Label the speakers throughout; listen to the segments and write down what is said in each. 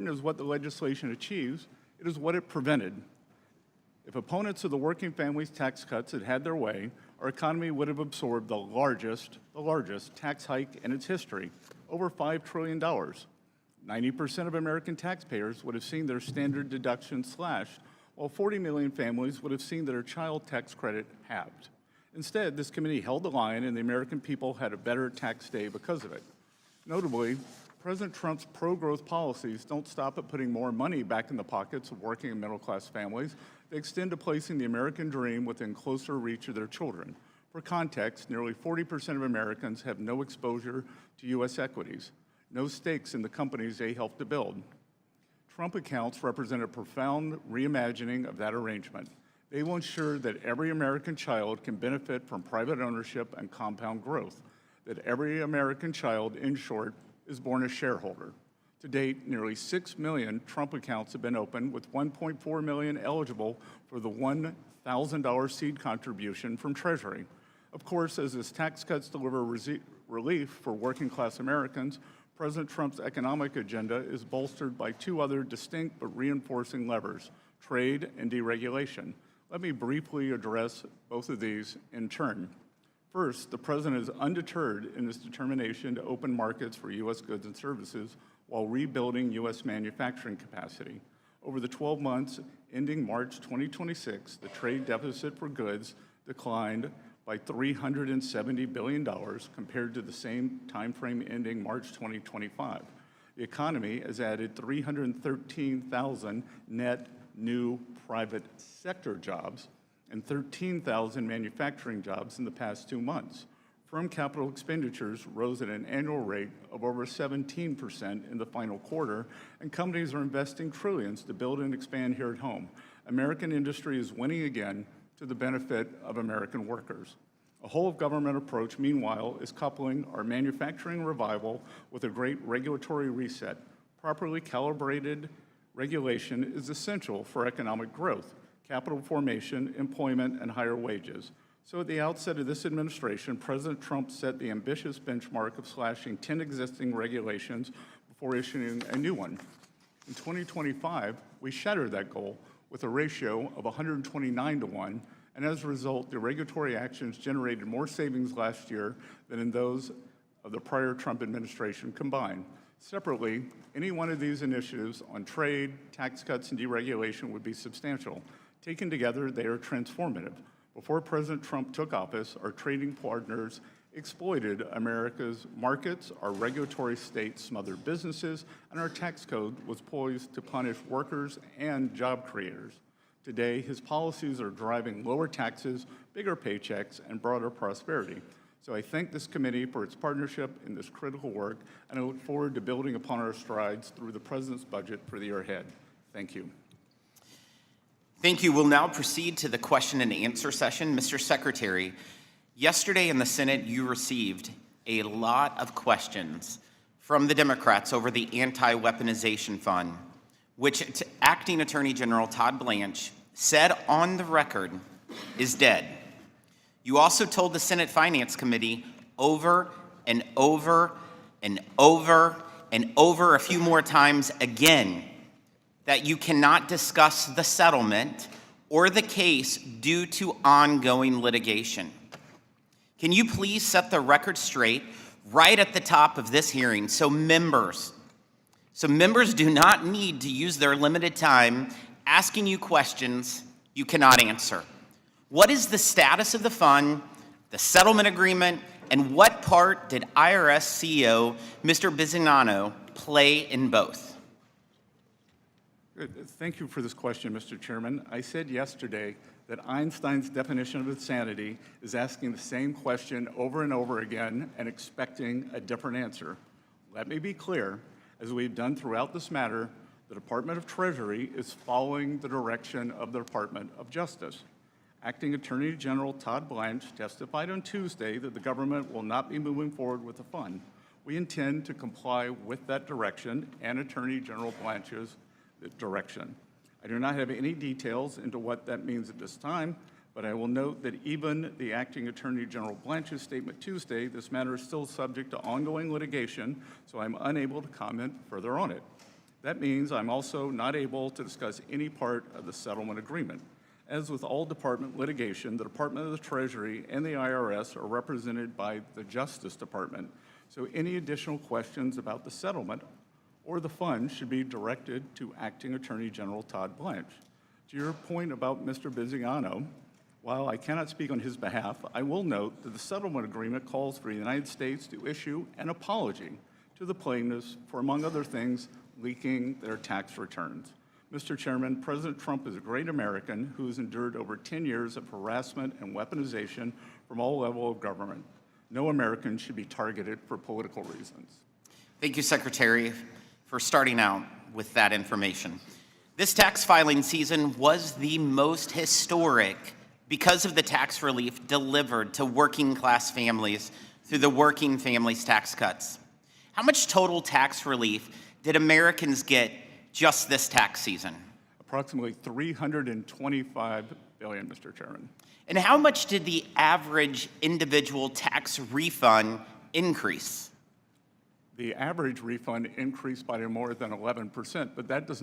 Speaker 1: is what the legislation achieves, it is what it prevented. If opponents of the working families tax cuts had had their way, our economy would have absorbed the largest tax hike in its history, over $5 trillion. 90% of American taxpayers would have seen their standard deduction slashed, while 40 million families would have seen their child tax credit halved. Instead, this committee held the line and the American people had a better tax day because of it. Notably, President Trump's pro-growth policies don't stop at putting more money back in the pockets of working and middle-class families. They extend to placing the American dream within closer reach of their children. For context, nearly 40% of Americans have no exposure to U.S. equities, no stakes in the companies they helped to build. Trump accounts represent a profound reimagining of that arrangement. They will ensure that every American child can benefit from private ownership and compound growth, that every American child, in short, is born a shareholder. To date, nearly 6 million Trump accounts have been opened, with 1.4 million eligible for the $1,000 seed contribution from Treasury. Of course, as his tax cuts deliver relief for working-class Americans, President Trump's economic agenda is bolstered by two other distinct but reinforcing levers: trade and deregulation. Let me briefly address both of these in turn. First, the President is undeterred in his determination to open markets for U.S. goods and services while rebuilding U.S. manufacturing capacity. Over the 12 months ending March 2026, the trade deficit for goods declined by $370 billion compared to the same timeframe ending March 2025. The economy has added 313,000 net new private sector jobs and 13,000 manufacturing jobs in the past 2 months. Firm capital expenditures rose at an annual rate of over 17% in the final quarter, and companies are investing trillions to build and expand here at home. American industry is winning again to the benefit of American workers. A whole-of-government approach, meanwhile, is coupling our manufacturing revival with a great regulatory reset. Properly calibrated regulation is essential for economic growth, capital formation, employment, and higher wages. So at the outset of this administration, President Trump set the ambitious benchmark of slashing 10 existing regulations before issuing a new one. In 2025, we shattered that goal with a ratio of 129 to 1, and as a result, the regulatory actions generated more savings last year than in those of the prior Trump administration combined. Separately, any one of these initiatives on trade, tax cuts, and deregulation would be substantial. Taken together, they are transformative. Before President Trump took office, our trading partners exploited America's markets, our regulatory state smothered businesses, and our tax code was poised to punish workers and job creators. Today, his policies are driving lower taxes, bigger paychecks, and broader prosperity. So I thank this committee for its partnership in this critical work, and I look forward to building upon our strides through the President's budget for the year ahead. Thank you.
Speaker 2: Thank you. We'll now proceed to the question and answer session. Mr. Secretary, yesterday in the Senate, you received a lot of questions from the Democrats over the anti-weaponization fund, which Acting Attorney General Todd Blanche said on the record is dead. You also told the Senate Finance Committee over and over and over and over a few more times again that you cannot discuss the settlement or the case due to ongoing litigation. Can you please set the record straight right at the top of this hearing so members do not need to use their limited time asking you questions you cannot answer? What is the status of the fund, the settlement agreement, and what part did IRS CEO Mr. Bessent play in both?
Speaker 1: Thank you for this question, Mr. Chairman. I said yesterday that Einstein's definition of insanity is asking the same question over and over again and expecting a different answer. Let me be clear, as we've done throughout this matter, the Department of Treasury is following the direction of the Department of Justice. Acting Attorney General Todd Blanche testified on Tuesday that the government will not be moving forward with the fund. We intend to comply with that direction and Attorney General Blanche's direction. I do not have any details into what that means at this time, but I will note that even the Acting Attorney General Blanche's statement Tuesday, this matter is still subject to ongoing litigation, so I'm unable to comment further on it. That means I'm also not able to discuss any part of the settlement agreement. As with all department litigation, the Department of the Treasury and the IRS are represented by the Justice Department, so any additional questions about the settlement or the fund should be directed to Acting Attorney General Todd Blanche. To your point about Mr. Biziano, while I cannot speak on his behalf, I will note that the settlement agreement calls for the United States to issue an apology to the plaintiffs for, among other things, leaking their tax returns. Mr. Chairman, President Trump is a great American who has endured over 10 years of harassment and weaponization from all levels of government. No American should be targeted for political reasons.
Speaker 2: Thank you, Secretary, for starting out with that information. This tax filing season was the most historic because of the tax relief delivered to working class families through the Working Families Tax Cuts. How much total tax relief did Americans get just this tax season?
Speaker 1: Approximately $325 billion, Mr. Chairman.
Speaker 2: And how much did the average individual tax refund increase?
Speaker 1: The average refund increased by more than 11%, but that does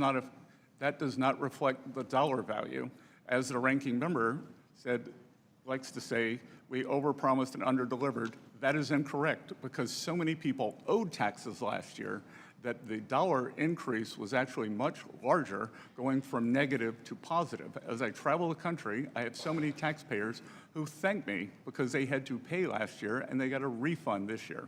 Speaker 1: not reflect the dollar value. As the ranking member likes to say, we overpromised and underdelivered. That is incorrect because so many people owed taxes last year that the dollar increase was actually much larger, going from negative to positive. As I travel the country, I have so many taxpayers who thank me because they had to pay last year and they got a refund this year.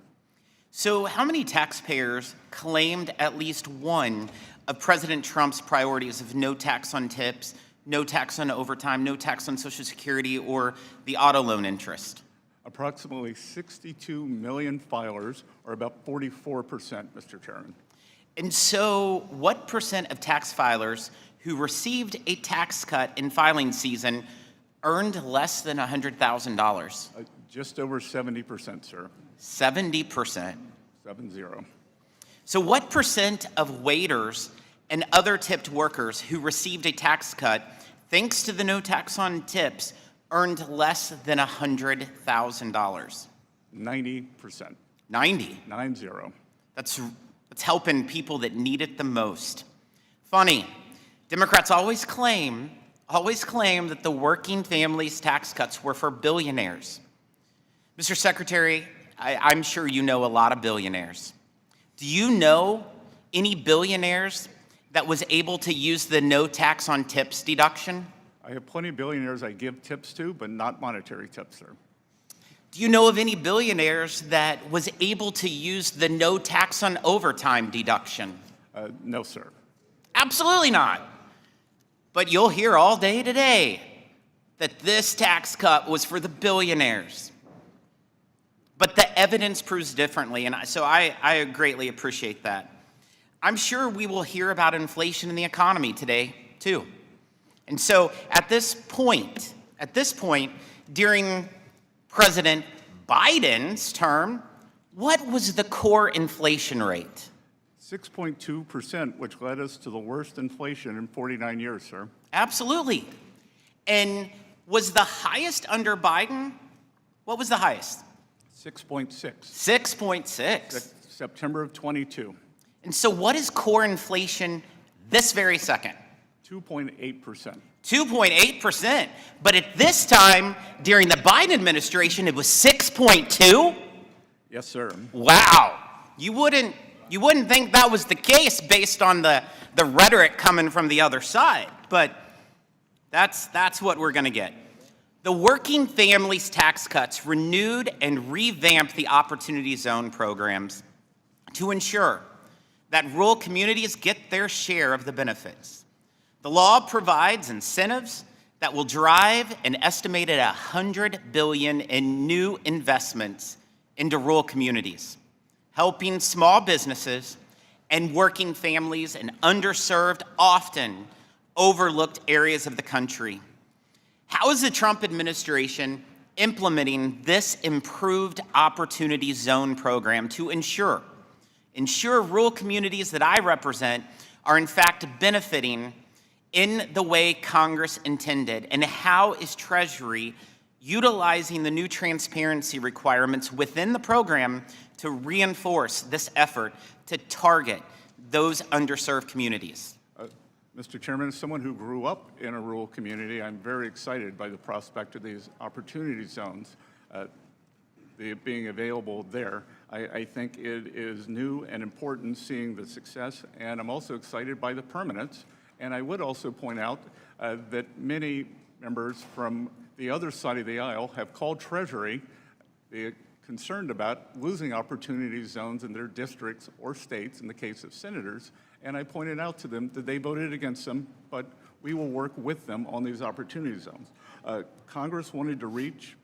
Speaker 2: So how many taxpayers claimed at least one of President Trump's priorities of no tax on tips, no tax on overtime, no tax on Social Security, or the auto loan interest?
Speaker 1: Approximately 62 million filers, or about 44%, Mr. Chairman.
Speaker 2: And so what percent of tax filers who received a tax cut in filing season earned less than $100,000?
Speaker 1: Just over 70%, sir.
Speaker 2: 70%.
Speaker 1: 7-0.
Speaker 2: So what percent of waiters and other tipped workers who received a tax cut, thanks to the no tax on tips, earned less than $100,000?
Speaker 1: 90%.
Speaker 2: 90.
Speaker 1: 9-0.
Speaker 2: That's helping people that need it the most. Funny, Democrats always claim that the working families tax cuts were for billionaires. Mr. Secretary, I'm sure you know a lot of billionaires. Do you know any billionaires that was able to use the no tax on tips deduction?
Speaker 1: I have plenty of billionaires I give tips to, but not monetary tips, sir.
Speaker 2: Do you know of any billionaires that was able to use the no tax on overtime deduction?
Speaker 1: No, sir.
Speaker 2: Absolutely not. But you'll hear all day today that this tax cut was for the billionaires. But the evidence proves differently, and so I greatly appreciate that. I'm sure we will hear about inflation in the economy today, too. And so at this point, during President Biden's term, what was the core inflation rate?
Speaker 1: 6.2%, which led us to the worst inflation in 49 years, sir.
Speaker 2: Absolutely. And was the highest under Biden? What was the highest?
Speaker 1: 6.6.
Speaker 2: 6.6.
Speaker 1: September of 22.
Speaker 2: And so what is core inflation this very second?
Speaker 1: 2.8%.
Speaker 2: 2.8%. But at this time, during the Biden administration, it was 6.2?
Speaker 1: Yes, sir.
Speaker 2: Wow. You wouldn't think that was the case based on the rhetoric coming from the other side, but that's what we're going to get. The Working Families Tax Cuts renewed and revamped the Opportunity Zone programs to ensure that rural communities get their share of the benefits. The law provides incentives that will drive an estimated $100 billion in new investments into rural communities, helping small businesses and working families in underserved, often overlooked areas of the country. How is the Trump administration implementing this improved Opportunity Zone program to ensure rural communities that I represent are in fact benefiting in the way Congress intended? And how is Treasury utilizing the new transparency requirements within the program to reinforce this effort to target those underserved communities?
Speaker 1: Mr. Chairman, as someone who grew up in a rural community, I'm very excited by the prospect of these opportunity zones being available there. I think it is new and important seeing the success, and I'm also excited by the permanence. And I would also point out that many members from the other side of the aisle have called Treasury concerned about losing opportunity zones in their districts or states in the case of senators. And I pointed out to them that they voted against them, but we will work with them on these opportunity zones. Congress wanted to reach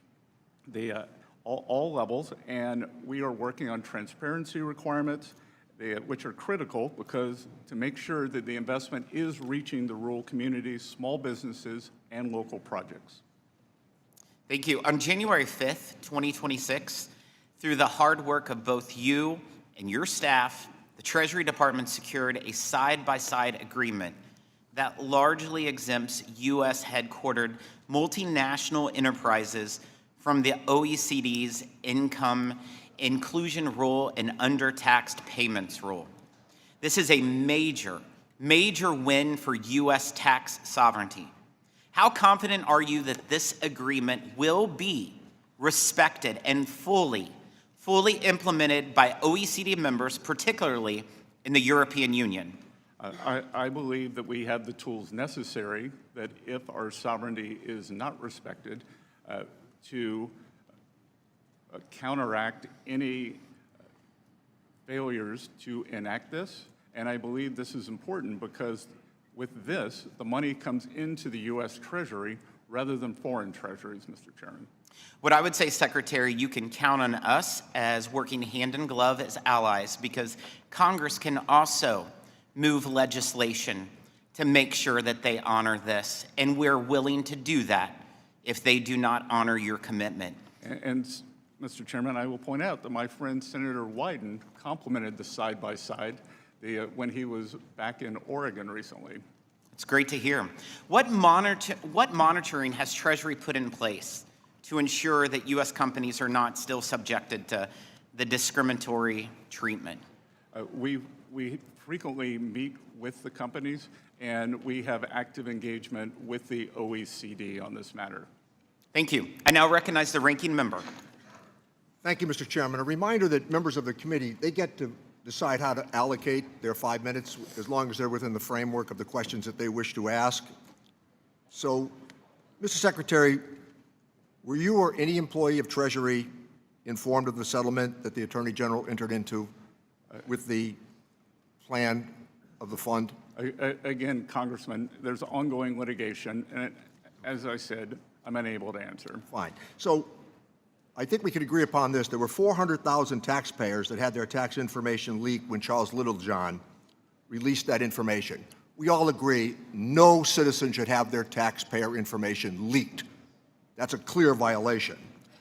Speaker 1: all levels, and we are working on transparency requirements, which are critical because to make sure that the investment is reaching the rural communities, small businesses, and local projects.
Speaker 2: Thank you. On January 5th, 2026, through the hard work of both you and your staff, the Treasury Department secured a side-by-side agreement that largely exempts U.S. headquartered multinational enterprises from the OECD's income inclusion rule and undertaxed payments rule. This is a major win for U.S. tax sovereignty. How confident are you that this agreement will be respected and fully implemented by OECD members, particularly in the European Union?
Speaker 1: I believe that we have the tools necessary that if our sovereignty is not respected, to counteract any failures to enact this. And I believe this is important because with this, the money comes into the U.S. Treasury rather than foreign treasuries, Mr. Chairman.
Speaker 2: What I would say, Secretary, you can count on us as working hand in glove as allies because Congress can also move legislation to make sure that they honor this. And we're willing to do that if they do not honor your commitment.
Speaker 1: And Mr. Chairman, I will point out that my friend Senator Wyden complimented the side-by-side when he was back in Oregon recently.
Speaker 2: It's great to hear. What monitoring has Treasury put in place to ensure that U.S. companies are not still subjected to the discriminatory treatment?
Speaker 1: We frequently meet with the companies, and we have active engagement with the OECD on this matter.
Speaker 2: Thank you. I now recognize the ranking member.
Speaker 3: Thank you, Mr. Chairman. A reminder that members of the committee, they get to decide how to allocate their 5 minutes as long as they're within the framework of the questions that they wish to ask. So, Mr. Secretary, were you or any employee of Treasury informed of the settlement that the Attorney General entered into with the plan of the fund?
Speaker 1: Again, Congressman, there's ongoing litigation, and as I said, I'm unable to answer.
Speaker 3: Fine. So I think we could agree upon this. There were 400,000 taxpayers that had their tax information leaked when Charles Littlejohn released that information. We all agree no citizen should have their taxpayer information leaked. That's a clear violation.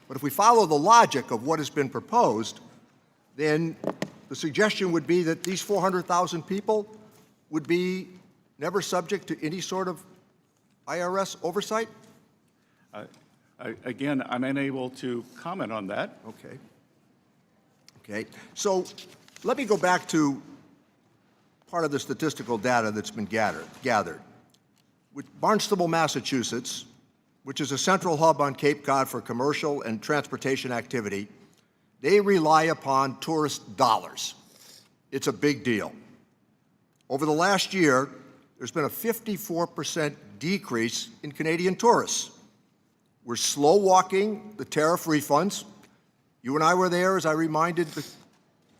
Speaker 3: But if we follow the logic of what has been proposed, then the suggestion would be that these 400,000 people would be never subject to any sort of IRS oversight?
Speaker 1: Again, I'm unable to comment on that.
Speaker 3: Okay. Okay. So let me go back to part of the statistical data that's been gathered. With Barnstable, Massachusetts, which is a central hub on Cape Cod for commercial and transportation activity, they rely upon tourist dollars. It's a big deal. Over the last year, there's been a 54% decrease in Canadian tourists. We're slow walking the tariff refunds. You and I were there, as I reminded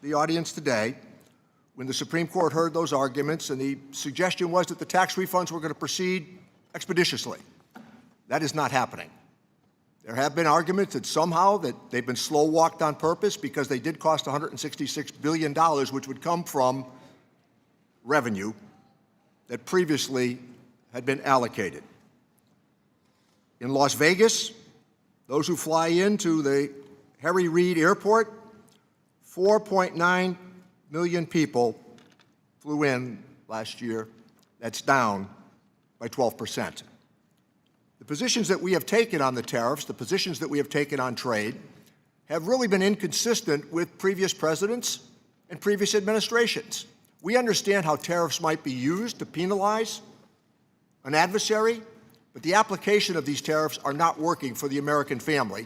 Speaker 3: the audience today, when the Supreme Court heard those arguments, and the suggestion was that the tax refunds were going to proceed expeditiously. That is not happening. There have been arguments that somehow that they've been slow walked on purpose because they did cost $166 billion, which would come from revenue that previously had been allocated. In Las Vegas, those who fly into the Harry Reid Airport, 4.9 million people flew in last year. That's down by 12%. The positions that we have taken on the tariffs, the positions that we have taken on trade, have really been inconsistent with previous presidents and previous administrations. We understand how tariffs might be used to penalize an adversary, but the application of these tariffs are not working for the American family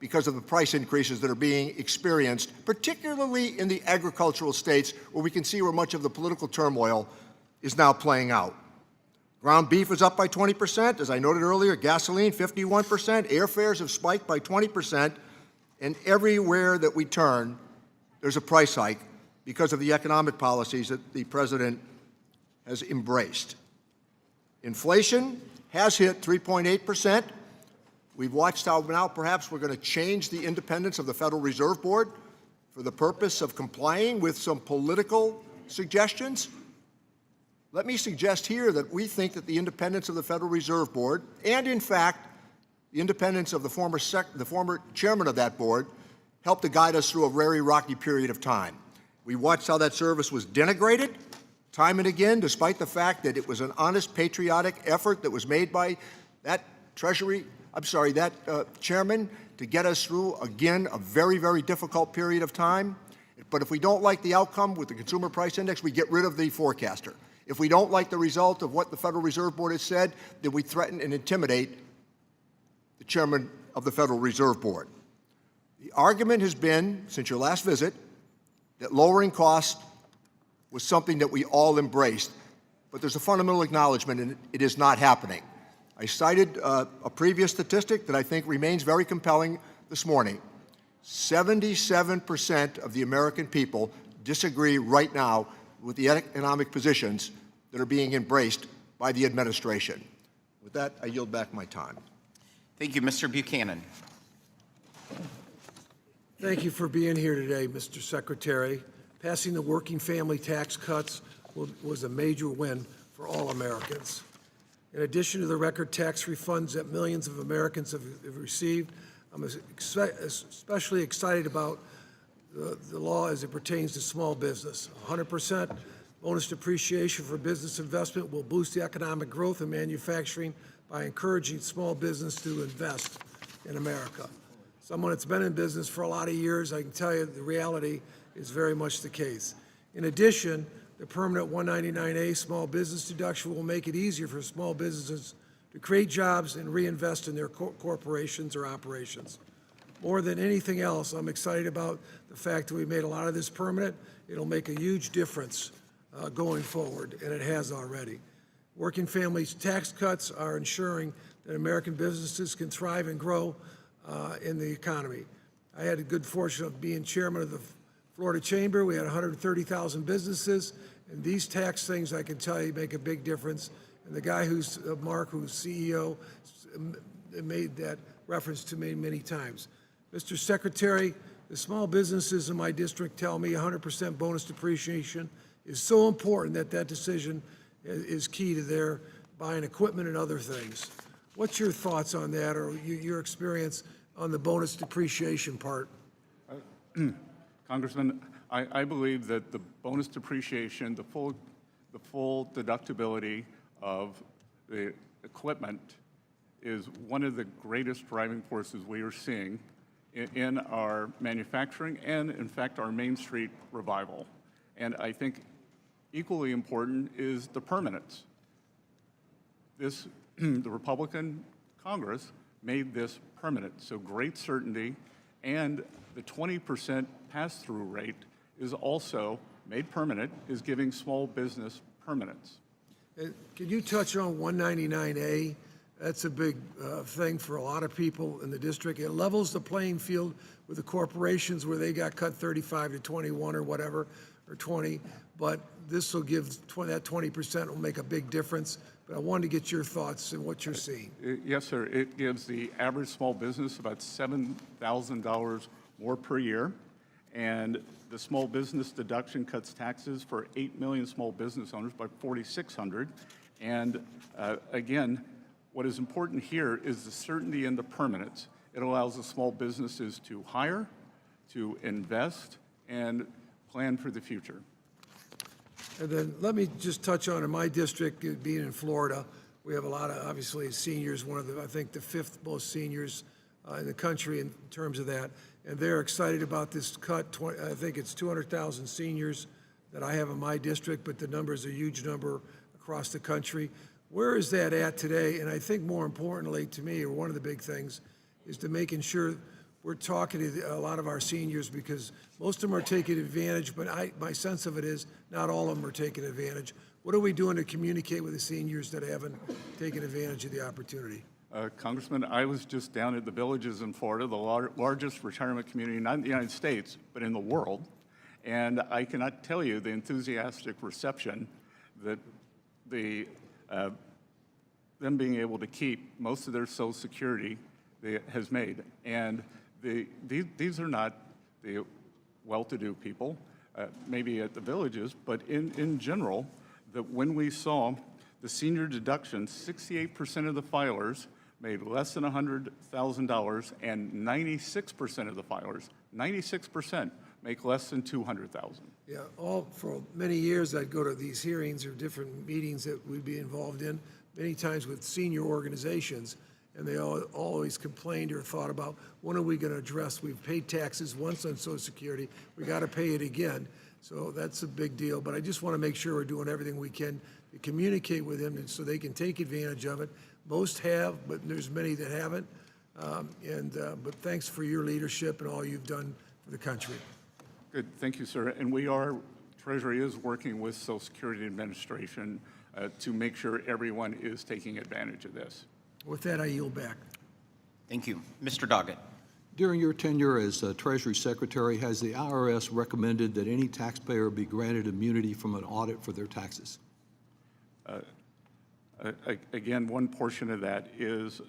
Speaker 3: because of the price increases that are being experienced, particularly in the agricultural states where we can see where much of the political turmoil is now playing out. Ground beef is up by 20%, as I noted earlier, gasoline 51%, airfares have spiked by 20%, and everywhere that we turn, there's a price hike because of the economic policies that the president has embraced. Inflation has hit 3.8%. We've watched how now perhaps we're going to change the independence of the Federal Reserve Board for the purpose of complying with some political suggestions. Let me suggest here that we think that the independence of the Federal Reserve Board, and in fact, the independence of the former chairman of that board, helped to guide us through a very rocky period of time. We watched how that service was denigrated time and again, despite the fact that it was an honest, patriotic effort that was made by that chairman to get us through, again, a very, very difficult period of time. But if we don't like the outcome with the Consumer Price Index, we get rid of the forecaster. If we don't like the result of what the Federal Reserve Board has said, then we threaten and intimidate the chairman of the Federal Reserve Board. The argument has been, since your last visit, that lowering costs was something that we all embraced. But there's a fundamental acknowledgement, and it is not happening. I cited a previous statistic that I think remains very compelling this morning. 77% of the American people disagree right now with the economic positions that are being embraced by the administration. With that, I yield back my time.
Speaker 2: Thank you, Mr. Buchanan.
Speaker 4: Thank you for being here today, Mr. Secretary. Passing the working family tax cuts was a major win for all Americans. In addition to the record tax refunds that millions of Americans have received, I'm especially excited about the law as it pertains to small business. 100% bonus depreciation for business investment will boost the economic growth in manufacturing by encouraging small business to invest in America. Someone that's been in business for a lot of years, I can tell you the reality is very much the case. In addition, the permanent 199A small business deduction will make it easier for small businesses to create jobs and reinvest in their corporations or operations. More than anything else, I'm excited about the fact that we made a lot of this permanent. It'll make a huge difference going forward, and it has already. Working families' tax cuts are ensuring that American businesses can thrive and grow in the economy. I had the good fortune of being chairman of the Florida Chamber. We had 130,000 businesses, and these tax things, I can tell you, make a big difference. And the guy who's, Mark, who's CEO, made that reference to me many times. Mr. Secretary, the small businesses in my district tell me 100% bonus depreciation is so important that that decision is key to their buying equipment and other things. What's your thoughts on that, or your experience on the bonus depreciation part?
Speaker 1: Congressman, I believe that the bonus depreciation, the full deductibility of the equipment is one of the greatest driving forces we are seeing in our manufacturing and, in fact, our Main Street revival. And I think equally important is the permanence. The Republican Congress made this permanent, so great certainty, and the 20% pass-through rate is also made permanent, is giving small business permanence.
Speaker 4: Can you touch on 199A? That's a big thing for a lot of people in the district. It levels the playing field with the corporations where they got cut 35 to 21 or whatever, or 20, but this will give that 20% will make a big difference. But I wanted to get your thoughts and what you're seeing.
Speaker 1: Yes, sir. It gives the average small business about $7,000 more per year, and the small business deduction cuts taxes for 8 million small business owners by $4,600. And again, what is important here is the certainty and the permanence. It allows the small businesses to hire, to invest, and plan for the future.
Speaker 4: And then let me just touch on in my district, being in Florida, we have a lot of, obviously, seniors, one of the, I think, the 5th most seniors in the country in terms of that. And they're excited about this cut. I think it's 200,000 seniors that I have in my district, but the number is a huge number across the country. Where is that at today? And I think more importantly to me, or one of the big things, is to making sure we're talking to a lot of our seniors, because most of them are taking advantage, but my sense of it is not all of them are taking advantage. What are we doing to communicate with the seniors that haven't taken advantage of the opportunity?
Speaker 1: Congressman, I was just down at the Villages in Florida, the largest retirement community, not in the United States, but in the world. And I cannot tell you the enthusiastic reception that them being able to keep most of their Social Security has made. And these are not the well-to-do people, maybe at the Villages, but in general, that when we saw the senior deductions, 68% of the filers made less than $100,000, and 96% of the filers, 96%, make less than $200,000.
Speaker 4: Yeah, for many years, I'd go to these hearings or different meetings that we'd be involved in, many times with senior organizations, and they always complained or thought about, when are we going to address? We've paid taxes once on Social Security, we got to pay it again. So that's a big deal, but I just want to make sure we're doing everything we can to communicate with them so they can take advantage of it. Most have, but there's many that haven't. But thanks for your leadership and all you've done for the country.
Speaker 1: Good, thank you, sir. And Treasury is working with Social Security Administration to make sure everyone is taking advantage of this.
Speaker 4: With that, I yield back.
Speaker 2: Thank you. Mr. Doggett.
Speaker 5: During your tenure as Treasury Secretary, has the IRS recommended that any taxpayer be granted immunity from an audit for their taxes?
Speaker 1: Again, one portion of that is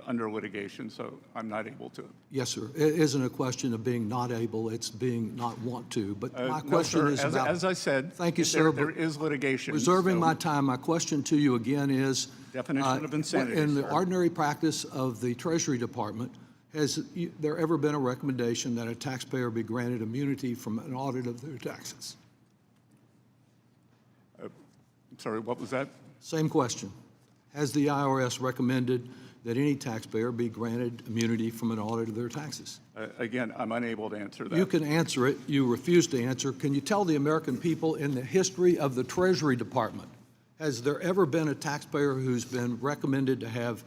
Speaker 1: under litigation, so I'm not able to.
Speaker 5: Yes, sir. It isn't a question of being not able, it's being not want to. But my question is about...
Speaker 1: As I said,
Speaker 5: thank you, sir.
Speaker 1: There is litigation.
Speaker 5: Reserving my time, my question to you again is...
Speaker 1: Definition of insanity,
Speaker 5: in the
Speaker 1: sir.
Speaker 5: ordinary practice of the Treasury Department, has there ever been a recommendation that a taxpayer be granted immunity from an audit of their taxes?
Speaker 1: I'm sorry, what was that?
Speaker 5: Same question. Has the IRS recommended that any taxpayer be granted immunity from an audit of their taxes?
Speaker 1: Again, I'm unable to answer that.
Speaker 5: You can answer it. You refuse to answer. Can you tell the American people, in the history of the Treasury Department, has there ever been a taxpayer who's been recommended to have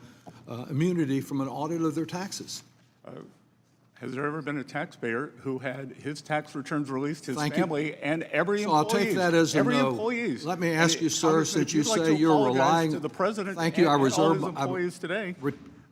Speaker 5: immunity from an audit of their taxes?
Speaker 1: Has there ever been a taxpayer who had his tax returns released, his
Speaker 5: Thank you.
Speaker 1: family, and every
Speaker 5: So
Speaker 1: employee?
Speaker 5: I'll take that as a
Speaker 1: every
Speaker 5: no.
Speaker 1: employees.
Speaker 5: Let me ask you, sir,
Speaker 1: Congressman,
Speaker 5: since
Speaker 1: if
Speaker 5: you
Speaker 1: you'd like
Speaker 5: say
Speaker 1: to
Speaker 5: you're
Speaker 1: apologize
Speaker 5: relying...
Speaker 1: to the president
Speaker 5: Thank you.
Speaker 1: and
Speaker 5: I
Speaker 1: all
Speaker 5: reserve...
Speaker 1: his employees today.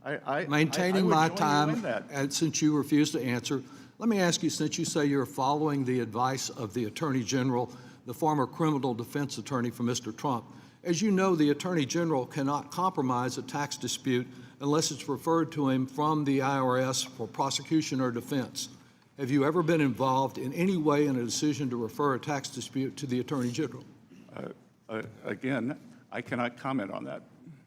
Speaker 1: I
Speaker 5: Maintaining
Speaker 1: would
Speaker 5: my
Speaker 1: join you
Speaker 5: time,
Speaker 1: in that.
Speaker 5: and since you refuse to answer, let me ask you, since you say you're following the advice of the Attorney General, the former criminal defense attorney for Mr. Trump, as you know, the Attorney General cannot compromise a tax dispute unless it's referred to him from the IRS for prosecution or defense. Have you ever been involved in any way in a decision to refer a tax dispute to the Attorney General?
Speaker 1: Again, I cannot comment on that.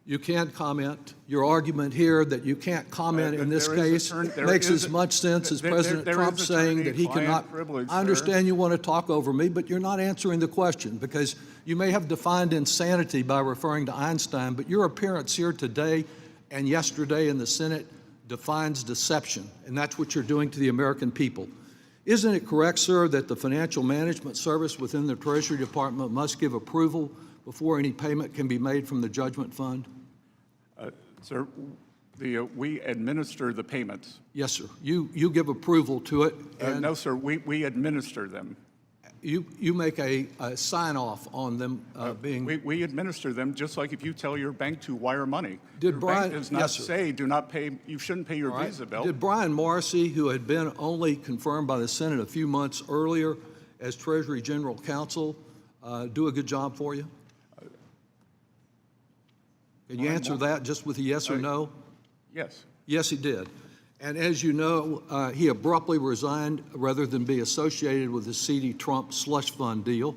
Speaker 5: You can't comment. Your argument here that you can't comment in this case makes as much sense as President Trump saying that he cannot. I understand you want to talk over me, but you're not answering the question, because you may have defined insanity by referring to Einstein, but your appearance here today and yesterday in the Senate defines deception, and that's what you're doing to the American people. Isn't it correct, sir, that the Financial Management Service within the Treasury Department must give approval before any payment can be made from the judgment fund?
Speaker 1: Sir, we administer the payments.
Speaker 5: Yes, sir. You give approval to it. And
Speaker 1: No, sir, we administer them.
Speaker 5: You make a sign-off on them being...
Speaker 1: We administer them, just like if you tell your bank to wire money.
Speaker 5: Did
Speaker 1: Your
Speaker 5: Brian-
Speaker 1: bank does not
Speaker 5: Yes, sir.
Speaker 1: say, do not pay, you shouldn't pay your
Speaker 5: All right.
Speaker 1: Visa bill.
Speaker 5: Did Brian Morrissey, who had been only confirmed by the Senate a few months earlier as Treasury General Counsel, do a good job for you? Can you answer that just with a yes or no?
Speaker 1: Yes.
Speaker 5: Yes, he did. And as you know, he abruptly resigned rather than be associated with the seedy Trump slush fund deal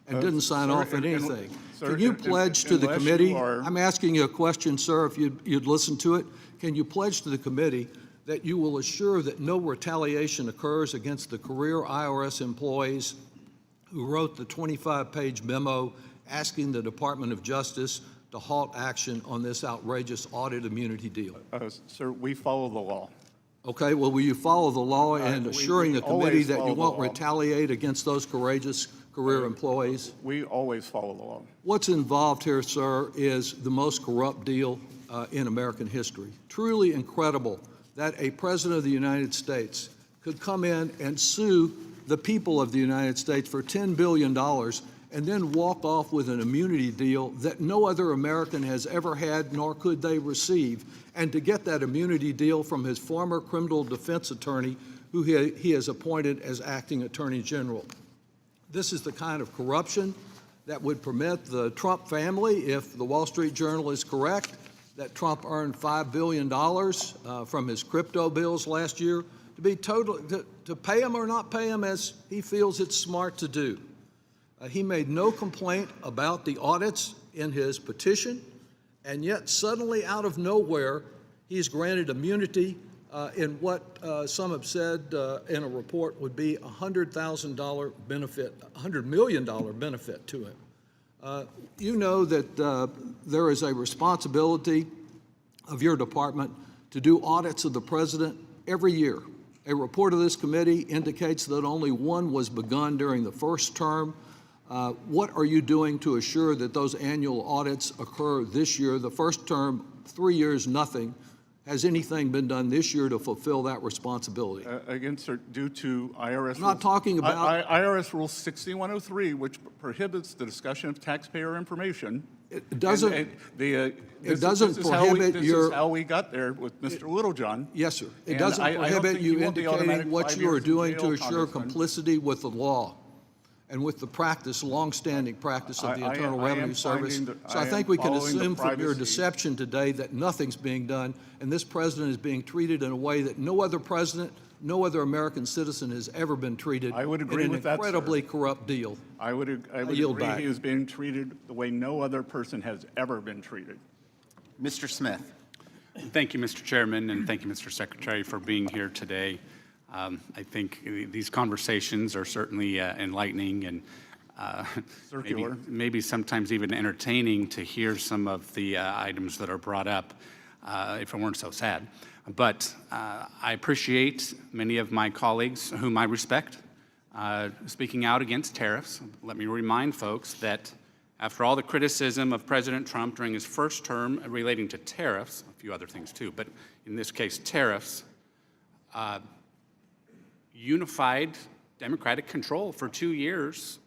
Speaker 5: and didn't sign
Speaker 1: sir,
Speaker 5: off on
Speaker 1: and-
Speaker 5: anything.
Speaker 1: sir,
Speaker 5: Can you
Speaker 1: and-
Speaker 5: pledge to the
Speaker 1: unless you
Speaker 5: committee?
Speaker 1: are-
Speaker 5: I'm asking you a question, sir, if you'd listen to it. Can you pledge to the committee that you will assure that no retaliation occurs against the career IRS employees who wrote the 25-page memo asking the Department of Justice to halt action on this outrageous audit immunity deal?
Speaker 1: Sir, we follow the law.
Speaker 5: Okay, well, will you follow the law and assuring the committee
Speaker 1: always
Speaker 5: that you
Speaker 1: follow the
Speaker 5: won't
Speaker 1: law.
Speaker 5: retaliate against those courageous career employees?
Speaker 1: We always follow the law.
Speaker 5: What's involved here, sir, is the most corrupt deal in American history. Truly incredible that a president of the United States could come in and sue the people of the United States for $10 billion and then walk off with an immunity deal that no other American has ever had, nor could they receive, and to get that immunity deal from his former criminal defense attorney, who he has appointed as acting attorney general. This is the kind of corruption that would permit the Trump family, if the Wall Street Journal is correct, that Trump earned $5 billion from his crypto bills last year, to be to pay him or not pay him as he feels it's smart to do. He made no complaint about the audits in his petition, and yet suddenly out of nowhere, he's granted immunity in what some have said in a report would be $100,000 benefit, $100 million benefit to him. You know that there is a responsibility of your department to do audits of the president every year. A report of this committee indicates that only one was begun during the first term. What are you doing to assure that those annual audits occur this year? The first term, 3 years, nothing. Has anything been done this year to fulfill that responsibility?
Speaker 1: Again, sir, due to IRS.
Speaker 5: I'm not talking about.
Speaker 1: IRS Rule 6103, which prohibits the discussion of taxpayer information.
Speaker 5: It doesn't.
Speaker 1: This
Speaker 5: doesn't prohibit
Speaker 1: this
Speaker 5: your.
Speaker 1: is how we got there with Mr. Littlejohn.
Speaker 5: Yes, sir. It
Speaker 1: And
Speaker 5: doesn't
Speaker 1: I don't
Speaker 5: prohibit
Speaker 1: think
Speaker 5: you
Speaker 1: you want the
Speaker 5: indicating
Speaker 1: automatic
Speaker 5: what
Speaker 1: 5
Speaker 5: you are
Speaker 1: years in
Speaker 5: doing to
Speaker 1: jail,
Speaker 5: assure
Speaker 1: Congressman.
Speaker 5: complicity with the law and with the practice, longstanding practice of the
Speaker 1: I
Speaker 5: Internal
Speaker 1: am
Speaker 5: Revenue Service.
Speaker 1: finding that-
Speaker 5: So I
Speaker 1: I
Speaker 5: think
Speaker 1: am
Speaker 5: we can
Speaker 1: following the
Speaker 5: assume from your
Speaker 1: privacy.
Speaker 5: deception today that nothing's being done, and this president is being treated in a way that no other president, no other American citizen has ever been treated.
Speaker 1: I would agree
Speaker 5: in
Speaker 1: with
Speaker 5: an
Speaker 1: that, sir.
Speaker 5: incredibly corrupt deal.
Speaker 1: I would
Speaker 5: yield
Speaker 1: agree
Speaker 5: back.
Speaker 1: he is being treated the way no other person has ever been treated.
Speaker 2: Mr. Smith.
Speaker 6: Thank you, Mr. Chairman, and thank you, Mr. Secretary, for being here today. I think these conversations are certainly enlightening and
Speaker 1: Circular.
Speaker 6: maybe sometimes even entertaining to hear some of the items that are brought up, if it weren't so sad. But I appreciate many of my colleagues, whom I respect, speaking out against tariffs. Let me remind folks that after all the criticism of President Trump during his first term relating to tariffs, a few other things too, but in this case tariffs, unified Democratic control for 2 years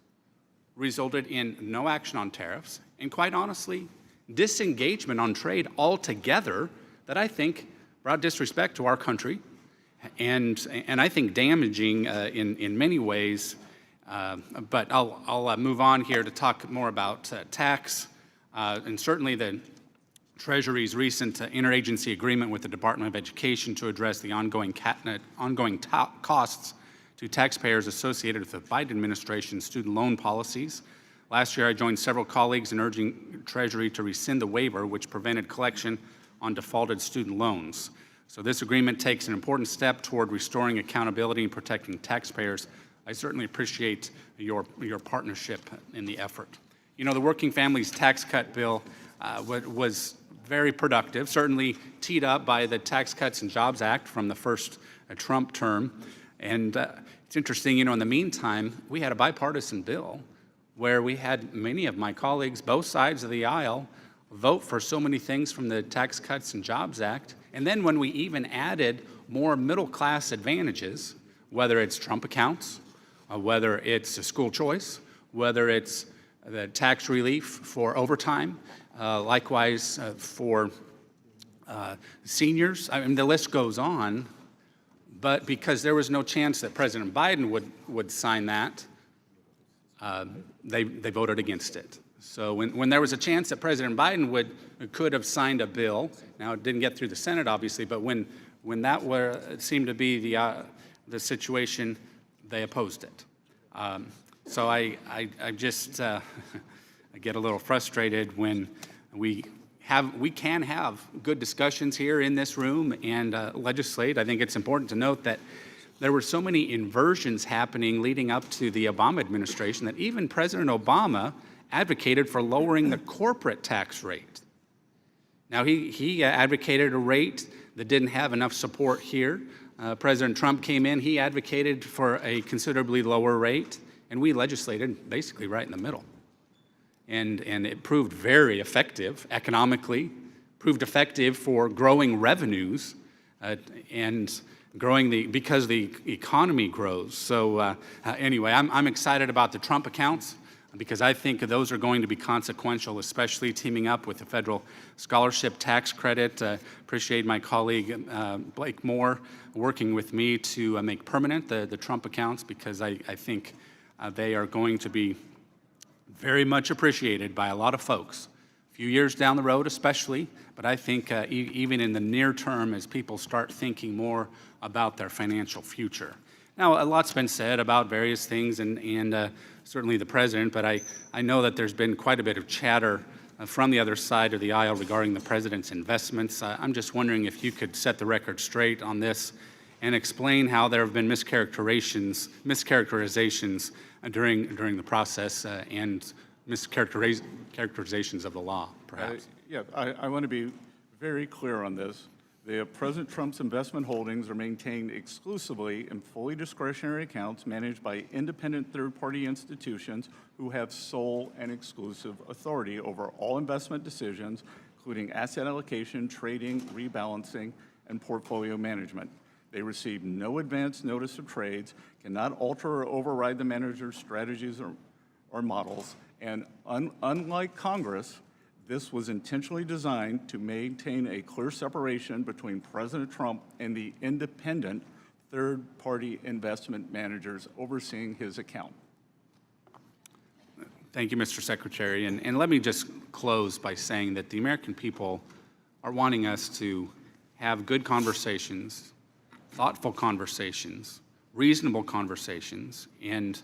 Speaker 6: resulted in no action on tariffs, and quite honestly, disengagement on trade altogether that I think brought disrespect to our country and I think damaging in many ways. But I'll move on here to talk more about tax and certainly the Treasury's recent interagency agreement with the Department of Education to address the ongoing costs to taxpayers associated with the Biden administration's student loan policies. Last year, I joined several colleagues in urging Treasury to rescind the waiver which prevented collection on defaulted student loans. So this agreement takes an important step toward restoring accountability and protecting taxpayers. I certainly appreciate your partnership in the effort. You know, the Working Families Tax Cut Bill was very productive, certainly teed up by the Tax Cuts and Jobs Act from the first Trump term. And it's interesting, you know, in the meantime, we had a bipartisan bill where we had many of my colleagues, both sides of the aisle, vote for so many things from the Tax Cuts and Jobs Act. And then when we even added more middle-class advantages, whether it's Trump accounts, whether it's a school choice, whether it's the tax relief for overtime, likewise for seniors, I mean, the list goes on. But because there was no chance that President Biden would sign that, they voted against it. So when there was a chance that President Biden could have signed a bill, now it didn't get through the Senate, obviously, but when that seemed to be the situation, they opposed it. So I just I get a little frustrated when we can have good discussions here in this room and legislate. I think it's important to note that there were so many inversions happening leading up to the Obama administration that even President Obama advocated for lowering the corporate tax rate. Now, he advocated a rate that didn't have enough support here. President Trump came in, he advocated for a considerably lower rate, and we legislated basically right in the middle. And it proved very effective economically, proved effective for growing revenues and growing because the economy grows. So anyway, I'm excited about the Trump accounts because I think those are going to be consequential, especially teaming up with the federal scholarship tax credit. Appreciate my colleague Blake Moore working with me to make permanent the Trump accounts because I think they are going to be very much appreciated by a lot of folks, a few years down the road especially, but I think even in the near term as people start thinking more about their financial future. Now, a lot's been said about various things and certainly the president, but I know that there's been quite a bit of chatter from the other side of the aisle regarding the president's investments. I'm just wondering if you could set the record straight on this and explain how there have been mischaracterizations during the process and mischaracterizations of the law, perhaps.
Speaker 1: I want to be very clear on this. President Trump's investment holdings are maintained exclusively in fully discretionary accounts managed by independent third-party institutions who have sole and exclusive authority over all investment decisions, including asset allocation, trading, rebalancing, and portfolio management. They receive no advance notice of trades, cannot alter or override the manager's strategies or models, and unlike Congress, this was intentionally designed to maintain a clear separation between President Trump and the independent third-party investment managers overseeing his account.
Speaker 6: Thank you, Mr. Secretary. And let me just close by saying that the American people are wanting us to have good conversations, thoughtful conversations, reasonable conversations, and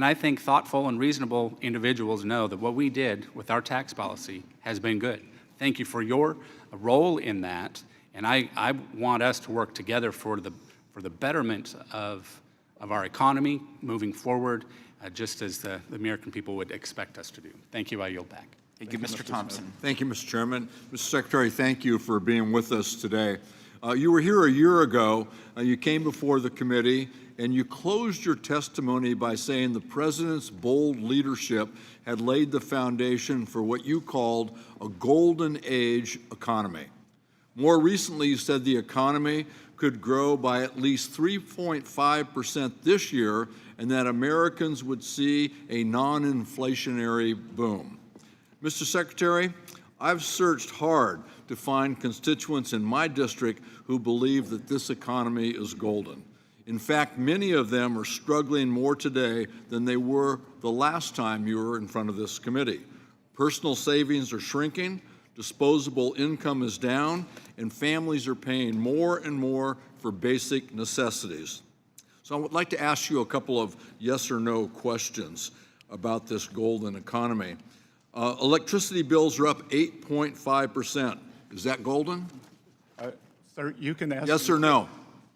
Speaker 6: I think thoughtful and reasonable individuals know that what we did with our tax policy has been good. Thank you for your role in that, and I want us to work together for the betterment of our economy moving forward, just as the American people would expect us to do. Thank you. I yield back.
Speaker 2: Thank you, Mr. Thompson.
Speaker 7: Thank you, Mr. Chairman. Mr. Secretary, thank you for being with us today. You were here a year ago. You came before the committee, and you closed your testimony by saying the president's bold leadership had laid the foundation for what you called a golden age economy. More recently, you said the economy could grow by at least 3.5% this year and that Americans would see a non-inflationary boom. Mr. Secretary, I've searched hard to find constituents in my district who believe that this economy is golden. In fact, many of them are struggling more today than they were the last time you were in front of this committee. Personal savings are shrinking, disposable income is down, and families are paying more and more for basic necessities. So I would like to ask you a couple of yes or no questions about this golden economy. Electricity bills are up 8.5%. Is that golden?
Speaker 1: Sir, you can ask
Speaker 7: Yes or no?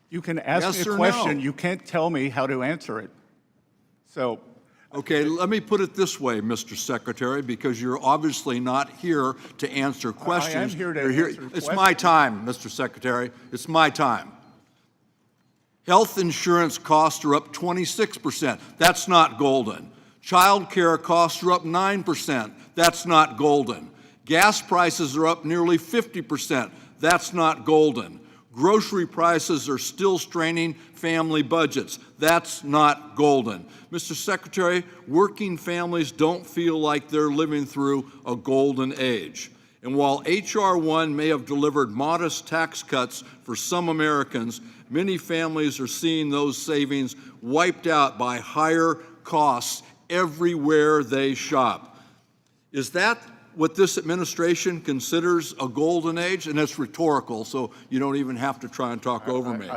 Speaker 1: You can ask
Speaker 7: Yes
Speaker 1: me a
Speaker 7: or
Speaker 1: question.
Speaker 7: no?
Speaker 1: You can't tell me how to answer it. So,
Speaker 7: Okay, let me put it this way, Mr. Secretary, because you're obviously not here to answer questions.
Speaker 1: I am here to
Speaker 7: You're
Speaker 1: answer
Speaker 7: It's
Speaker 1: questions.
Speaker 7: my time, Mr. Secretary. It's my time. Health insurance costs are up 26%. That's not golden. Child care costs are up 9%. That's not golden. Gas prices are up nearly 50%. That's not golden. Grocery prices are still straining family budgets. That's not golden. Mr. Secretary, working families don't feel like they're living through a golden age. And while H.R. 1 may have delivered modest tax cuts for some Americans, many families are seeing those savings wiped out by higher costs everywhere they shop. Is that what this administration considers a golden age? And it's rhetorical, so you don't even have to try and talk over me.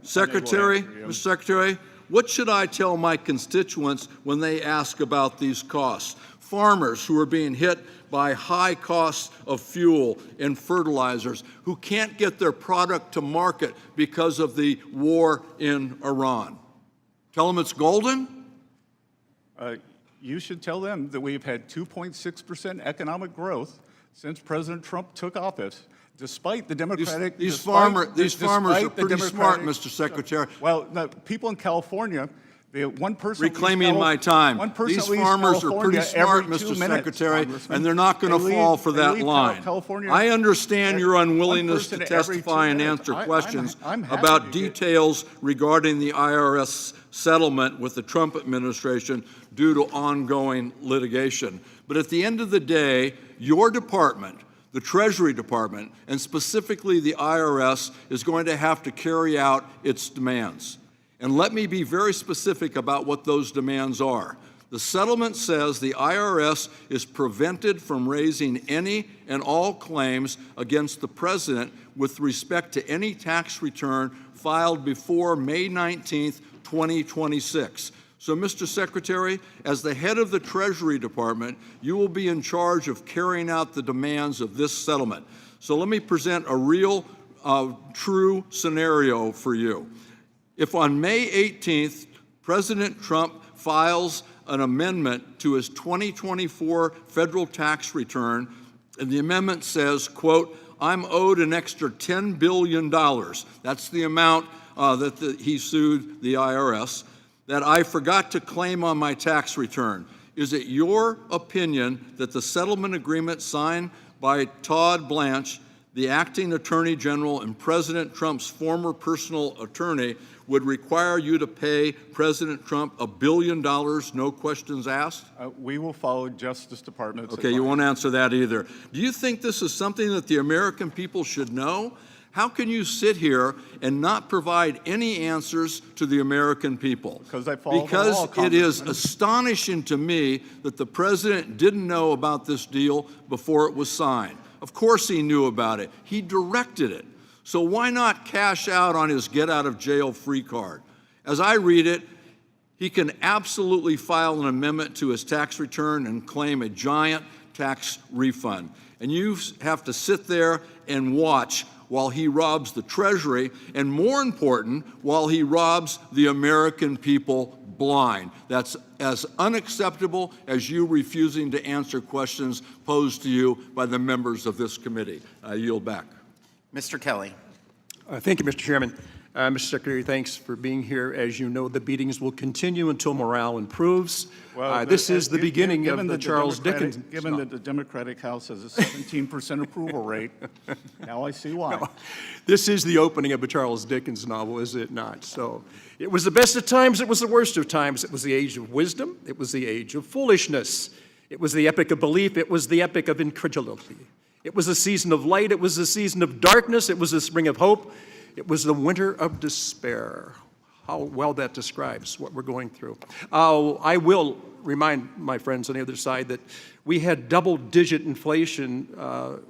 Speaker 7: Secretary, Mr. Secretary, what should I tell my constituents when they ask about these costs? Farmers who are being hit by high costs of fuel and fertilizers, who can't get their product to market because of the war in Iran. Tell them it's golden?
Speaker 1: you should tell them that we've had 2.6% economic growth since President Trump took office, despite the Democratic...
Speaker 7: These
Speaker 1: despite
Speaker 7: farmers are
Speaker 1: the
Speaker 7: pretty smart,
Speaker 1: Democratic-
Speaker 7: Mr. Secretary.
Speaker 1: Well, the people in California, the one person...
Speaker 7: Reclaiming my time.
Speaker 1: One person
Speaker 7: These
Speaker 1: leaves
Speaker 7: farmers are pretty
Speaker 1: California
Speaker 7: smart,
Speaker 1: every 2
Speaker 7: Mr.
Speaker 1: minutes,
Speaker 7: Secretary,
Speaker 1: Congressman.
Speaker 7: and they're not going
Speaker 1: They
Speaker 7: to
Speaker 1: leave-
Speaker 7: fall for
Speaker 1: they
Speaker 7: that
Speaker 1: leave
Speaker 7: line.
Speaker 1: California
Speaker 7: I understand your
Speaker 1: one
Speaker 7: unwillingness to
Speaker 1: person every 2
Speaker 7: testify and
Speaker 1: minutes.
Speaker 7: answer questions
Speaker 1: I'm happy
Speaker 7: about
Speaker 1: to get-
Speaker 7: details regarding the IRS settlement with the Trump administration due to ongoing litigation. But at the end of the day, your department, the Treasury Department, and specifically the IRS, is going to have to carry out its demands. And let me be very specific about what those demands are. The settlement says the IRS is prevented from raising any and all claims against the president with respect to any tax return filed before May 19th, 2026. So, Mr. Secretary, as the head of the Treasury Department, you will be in charge of carrying out the demands of this settlement. So let me present a real, true scenario for you. If on May 18th, President Trump files an amendment to his 2024 federal tax return, and the amendment says, quote, I'm owed an extra $10 billion. That's the amount he sued the IRS, that I forgot to claim on my tax return. Is it your opinion that the settlement agreement signed by Todd Blanche, the acting attorney general and President Trump's former personal attorney, would require you to pay President Trump $1 billion, no questions asked?
Speaker 1: We will follow Justice Department's
Speaker 7: Okay, you
Speaker 1: advice.
Speaker 7: won't answer that either. Do you think this is something that the American people should know? How can you sit here and not provide any answers to the American people?
Speaker 1: Because I follow the
Speaker 7: Because
Speaker 1: law,
Speaker 7: it is
Speaker 1: Congressman.
Speaker 7: astonishing to me that the president didn't know about this deal before it was signed. Of course he knew about it. He directed it. So why not cash out on his get-out-of-jail-free card? As I read it, he can absolutely file an amendment to his tax return and claim a giant tax refund. And you have to sit there and watch while he robs the Treasury, and more important, while he robs the American people blind. That's as unacceptable as you refusing to answer questions posed to you by the members of this committee. I yield back.
Speaker 2: Mr. Kelly.
Speaker 8: Thank you, Mr. Chairman. Mr. Secretary, thanks for being here. As you know, the beatings will continue until morale improves. This is the beginning of the Charles Dickens.
Speaker 1: Given that the Democratic House has a 17% approval rate, now I see why.
Speaker 8: No, this is the opening of a Charles Dickens novel, is it not? So it was the best of times, it was the worst of times. It was the age of wisdom, it was the age of foolishness. It was the epic of belief, it was the epic of incredulity. It was a season of light, it was a season of darkness, it was a spring of hope, it was the winter of despair. How well that describes what we're going through. I will remind my friends on the other side that we had double-digit inflation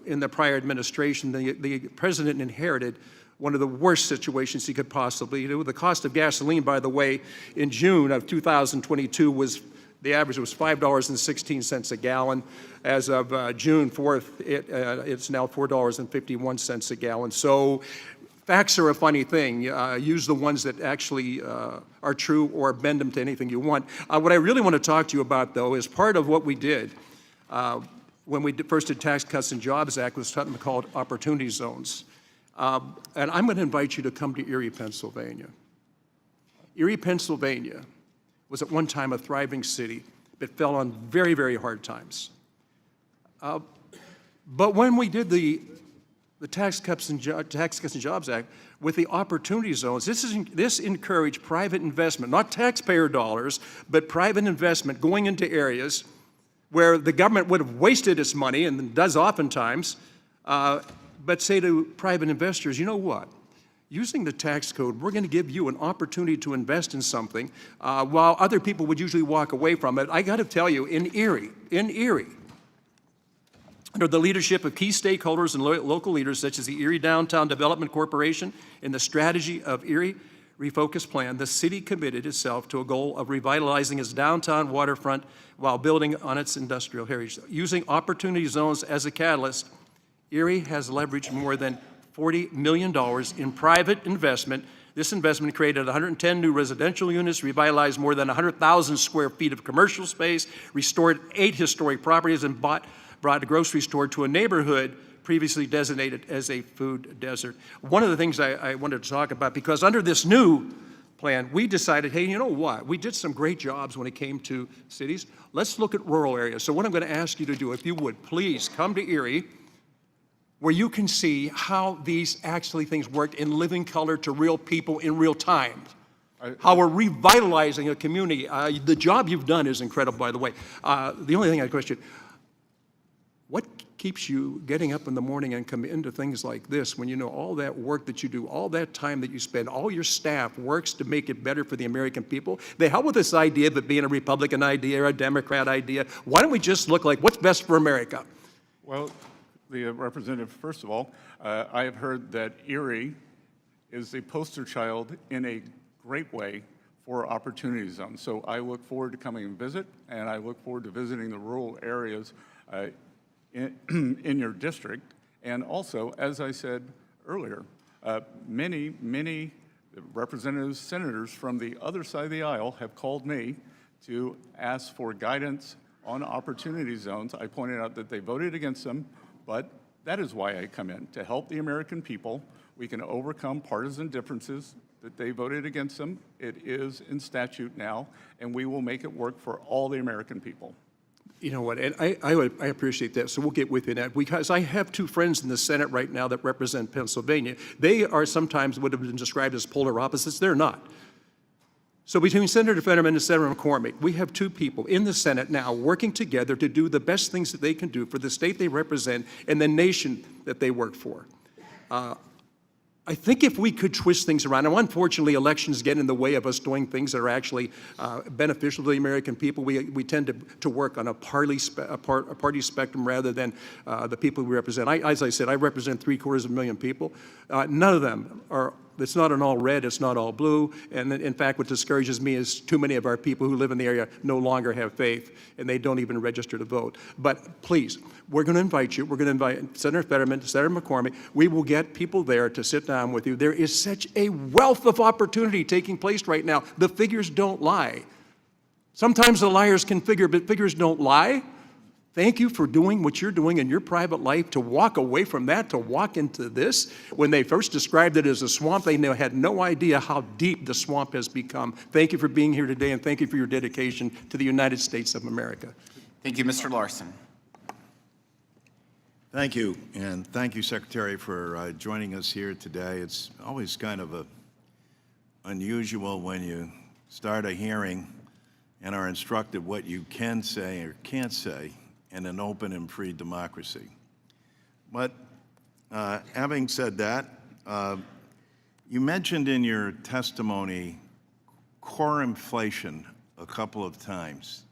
Speaker 8: in the prior administration. The president inherited one of the worst situations he could possibly do. The cost of gasoline, by the way, in June of 2022 was, the average was $5.16 a gallon. As of June 4th, it's now $4.51 a gallon. So facts are a funny thing. Use the ones that actually are true or bend them to anything you want. What I really want to talk to you about, though, is part of what we did when we first did Tax Cuts and Jobs Act was something called opportunity zones. And I'm going to invite you to come to Erie, Pennsylvania. Erie, Pennsylvania was at one time a thriving city, but fell on very, very hard times. But when we did the Tax Cuts and Jobs Act with the opportunity zones, this encouraged private investment, not taxpayer dollars, but private investment going into areas where the government would have wasted its money, and does oftentimes, but say to private investors, you know what? Using the tax code, we're going to give you an opportunity to invest in something while other people would usually walk away from it. I got to tell you, in Erie, under the leadership of key stakeholders and local leaders such as the Erie Downtown Development Corporation and the strategy of Erie Refocus Plan, the city committed itself to a goal of revitalizing its downtown waterfront while building on its industrial heritage. Using opportunity zones as a catalyst, Erie has leveraged more than $40 million in private investment. This investment created 110 new residential units, revitalized more than 100,000 square feet of commercial space, restored 8 historic properties, and brought brought a grocery store to a neighborhood previously designated as a food desert. One of the things I wanted to talk about, because under this new plan, we decided, hey, you know what? We did some great jobs when it came to cities. Let's look at rural areas. So what I'm going to ask you to do, if you would, please come to Erie, where you can see how these actually things work in living color to real people in real time. How we're revitalizing a community. The job you've done is incredible, by the way. The only thing I question, what keeps you getting up in the morning and come into things like this when you know all that work that you do, all that time that you spend, all your staff works to make it better for the American people? They help with this idea of it being a Republican idea or a Democrat idea. Why don't we just look like what's best for America?
Speaker 1: Well, the representative, first of all, I have heard that Erie is a poster child in a great way for opportunity zones. So I look forward to coming and visit, and I look forward to visiting the rural areas in your district. And also, as I said earlier, many representatives, senators from the other side of the aisle have called me to ask for guidance on opportunity zones. I pointed out that they voted against them, but that is why I come in, to help the American people. We can overcome partisan differences that they voted against them. It is in statute now, and we will make it work for all the American people.
Speaker 8: You know what, and I appreciate that, so we'll get with you on that, because I have two friends in the Senate right now that represent Pennsylvania. They are sometimes would have been described as polar opposites. They're not. So between Senator Fetterman and Senator McCormick, we have two people in the Senate now working together to do the best things that they can do for the state they represent and the nation that they work for. I think if we could twist things around, and unfortunately elections get in the way of us doing things that are actually beneficial to the American people. We tend to work on a party spectrum rather than the people we represent. As I said, I represent 750,000 people. None of them are, it's not an all red, it's not all blue, and in fact what discourages me is too many of our people who live in the area no longer have faith, and they don't even register to vote. But please, we're going to invite you, we're going to invite Senator Fetterman, Senator McCormick. We will get people there to sit down with you. There is such a wealth of opportunity taking place right now. The figures don't lie. Sometimes the liars can figure, but figures don't lie. Thank you for doing what you're doing in your private life, to walk away from that, to walk into this. When they first described it as a swamp, they had no idea how deep the swamp has become. Thank you for being here today, and thank you for your dedication to the United States of America.
Speaker 2: Thank you, Mr. Larson.
Speaker 9: Thank you, and thank you, Secretary, for joining us here today. It's always kind of unusual when you start a hearing and are instructed what you can say or can't say in an open and free democracy. But having said that, you mentioned in your testimony core inflation a couple of times.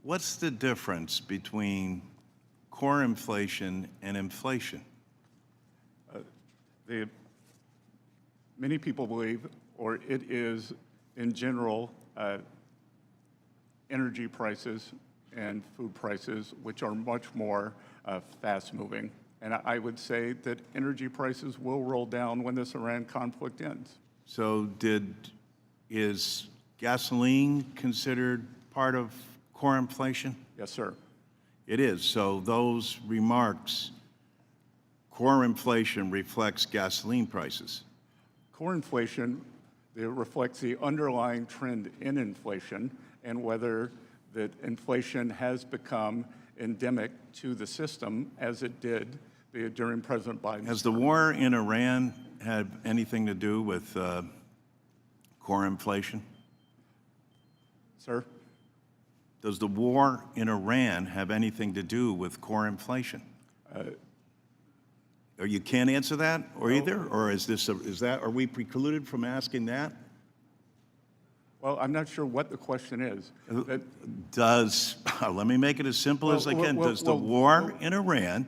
Speaker 9: What's the difference between core inflation and inflation?
Speaker 1: Many people believe, or it is in general, energy prices and food prices, which are much more fast-moving. And I would say that energy prices will roll down when this Iran conflict ends.
Speaker 9: So is gasoline considered part of core inflation?
Speaker 1: Yes, sir.
Speaker 9: It is. So those remarks, core inflation reflects gasoline prices.
Speaker 1: Core inflation, it reflects the underlying trend in inflation and whether that inflation has become endemic to the system as it did during President Biden's
Speaker 9: Has the war in Iran had anything to do with core inflation?
Speaker 1: Sir?
Speaker 9: Does the war in Iran have anything to do with core inflation? Or you can't answer that, or either? Or are we precluded from asking that?
Speaker 1: Well, I'm not sure what the question is.
Speaker 9: Let me make it as simple as I can. Does the war in Iran,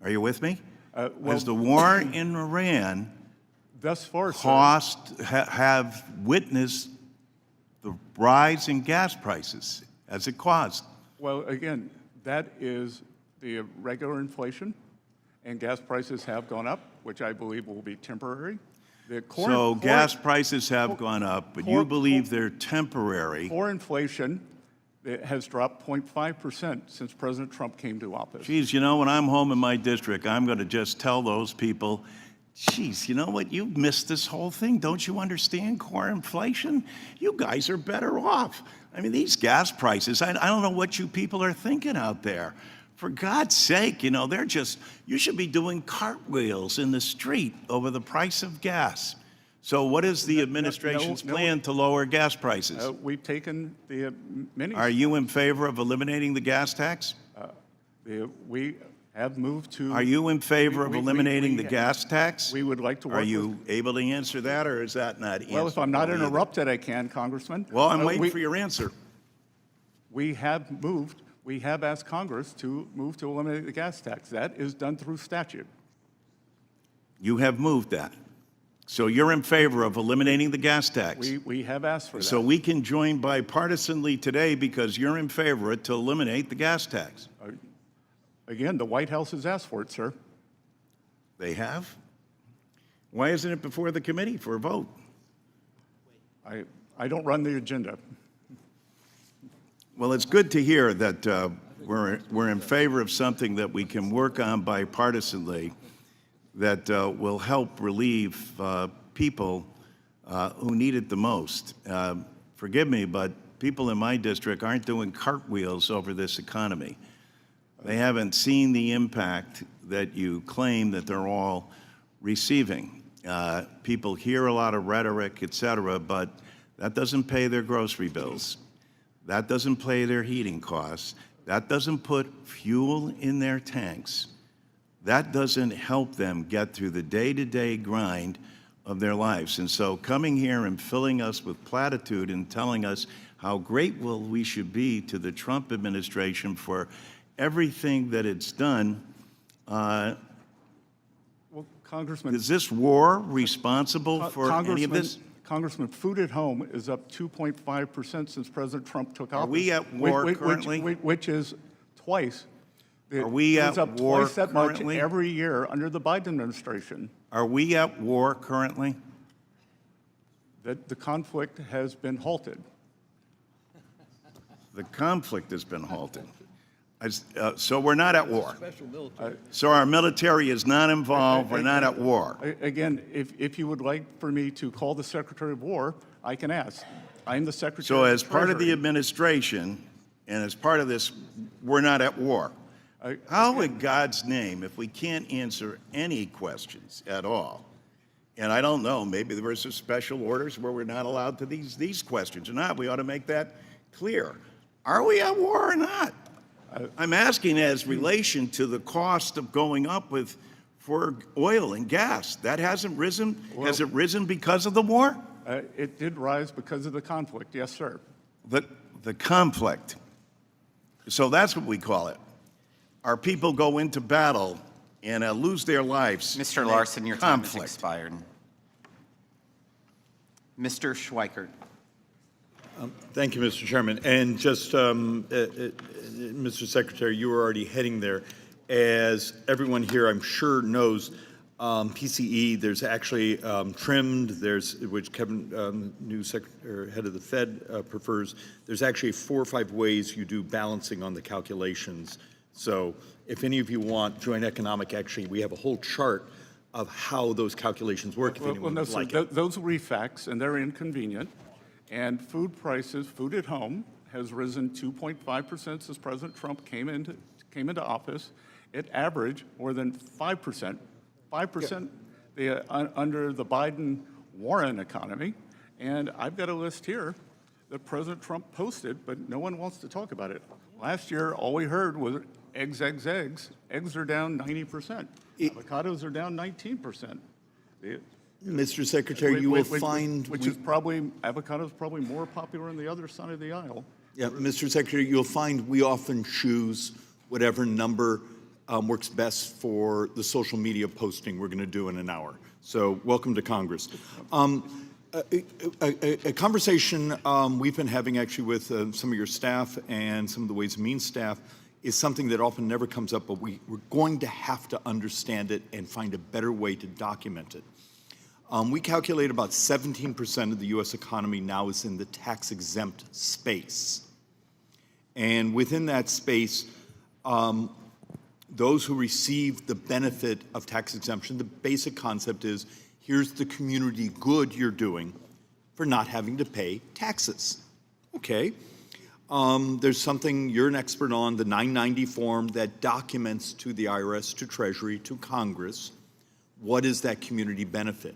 Speaker 9: are you with me? Has the war in Iran
Speaker 1: thus far,
Speaker 9: have witnessed the rise in gas prices as it caused?
Speaker 1: Well, again, that is the regular inflation, and gas prices have gone up, which I believe will be temporary.
Speaker 9: Gas prices have gone up, but you believe they're temporary.
Speaker 1: Core inflation It has dropped 0.5% since President Trump came to office.
Speaker 9: Geez, you know, when I'm home in my district, I'm going to just tell those people, geez, you know what? You've missed this whole thing. Don't you understand core inflation? You guys are better off. I mean, these gas prices, I don't know what you people are thinking out there. For God's sake, you know, you should be doing cartwheels in the street over the price of gas. So what is the administration's plan to lower gas prices?
Speaker 1: We've taken the many.
Speaker 9: Are you in favor of eliminating the gas tax?
Speaker 1: We have moved to.
Speaker 9: Are you in favor of eliminating the gas tax?
Speaker 1: We would like to work.
Speaker 9: Are you able to answer that, or is that not answered?
Speaker 1: Well, if I'm not interrupted, I can, Congressman.
Speaker 9: Well, I'm waiting for your answer.
Speaker 1: We have asked Congress to move to eliminate the gas tax. That is done through statute.
Speaker 9: You have moved that. So you're in favor of eliminating the gas tax.
Speaker 1: We have asked for that.
Speaker 9: So we can join bipartisanly today because you're in favor to eliminate the gas tax.
Speaker 1: Again, the White House has asked for it, sir.
Speaker 9: They have? Why isn't it before the committee for a vote?
Speaker 1: I don't run the agenda.
Speaker 9: Well, it's good to hear that we're in favor of something that we can work on bipartisanly that will help relieve people who need it the most. Forgive me, but people in my district aren't doing cartwheels over this economy. They haven't seen the impact that you claim that they're all receiving. People hear a lot of rhetoric, et cetera, but that doesn't pay their grocery bills. That doesn't pay their heating costs. That doesn't put fuel in their tanks. That doesn't help them get through the day-to-day grind of their lives. And so coming here and filling us with platitude and telling us how grateful we should be to the Trump administration for everything that it's done,
Speaker 1: Well, Congressman,
Speaker 9: is this war responsible for any of this?
Speaker 1: Congressman, food at home is up 2.5% since President Trump took office.
Speaker 9: Are we at war currently?
Speaker 1: Which is twice.
Speaker 9: Are we at
Speaker 1: It's up
Speaker 9: war
Speaker 1: twice that much
Speaker 9: currently?
Speaker 1: every year under the Biden administration.
Speaker 9: Are we at war currently?
Speaker 1: That the conflict has been halted.
Speaker 9: The conflict has been halted. So we're not at war. So our military is not involved. We're not at war.
Speaker 1: Again, if you would like for me to call the Secretary of War, I can ask. I'm the Secretary
Speaker 9: So
Speaker 1: of
Speaker 9: as part of the
Speaker 1: Treasury.
Speaker 9: administration and as part of this, we're not at war. How in God's name, if we can't answer any questions at all, and I don't know, maybe there were some special orders where we're not allowed to these questions or not, we ought to make that clear. Are we at war or not? I'm asking as relation to the cost of going up for oil and gas. That hasn't risen? Has it risen because of the war?
Speaker 1: It did rise because of the conflict, yes, sir.
Speaker 9: The conflict. So that's what we call it. Our people go into battle and lose their lives.
Speaker 2: Mr. Larson, your time has
Speaker 9: Conflict.
Speaker 2: expired. Mr. Schweikert.
Speaker 10: Thank you, Mr. Chairman. And just, Mr. Secretary, you were already heading there. As everyone here, I'm sure, knows, PCE, there's actually trimmed, which Kevin, new head of the Fed, prefers. There's actually 4 or 5 ways you do balancing on the calculations. So if any of you want joint economic, actually, we have a whole chart of how those calculations work, if anyone
Speaker 1: No,
Speaker 10: would
Speaker 1: sir,
Speaker 10: like it.
Speaker 1: those will be facts, and they're inconvenient. And food prices, food at home, has risen 2.5% since President Trump came into office. It averaged more than 5%. 5% under the Biden-Warren economy. And I've got a list here that President Trump posted, but no one wants to talk about it. Last year, all we heard was eggs, eggs, eggs. Eggs are down 90%. Avocados are down 19%.
Speaker 10: Mr. Secretary, you will find...
Speaker 1: Which is probably, avocado's probably more popular on the other side of the aisle.
Speaker 10: Yeah, Mr. Secretary, you'll find we often choose whatever number works best for the social media posting we're going to do in an hour. So welcome to Congress. A conversation we've been having actually with some of your staff and some of the Ways and Means staff is something that often never comes up, but we're going to have to understand it and find a better way to document it. We calculate about 17% of the U.S. economy now is in the tax-exempt space. And within that space, those who receive the benefit of tax exemption, the basic concept is, here's the community good you're doing for not having to pay taxes. Okay. There's something you're an expert on, the 990 form that documents to the IRS, to Treasury, to Congress, what is that community benefit?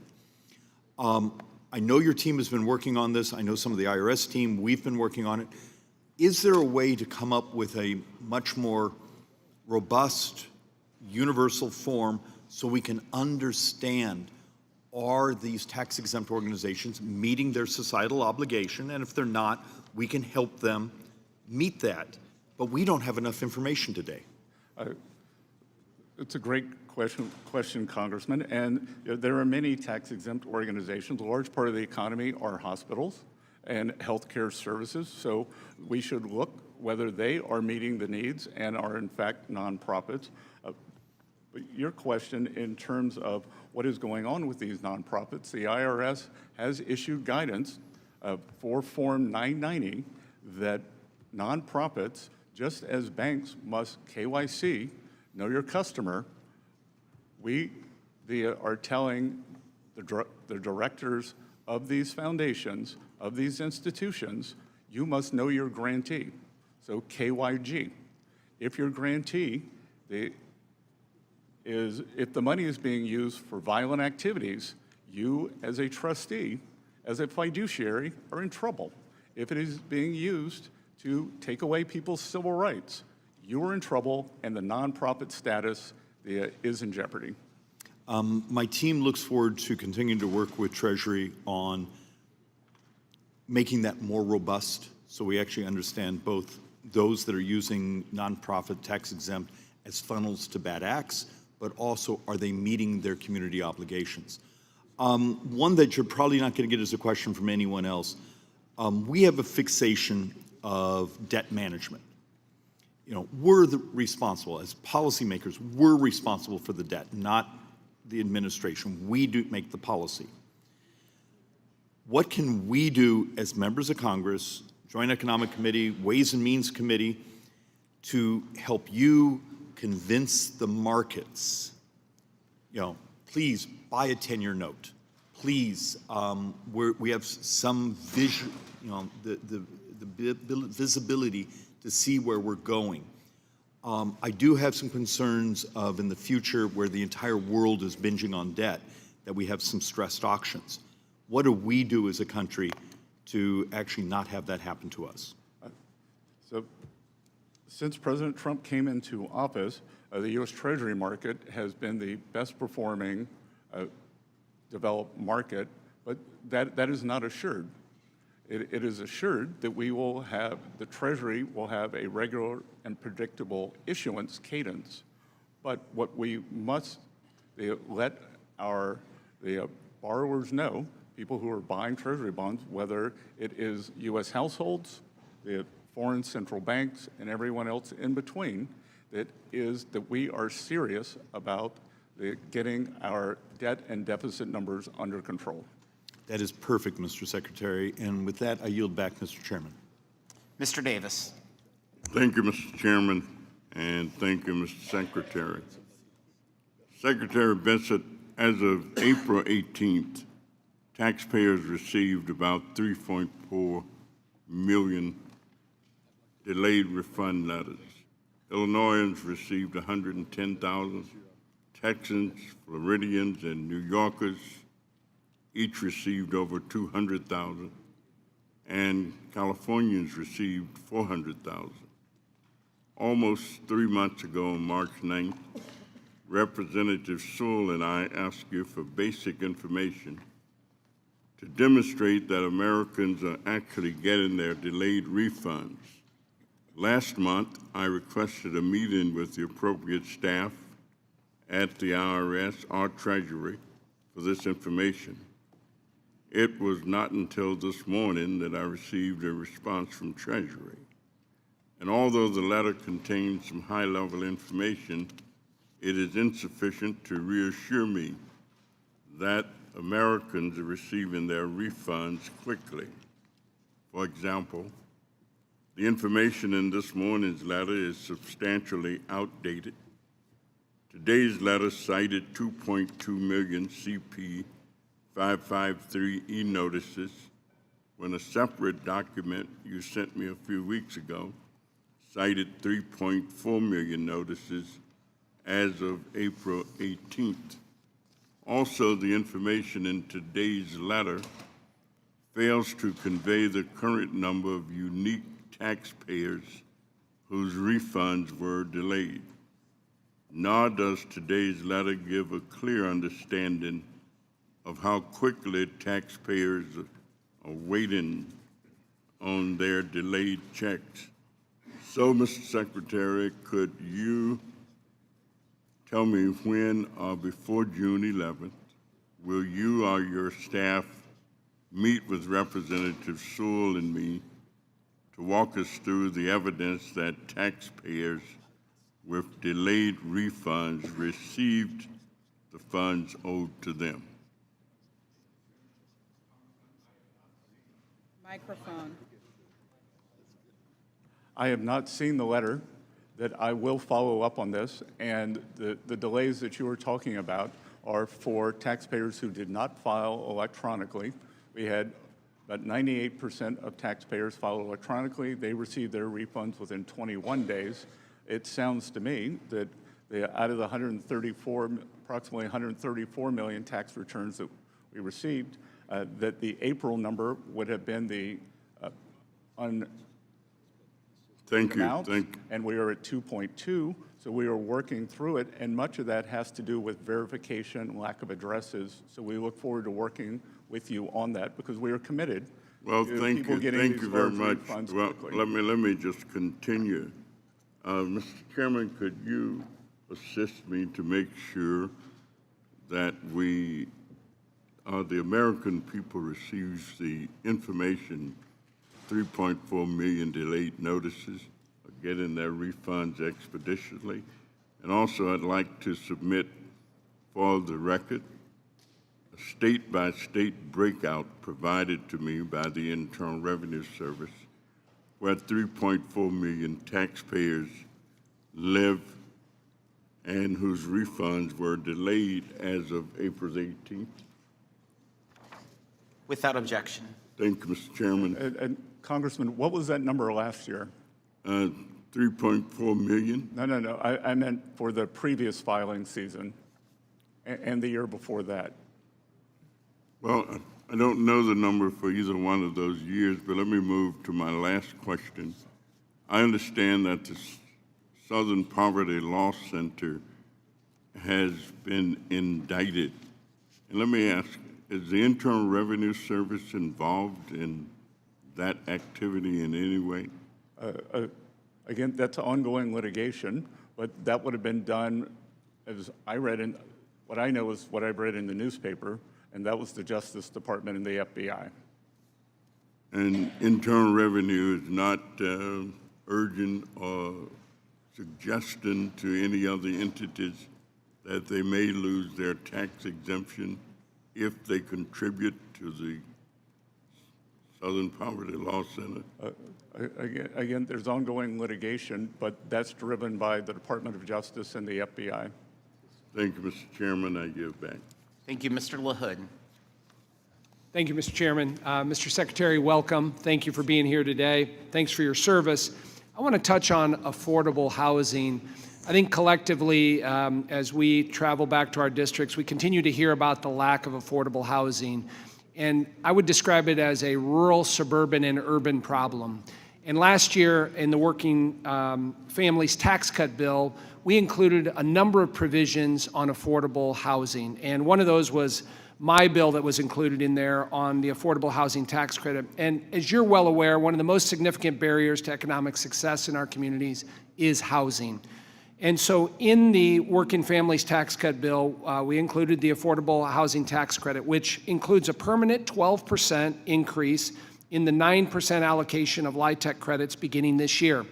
Speaker 10: I know your team has been working on this. I know some of the IRS team, we've been working on it. Is there a way to come up with a much more robust, universal form so we can understand, are these tax-exempt organizations meeting their societal obligation? And if they're not, we can help them meet that. But we don't have enough information today.
Speaker 1: It's a great question, Congressman. And there are many tax-exempt organizations. A large part of the economy are hospitals and healthcare services. So we should look whether they are meeting the needs and are in fact nonprofits. But your question in terms of what is going on with these nonprofits, the IRS has issued guidance for Form 990 that nonprofits, just as banks must KYC, know your customer, we are telling the directors of these foundations, of these institutions, you must know your grantee. So KYG. If your grantee if the money is being used for violent activities, you as a trustee, as a fiduciary, are in trouble. If it is being used to take away people's civil rights, you are in trouble and the nonprofit status is in jeopardy.
Speaker 10: My team looks forward to continuing to work with Treasury on making that more robust so we actually understand both those that are using nonprofit tax exempt as funnels to bad acts, but also are they meeting their community obligations? One that you're probably not going to get as a question from anyone else. We have a fixation of debt management. You know, we're responsible as policymakers. We're responsible for the debt, not the administration. We do make the policy. What can we do as members of Congress, Joint Economic Committee, Ways and Means Committee, to help you convince the markets, you know, please buy a 10-year note. Please, we have some vision, you know, the visibility to see where we're going. I do have some concerns of in the future where the entire world is binging on debt, that we have some stressed auctions. What do we do as a country to actually not have that happen to us?
Speaker 1: So since President Trump came into office, the U.S. Treasury market has been the best performing developed market, but that is not assured. It is assured that the Treasury will have a regular and predictable issuance cadence. But what we must let the borrowers know, people who are buying Treasury bonds, whether it is U.S. households, the foreign central banks, and everyone else in between, that we are serious about getting our debt and deficit numbers under control.
Speaker 10: That is perfect, Mr. Secretary. And with that, I yield back, Mr. Chairman.
Speaker 2: Mr. Davis.
Speaker 11: Thank you, Mr. Chairman, and thank you, Mr. Secretary. Secretary Bessent, as of April 18th, taxpayers received about 3.4 million delayed refund letters. Illinoisans received 110,000. Texans, Floridians, and New Yorkers each received over 200,000. And Californians received 400,000. Almost 3 months ago, on March 9th, Representative Sewell and I asked you for basic information to demonstrate that Americans are actually getting their delayed refunds. Last month, I requested a meeting with the appropriate staff at the IRS or Treasury for this information. It was not until this morning that I received a response from Treasury. And although the letter contains some high-level information, it is insufficient to reassure me that Americans are receiving their refunds quickly. For example, The information in this morning's letter is substantially outdated. Today's letter cited 2.2 million CP 553E notices, when a separate document you sent me a few weeks ago cited 3.4 million notices as of April 18th. Also, the information in today's letter fails to convey the current number of unique taxpayers whose refunds were delayed. Nor does today's letter give a clear understanding of how quickly taxpayers are waiting on their delayed checks. So, Mr. Secretary, could you tell me when or before June 11th will you or your staff meet with Representative Sewell and me to walk us through the evidence that taxpayers with delayed refunds received the funds owed to them?
Speaker 12: Microphone.
Speaker 1: I have not seen the letter, that I will follow up on this, and the delays that you were talking about are for taxpayers who did not file electronically. We had about 98% of taxpayers file electronically. They received their refunds within 21 days. It sounds to me that out of the approximately 134 million tax returns that we received, that the April number would have been the amount, and we are at 2.2, so we are working through it, and much of that has to do with verification, lack of addresses. So we look forward to working with you on that, because we are committed
Speaker 11: Well,
Speaker 1: to
Speaker 11: thank
Speaker 1: people
Speaker 11: you,
Speaker 1: getting
Speaker 11: thank
Speaker 1: these
Speaker 11: you very
Speaker 1: large
Speaker 11: much.
Speaker 1: refunds
Speaker 11: Well,
Speaker 1: quickly.
Speaker 11: let me just continue. Mr. Chairman, could you assist me to make sure that the American people receives the information? 3.4 million delayed notices are getting their refunds expeditiously. And also, I'd like to submit for the record a state-by-state breakout provided to me by the Internal Revenue Service, where 3.4 million taxpayers live and whose refunds were delayed as of April 18th.
Speaker 2: Without objection.
Speaker 11: Thank you, Mr. Chairman.
Speaker 1: And Congressman, what was that number last year?
Speaker 11: 3.4 million.
Speaker 1: No. I meant for the previous filing season and the year before that.
Speaker 11: Well, I don't know the number for either one of those years, but let me move to my last question. I understand that the Southern Poverty Law Center has been indicted. And let me ask, is the Internal Revenue Service involved in that activity in any way?
Speaker 1: Again, that's ongoing litigation, but that would have been done, as I read in, what I know is what I've read in the newspaper, and that was the Justice Department and the FBI.
Speaker 11: And Internal Revenue is not urging or suggesting to any other entities that they may lose their tax exemption if they contribute to the Southern Poverty Law Center?
Speaker 1: Again, there's ongoing litigation, but that's driven by the Department of Justice and the FBI.
Speaker 11: Thank you, Mr. Chairman. I give back.
Speaker 2: Thank you, Mr. LaHood.
Speaker 8: Thank you, Mr. Chairman. Mr. Secretary, welcome. Thank you for being here today. Thanks for your service. I want to touch on affordable housing. I think collectively, as we travel back to our districts, we continue to hear about the lack of affordable housing. And I would describe it as a rural, suburban, and urban problem. And last year, in the Working Families Tax Cut Bill, we included a number of provisions on affordable housing. And one of those was my bill that was included in there on the affordable housing tax credit. And as you're well aware, one of the most significant barriers to economic success in our communities is housing. And so in the Working Families Tax Cut Bill, we included the affordable housing tax credit, which includes a permanent 12% increase in the 9% allocation of LIHTC credits beginning this year.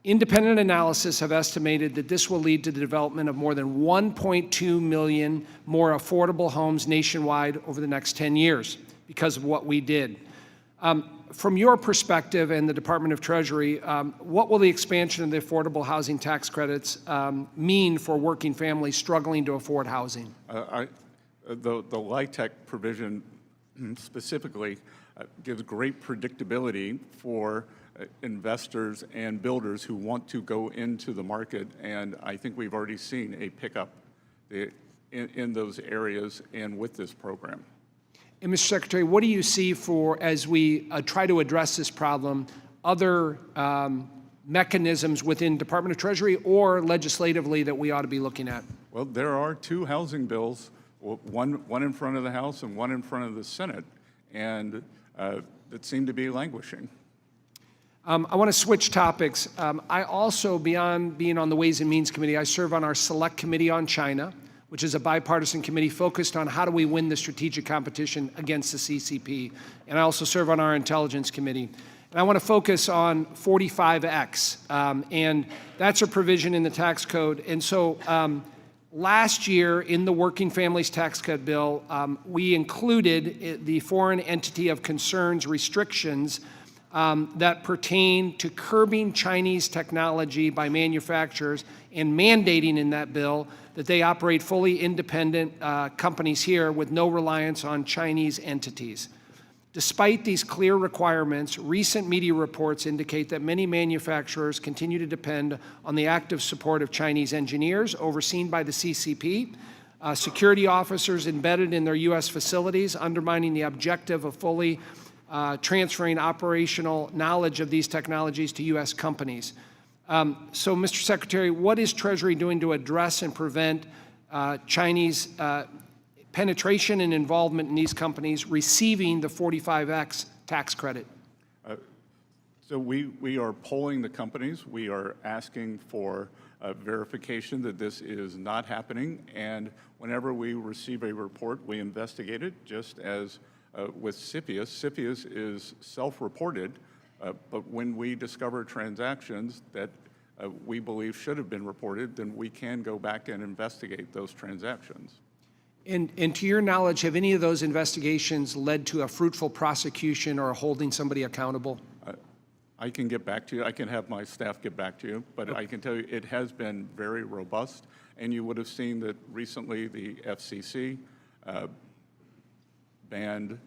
Speaker 8: Independent analysis have estimated that this will lead to the development of more than 1.2 million more affordable homes nationwide over the next 10 years because of what we did.
Speaker 4: From your perspective and the Department of Treasury, what will the expansion of the affordable housing tax credits mean for working families struggling to afford housing?
Speaker 1: The LIHTC provision specifically gives great predictability for investors and builders who want to go into the market, and I think we've already seen a pickup in those areas and with this program.
Speaker 4: And Mr. Secretary, what do you see for, as we try to address this problem, other mechanisms within Department of Treasury or legislatively that we ought to be looking at?
Speaker 1: Well, there are two housing bills, one in front of the House and one in front of the Senate, and that seem to be languishing.
Speaker 4: I want to switch topics. I also, beyond being on the Ways and Means Committee, I serve on our Select Committee on China, which is a bipartisan committee focused on how do we win the strategic competition against the CCP. And I also serve on our Intelligence Committee. And I want to focus on 45X, and that's a provision in the tax code. And so last year in the Working Families Tax Cut Bill, we included the Foreign Entity of Concerns restrictions that pertain to curbing Chinese technology by manufacturers and mandating in that bill that they operate fully independent companies here with no reliance on Chinese entities. Despite these clear requirements, recent media reports indicate that many manufacturers continue to depend on the active support of Chinese engineers overseen by the CCP, security officers embedded in their U.S. facilities, undermining the objective of fully transferring operational knowledge of these technologies to U.S. companies. So, Mr. Secretary, what is Treasury doing to address and prevent Chinese penetration and involvement in these companies receiving the 45X tax credit?
Speaker 1: So we are polling the companies. We are asking for verification that this is not happening. And whenever we receive a report, we investigate it, just as with CFIUS. CFIUS is self-reported, but when we discover transactions that we believe should have been reported, then we can go back and investigate those transactions.
Speaker 4: And to your knowledge, have any of those investigations led to a fruitful prosecution or holding somebody accountable?
Speaker 1: I can get back to you. I can have my staff get back to you, but I can tell you it has been very robust. And you would have seen that recently the FCC banned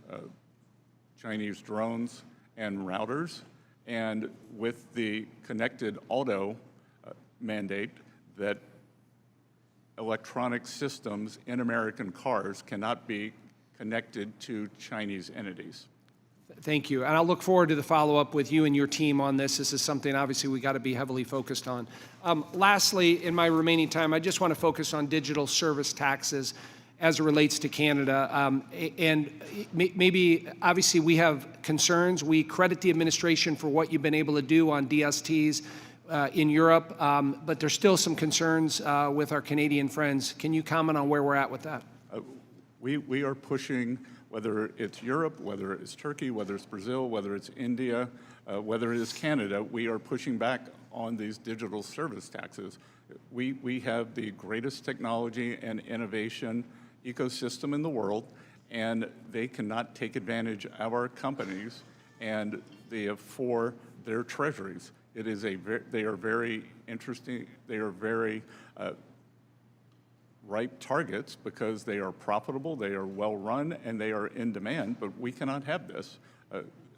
Speaker 1: Chinese drones and routers. And with the connected auto mandate, that electronic systems in American cars cannot be connected to Chinese entities.
Speaker 4: Thank you. And I'll look forward to the follow-up with you and your team on this. This is something, obviously, we got to be heavily focused on. Lastly, in my remaining time, I just want to focus on digital service taxes as it relates to Canada. And maybe, obviously, we have concerns. We credit the administration for what you've been able to do on DSTs in Europe, but there's still some concerns with our Canadian friends. Can you comment on where we're at with that?
Speaker 1: We are pushing, whether it's Europe, whether it's Turkey, whether it's Brazil, whether it's India, whether it is Canada, we are pushing back on these digital service taxes. We have the greatest technology and innovation ecosystem in the world, and they cannot take advantage of our companies and for their treasuries. It is they are very interesting, they are very ripe targets because they are profitable, they are well run, and they are in demand, but we cannot have this.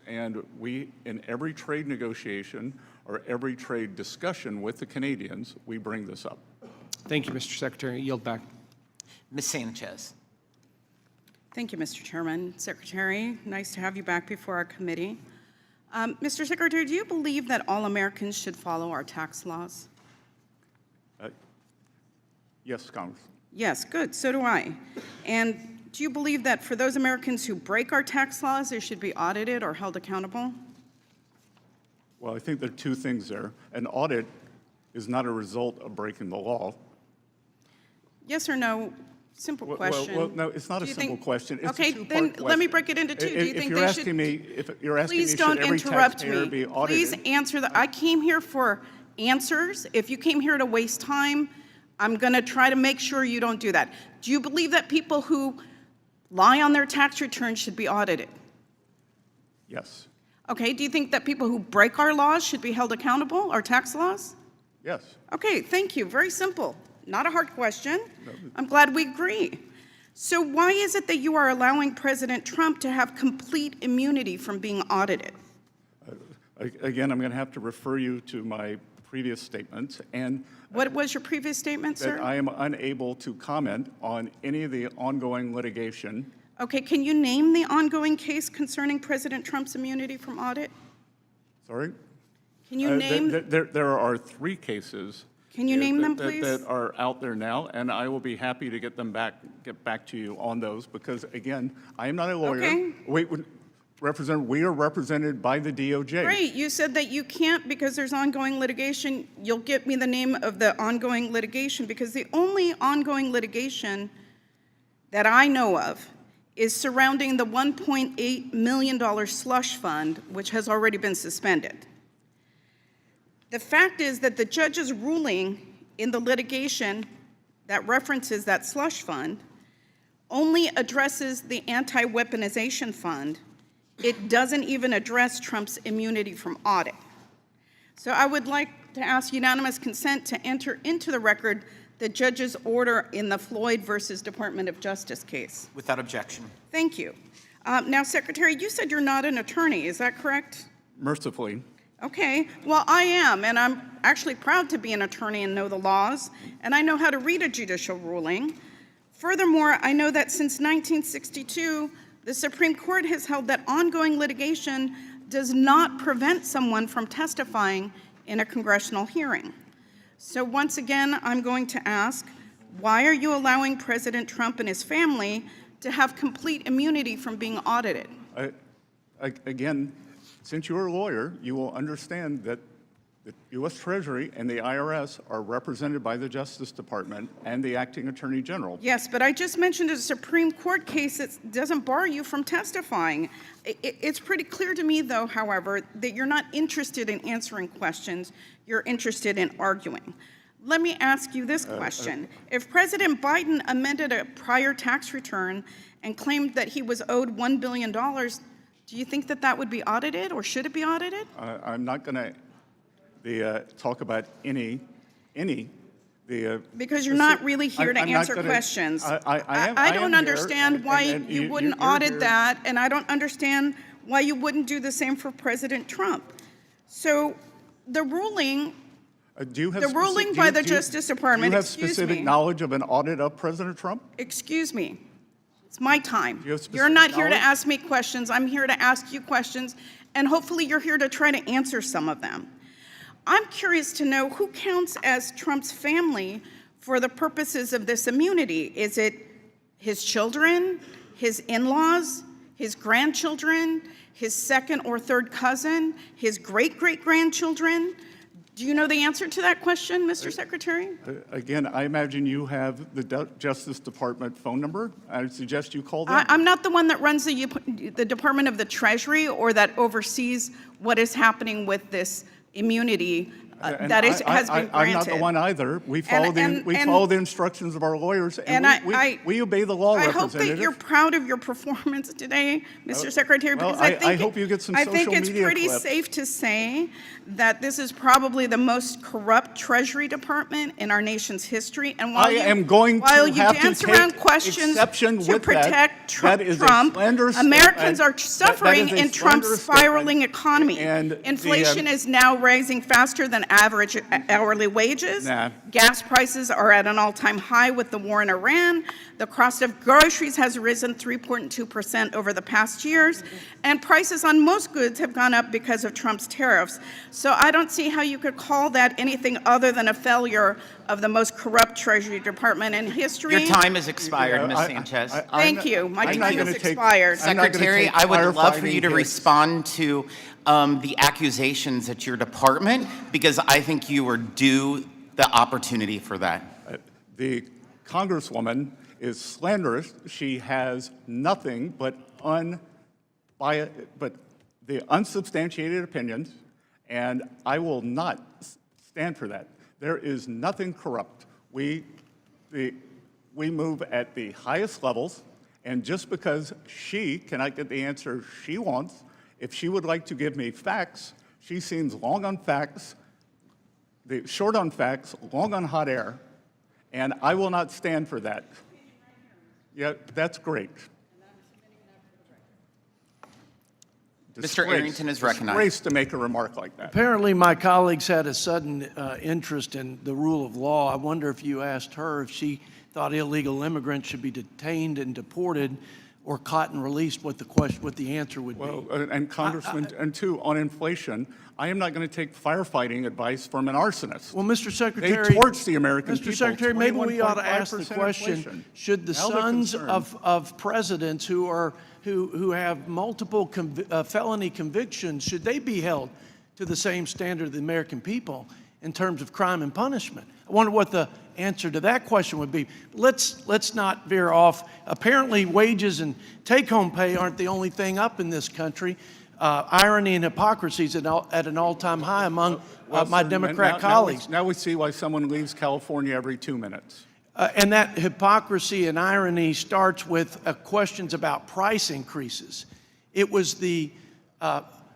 Speaker 1: And we, in every trade negotiation or every trade discussion with the Canadians, we bring this up.
Speaker 4: Thank you, Mr. Secretary. Yield back.
Speaker 2: Ms. Sanchez.
Speaker 12: Thank you, Mr. Chairman. Secretary, nice to have you back before our committee. Mr. Secretary, do you believe that all Americans should follow our tax laws?
Speaker 1: Yes, Congress.
Speaker 12: Yes, good, so do I. And do you believe that for those Americans who break our tax laws, they should be audited or held accountable?
Speaker 1: Well, I think there are two things there. An audit is not a result of breaking the law.
Speaker 12: Yes or no? Simple question.
Speaker 1: Well, no, it's not a simple question. It's
Speaker 12: okay,
Speaker 1: a two-part
Speaker 12: then
Speaker 1: question.
Speaker 12: let me break it into two. Do you think they should?
Speaker 1: If you're asking
Speaker 12: Please
Speaker 1: me,
Speaker 12: don't
Speaker 1: should every
Speaker 12: interrupt
Speaker 1: taxpayer
Speaker 12: me.
Speaker 1: be audited?
Speaker 12: Please answer the. I came here for answers. If you came here to waste time, I'm going to try to make sure you don't do that. Do you believe that people who lie on their tax returns should be audited?
Speaker 1: Yes.
Speaker 12: Okay, do you think that people who break our laws should be held accountable, our tax laws?
Speaker 1: Yes.
Speaker 12: Okay, thank you. Very simple. Not a hard question. I'm glad we agree. So why is it that you are allowing President Trump to have complete immunity from being audited?
Speaker 1: Again, I'm going to have to refer you to my previous statements, and
Speaker 12: What was your previous statement,
Speaker 1: that
Speaker 12: sir?
Speaker 1: I am unable to comment on any of the ongoing litigation.
Speaker 12: Okay, can you name the ongoing case concerning President Trump's immunity from audit?
Speaker 1: Sorry?
Speaker 12: Can you name?
Speaker 1: There are 3 cases.
Speaker 12: Can you name them,
Speaker 1: that-
Speaker 12: please?
Speaker 1: That are out there now, and I will be happy to get back to you on those, because again, I am not a lawyer.
Speaker 12: Okay.
Speaker 1: We are represented by the DOJ.
Speaker 12: Great, you said that you can't because there's ongoing litigation. You'll get me the name of the ongoing litigation, because the only ongoing litigation that I know of is surrounding the $1.8 million slush fund, which has already been suspended. The fact is that the judge's ruling in the litigation that references that slush fund only addresses the anti-weaponization fund. It doesn't even address Trump's immunity from audit. So I would like to ask unanimous consent to enter into the record the judge's order in the Floyd versus Department of Justice case.
Speaker 2: Without objection.
Speaker 12: Thank you. Now, Secretary, you said you're not an attorney, is that correct?
Speaker 1: Mercifully.
Speaker 12: Okay, well, I am, and I'm actually proud to be an attorney and know the laws, and I know how to read a judicial ruling. Furthermore, I know that since 1962, the Supreme Court has held that ongoing litigation does not prevent someone from testifying in a congressional hearing. So once again, I'm going to ask, why are you allowing President Trump and his family to have complete immunity from being audited?
Speaker 1: Again, since you're a lawyer, you will understand that the U.S. Treasury and the IRS are represented by the Justice Department and the Acting Attorney General.
Speaker 12: Yes, but I just mentioned a Supreme Court case that doesn't bar you from testifying. It's pretty clear to me, though, however, that you're not interested in answering questions. You're interested in arguing. Let me ask you this question. If President Biden amended a prior tax return and claimed that he was owed $1 billion, do you think that that would be audited, or should it be audited?
Speaker 1: I'm not going to talk about any.
Speaker 12: Because you're not really here to answer questions. I don't understand why you wouldn't audit that, and I don't understand why you wouldn't do the same for President Trump. So the ruling, by the Justice Department,
Speaker 1: do you have specific knowledge of an audit of President Trump?
Speaker 12: Excuse me. It's my time.
Speaker 1: You have specific
Speaker 12: You're not here to
Speaker 1: knowledge?
Speaker 12: ask me questions. I'm here to ask you questions, and hopefully you're here to try to answer some of them. I'm curious to know who counts as Trump's family for the purposes of this immunity. Is it his children, his in-laws, his grandchildren, his second or third cousin, his great-great-grandchildren? Do you know the answer to that question, Mr. Secretary?
Speaker 1: Again, I imagine you have the Justice Department phone number. I suggest you call them.
Speaker 12: I'm not the one that runs the Department of the Treasury or that oversees what is happening with this immunity
Speaker 1: And
Speaker 12: that has been granted.
Speaker 1: I'm not the one either. We follow the instructions of our lawyers, and we obey the law,
Speaker 12: I hope
Speaker 1: Representative.
Speaker 12: that you're proud of your performance today, Mr. Secretary,
Speaker 1: well,
Speaker 12: because I think
Speaker 1: I hope you get some
Speaker 12: I think
Speaker 1: social
Speaker 12: it's
Speaker 1: media
Speaker 12: pretty
Speaker 1: clips.
Speaker 12: safe to say that this is probably the most corrupt Treasury Department in our nation's history. And while
Speaker 1: I am going to
Speaker 12: while you
Speaker 1: have to
Speaker 12: dance
Speaker 1: take
Speaker 12: around questions
Speaker 1: exception
Speaker 12: to
Speaker 1: with that.
Speaker 12: protect
Speaker 1: That is a
Speaker 12: Trump,
Speaker 1: slanderous
Speaker 12: Americans
Speaker 1: statement.
Speaker 12: are
Speaker 1: That
Speaker 12: suffering
Speaker 1: is a
Speaker 12: in Trump's
Speaker 1: slanderous
Speaker 12: spiraling
Speaker 1: statement.
Speaker 12: economy.
Speaker 1: And
Speaker 12: Inflation is now rising faster than average hourly wages.
Speaker 1: Nah.
Speaker 12: Gas prices are at an all-time high with the war in Iran. The cost of groceries has risen 3.2% over the past years, and prices on most goods have gone up because of Trump's tariffs. So I don't see how you could call that anything other than a failure of the most corrupt Treasury Department in history.
Speaker 2: Your time has expired, Ms. Sanchez.
Speaker 12: Thank you. My
Speaker 1: I'm not
Speaker 12: time
Speaker 1: gonna
Speaker 12: has
Speaker 1: take-
Speaker 12: expired.
Speaker 1: I'm not gonna
Speaker 2: Secretary,
Speaker 1: take
Speaker 2: I would love for you to
Speaker 1: firefighting hits.
Speaker 2: respond to the accusations at your department, because I think you were due the opportunity for that.
Speaker 1: The Congresswoman is slanderous. She has nothing but the unsubstantiated opinions, and I will not stand for that. There is nothing corrupt. We move at the highest levels, and just because she cannot get the answer she wants, If she would like to give me facts, she seems long on facts, short on facts, long on hot air, and I will not stand for that. Yeah, that's great.
Speaker 2: Mr. Arrington is recognized.
Speaker 1: Disgrace to make a remark like that.
Speaker 4: Apparently, my colleagues had a sudden interest in the rule of law. I wonder if you asked her if she thought illegal immigrants should be detained and deported or caught and released, what the answer would be.
Speaker 1: Well, and Congressman, and two, on inflation, I am not going to take firefighting advice from an arsonist.
Speaker 4: Well, Mr.
Speaker 1: They
Speaker 4: Secretary,
Speaker 1: torch the American people.
Speaker 4: Mr. Secretary, maybe we ought to ask the
Speaker 1: 21.5%
Speaker 4: question,
Speaker 1: inflation.
Speaker 4: should the
Speaker 1: Now they're
Speaker 4: sons
Speaker 1: concerned.
Speaker 4: of presidents who have multiple felony convictions, should they be held to the same standard of the American people in terms of crime and punishment? I wonder what the answer to that question would be. Let's not veer off. Apparently, wages and take-home pay aren't the only thing up in this country. Irony and hypocrisy is at an all-time high among my
Speaker 1: Sir,
Speaker 4: Democrat
Speaker 1: now
Speaker 4: colleagues.
Speaker 1: Now we see why someone leaves California every 2 minutes.
Speaker 4: And that hypocrisy and irony starts with questions about price increases. It was the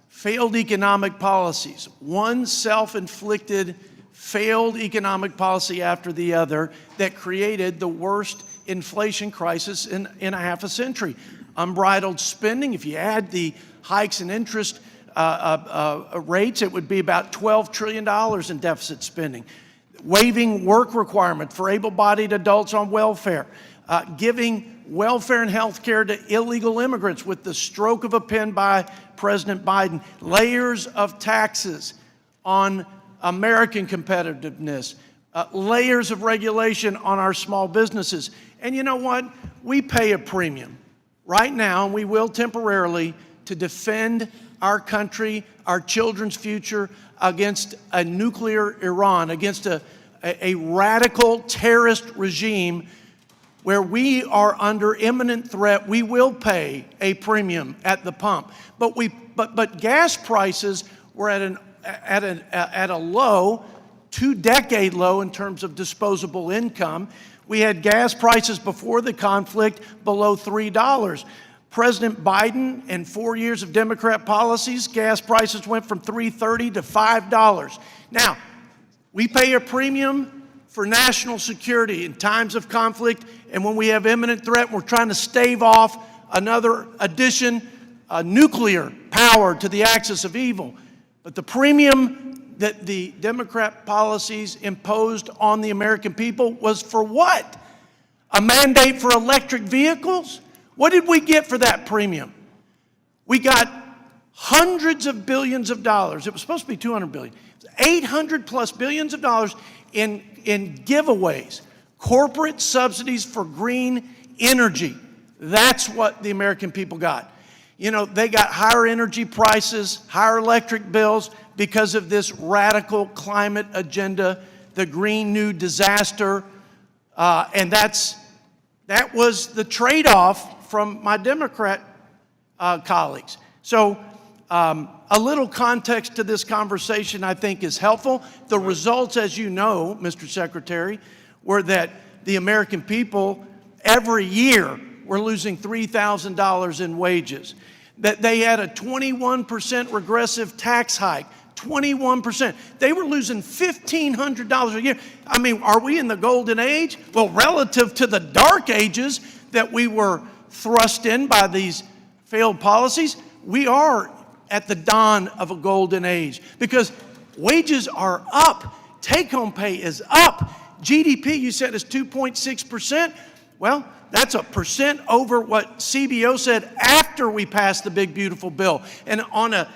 Speaker 4: failed economic policies, one self-inflicted failed economic policy after the other, that created the worst inflation crisis in a half a century. Unbridled spending, if you add the hikes in interest rates, it would be about $12 trillion in deficit spending. Waiving work requirement for able-bodied adults on welfare, giving welfare and health care to illegal immigrants with the stroke of a pen by President Biden, layers of taxes on American competitiveness, layers of regulation on our small businesses. And you know what? We pay a premium right now, and we will temporarily, to defend our country, our children's future against a nuclear Iran, against a radical terrorist regime where we are under imminent threat. We will pay a premium at the pump. But gas prices were at a low, 2-decade low in terms of disposable income. We had gas prices before the conflict below $3. President Biden and 4 years of Democrat policies, gas prices went from $3.30 to $5. Now, we pay a premium for national security in times of conflict, and when we have imminent threat, we're trying to stave off another addition, nuclear power to the axis of evil. But the premium that the Democrat policies imposed on the American people was for what? A mandate for electric vehicles? What did we get for that premium? We got hundreds of billions of dollars. It was supposed to be 200 billion. 800 plus billions of dollars in giveaways, corporate subsidies for green energy. That's what the American people got. You know, they got higher energy prices, higher electric bills because of this radical climate agenda, the Green New Disaster, and that was the trade-off from my Democrat colleagues. So a little context to this conversation, I think, is helpful. The results, as you know, Mr. Secretary, were that the American people every year were losing $3,000 in wages, that they had a 21% regressive tax hike, 21%. They were losing $1,500 a year. I mean, are we in the golden age? Well, relative to the dark ages that we were thrust in by these failed policies, we are at the dawn of a golden age because wages are up. Take-home pay is up. GDP, you said, is 2.6%. Well, that's a percent over what CBO said after we passed the big, beautiful bill. And on an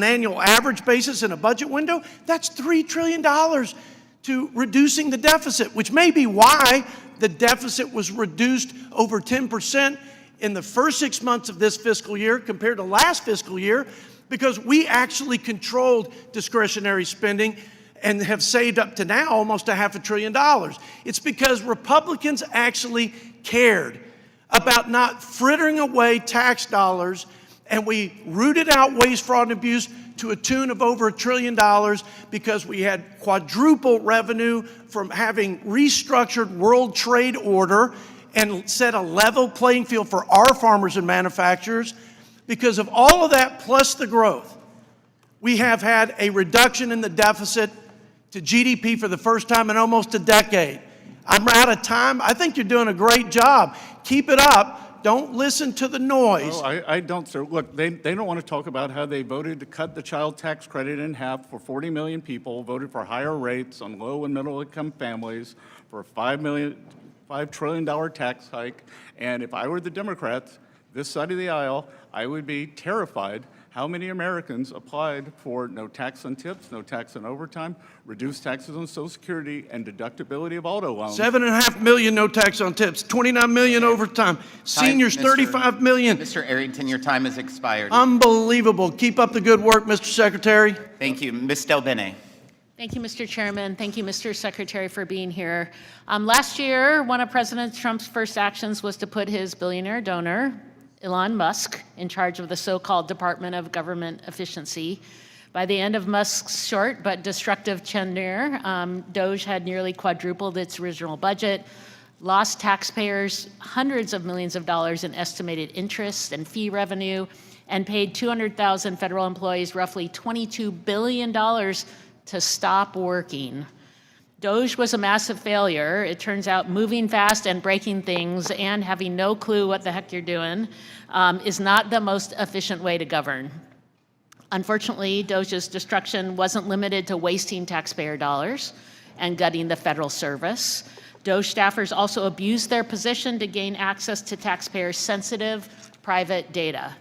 Speaker 4: annual average basis in a budget window, that's $3 trillion to reducing the deficit, which may be why the deficit was reduced over 10% in the first 6 months of this fiscal year compared to last fiscal year, because we actually controlled discretionary spending and have saved up to now almost $500 billion. It's because Republicans actually cared about not frittering away tax dollars, and we rooted out waste, fraud, and abuse to a tune of over $1 trillion because we had quadruple revenue from having restructured World Trade Order and set a level playing field for our farmers and manufacturers,
Speaker 13: Because of all of that plus the growth, we have had a reduction in the deficit to GDP for the first time in almost a decade. I'm out of time. I think you're doing a great job. Keep it up. Don't listen to the noise.
Speaker 1: No, I don't, sir. Look, they don't want to talk about how they voted to cut the child tax credit in half for 40 million people, voted for higher rates on low and middle income families, for a $5 trillion tax hike. And if I were the Democrats, this side of the aisle, I would be terrified how many Americans applied for no tax on tips, no tax on overtime, reduced taxes on Social Security, and deductibility of auto loans.
Speaker 13: 7.5 million no tax on tips, 29 million overtime, seniors 35 million.
Speaker 2: Mr. Arrington, your time has expired.
Speaker 13: Unbelievable. Keep up the good work, Mr. Secretary.
Speaker 2: Thank you. Ms. Del Bene.
Speaker 14: Thank you, Mr. Chairman. Thank you, Mr. Secretary, for being here. Last year, one of President Trump's first actions was to put his billionaire donor, Elon Musk, in charge of the so-called Department of Government Efficiency. By the end of Musk's short but destructive tenure, DOGE had nearly quadrupled its original budget, lost taxpayers hundreds of millions of dollars in estimated interest and fee revenue, and paid 200,000 federal employees roughly $22 billion to stop working. DOGE was a massive failure. It turns out moving fast and breaking things and having no clue what the heck you're doing is not the most efficient way to govern. Unfortunately, DOGE's destruction wasn't limited to wasting taxpayer dollars and gutting the federal service. DOGE staffers also abused their position to gain access to taxpayers' sensitive private data.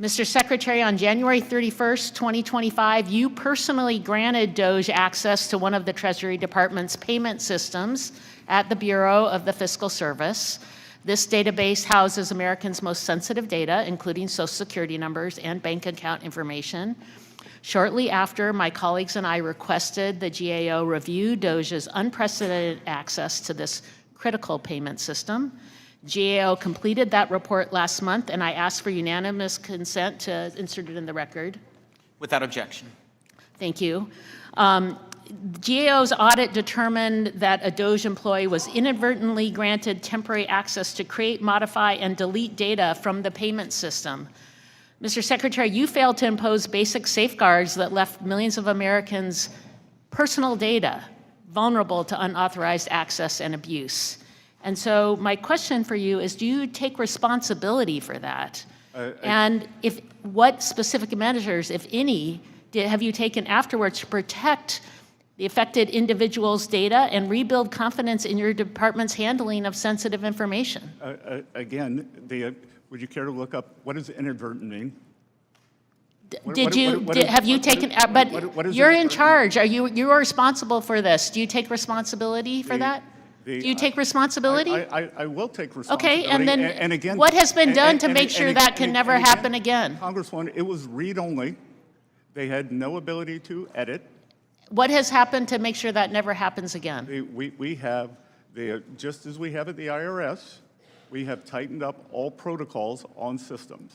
Speaker 14: Mr. Secretary, on January 31st, 2025, you personally granted DOGE access to one of the Treasury Department's payment systems at the Bureau of the Fiscal Service. This database houses Americans' most sensitive data, including Social Security numbers and bank account information. Shortly after, my colleagues and I requested the GAO review DOGE's unprecedented access to this critical payment system. GAO completed that report last month, and I asked for unanimous consent to insert it in the record.
Speaker 2: Without objection.
Speaker 14: Thank you. GAO's audit determined that a DOGE employee was inadvertently granted temporary access to create, modify, and delete data from the payment system. Mr. Secretary, you failed to impose basic safeguards that left millions of Americans' personal data vulnerable to unauthorized access and abuse. And so my question for you is, do you take responsibility for that? And what specific measures, if any, have you taken afterwards to protect the affected individuals' data and rebuild confidence in your department's handling of sensitive information?
Speaker 1: Again, would you care to look up what does inadvertent mean?
Speaker 14: Have you taken, but you're in charge. You are responsible for this. Do you take responsibility for that? Do you take responsibility?
Speaker 1: I will take responsibility.
Speaker 14: Okay, and then
Speaker 1: again,
Speaker 14: what has been done to make sure that can never happen again?
Speaker 1: Congresswoman, it was read-only. They had no ability to edit.
Speaker 14: What has happened to make sure that never happens again?
Speaker 1: We have, just as we have at the IRS, we have tightened up all protocols on systems.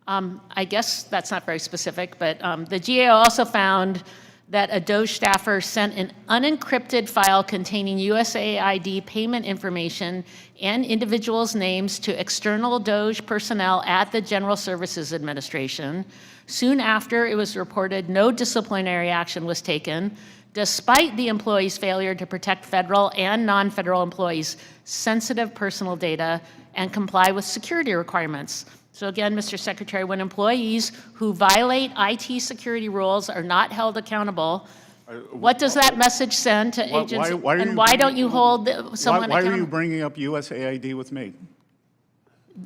Speaker 14: I guess that's not very specific, but the GAO also found that a DOGE staffer sent an unencrypted file containing USAID payment information and individuals' names to external DOGE personnel at the General Services Administration. Soon after, it was reported no disciplinary action was taken, despite the employee's failure to protect federal and non-federal employees' sensitive personal data and comply with security requirements. So again, Mr. Secretary, when employees who violate IT security rules are not held accountable, what does that message send to agents? And why don't you hold someone accountable?
Speaker 1: Why are you bringing up USAID with me?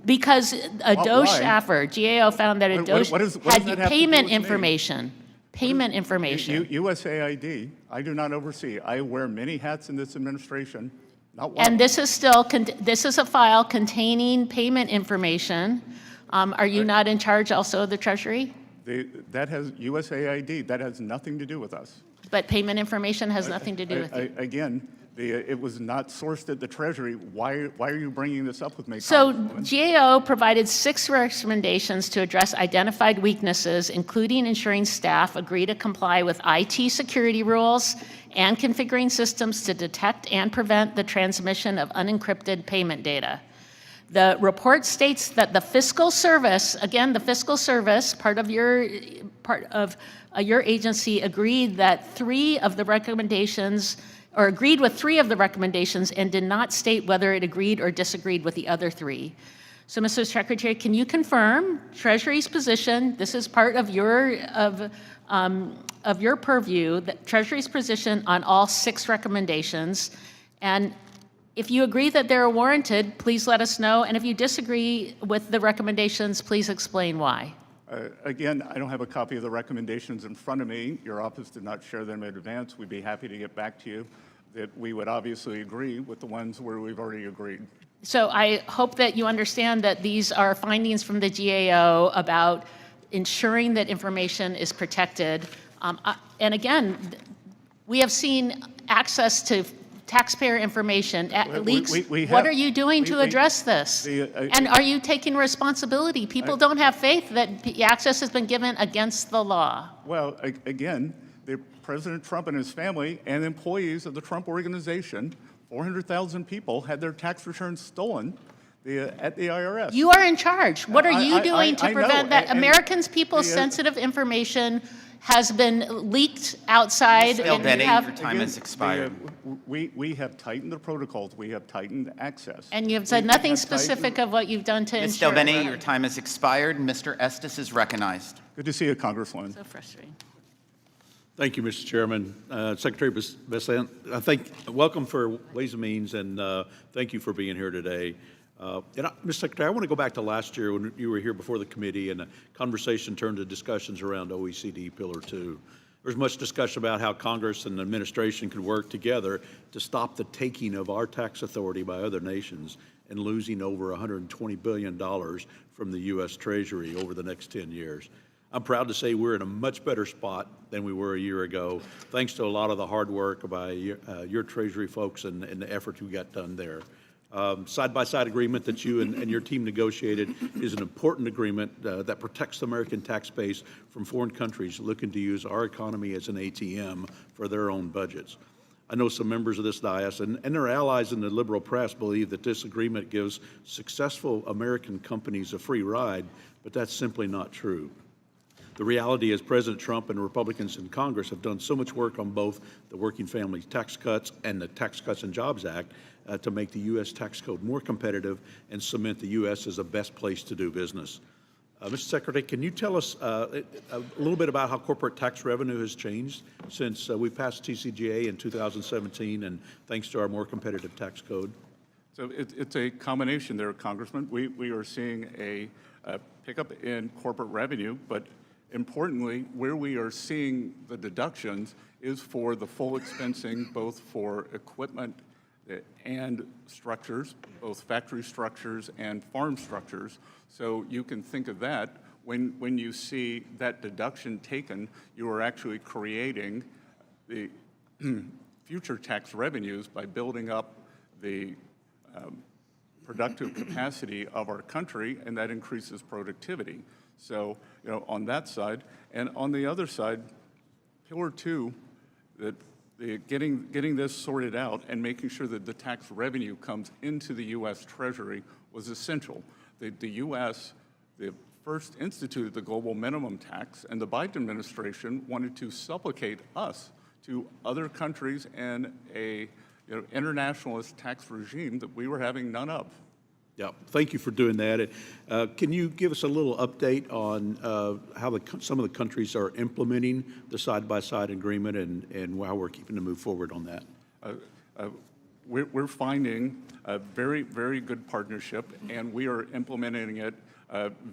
Speaker 14: Because a DOGE staffer, GAO found that a DOGE had payment information. Payment information.
Speaker 1: USAID, I do not oversee. I wear many hats in this administration. Not one.
Speaker 14: And this is still, this is a file containing payment information. Are you not in charge also of the Treasury?
Speaker 1: That has USAID. That has nothing to do with us.
Speaker 14: But payment information has nothing to do with it.
Speaker 1: Again, it was not sourced at the Treasury. Why are you bringing this up with me?
Speaker 14: So GAO provided 6 recommendations to address identified weaknesses, including ensuring staff agree to comply with IT security rules and configuring systems to detect and prevent the transmission of unencrypted payment data. The report states that the fiscal service, again, the fiscal service, part of your agency agreed that 3 of the recommendations, or agreed with 3 of the recommendations and did not state whether it agreed or disagreed with the other 3. So, Mr. Secretary, can you confirm Treasury's position? This is part of your purview, that Treasury's position on all 6 recommendations. And if you agree that they're warranted, please let us know. And if you disagree with the recommendations, please explain why.
Speaker 1: Again, I don't have a copy of the recommendations in front of me. Your office did not share them in advance. We'd be happy to get back to you. That we would obviously agree with the ones where we've already agreed.
Speaker 14: So I hope that you understand that these are findings from the GAO about ensuring that information is protected. And again, we have seen access to taxpayer information leaks. What are you doing to address this? And are you taking responsibility? People don't have faith that the access has been given against the law.
Speaker 1: Well, again, President Trump and his family and employees of the Trump organization, 400,000 people had their tax returns stolen at the IRS.
Speaker 14: You are in charge. What are you doing to prevent that?
Speaker 1: And
Speaker 14: Americans' people's sensitive information has been leaked outside.
Speaker 2: Ms. Delbene, your time has expired.
Speaker 1: We have tightened the protocols. We have tightened access.
Speaker 14: And you have said nothing specific of what you've done to
Speaker 2: Ms.
Speaker 14: ensure.
Speaker 2: Delbene, your time has expired. Mr. Estes is recognized.
Speaker 1: Good to see you, Congresswoman.
Speaker 14: So frustrating.
Speaker 7: Thank you, Mr. Chairman. Secretary Bessent, welcome for Ways and Means, and thank you for being here today. Mr. Secretary, I want to go back to last year when you were here before the committee and the conversation turned to discussions around OECD Pillar 2. There was much discussion about how Congress and the administration could work together to stop the taking of our tax authority by other nations and losing over $120 billion from the U.S. Treasury over the next 10 years. I'm proud to say we're in a much better spot than we were a year ago, thanks to a lot of the hard work by your Treasury folks and the effort you got done there. Side-by-side agreement that you and your team negotiated is an important agreement that protects the American tax base from foreign countries looking to use our economy as an ATM for their own budgets. I know some members of this dais and their allies in the liberal press believe that this agreement gives successful American companies a free ride, but that's simply not true. The reality is President Trump and Republicans in Congress have done so much work on both the Working Families Tax Cuts and the Tax Cuts and Jobs Act to make the U.S. tax code more competitive and cement the U.S. as the best place to do business. Mr. Secretary, can you tell us a little bit about how corporate tax revenue has changed since we passed TCJA in 2017 and thanks to our more competitive tax code?
Speaker 1: So it's a combination there, Congressman. We are seeing a pickup in corporate revenue, but importantly, where we are seeing the deductions is for the full expensing, both for equipment and structures, both factory structures and farm structures. So you can think of that. When you see that deduction taken, you are actually creating the future tax revenues by building up the productive capacity of our country, and that increases productivity. So, on that side, and on the other side, Pillar 2, that getting this sorted out and making sure that the tax revenue comes into the U.S. Treasury was essential. The U.S. first instituted the global minimum tax, and the Biden administration wanted to supplicate us to other countries and a internationalist tax regime that we were having none of.
Speaker 7: Yeah, thank you for doing that. Can you give us a little update on how some of the countries are implementing the side-by-side agreement and how we're keeping to move forward on that?
Speaker 1: We're finding a very, very good partnership, and we are implementing it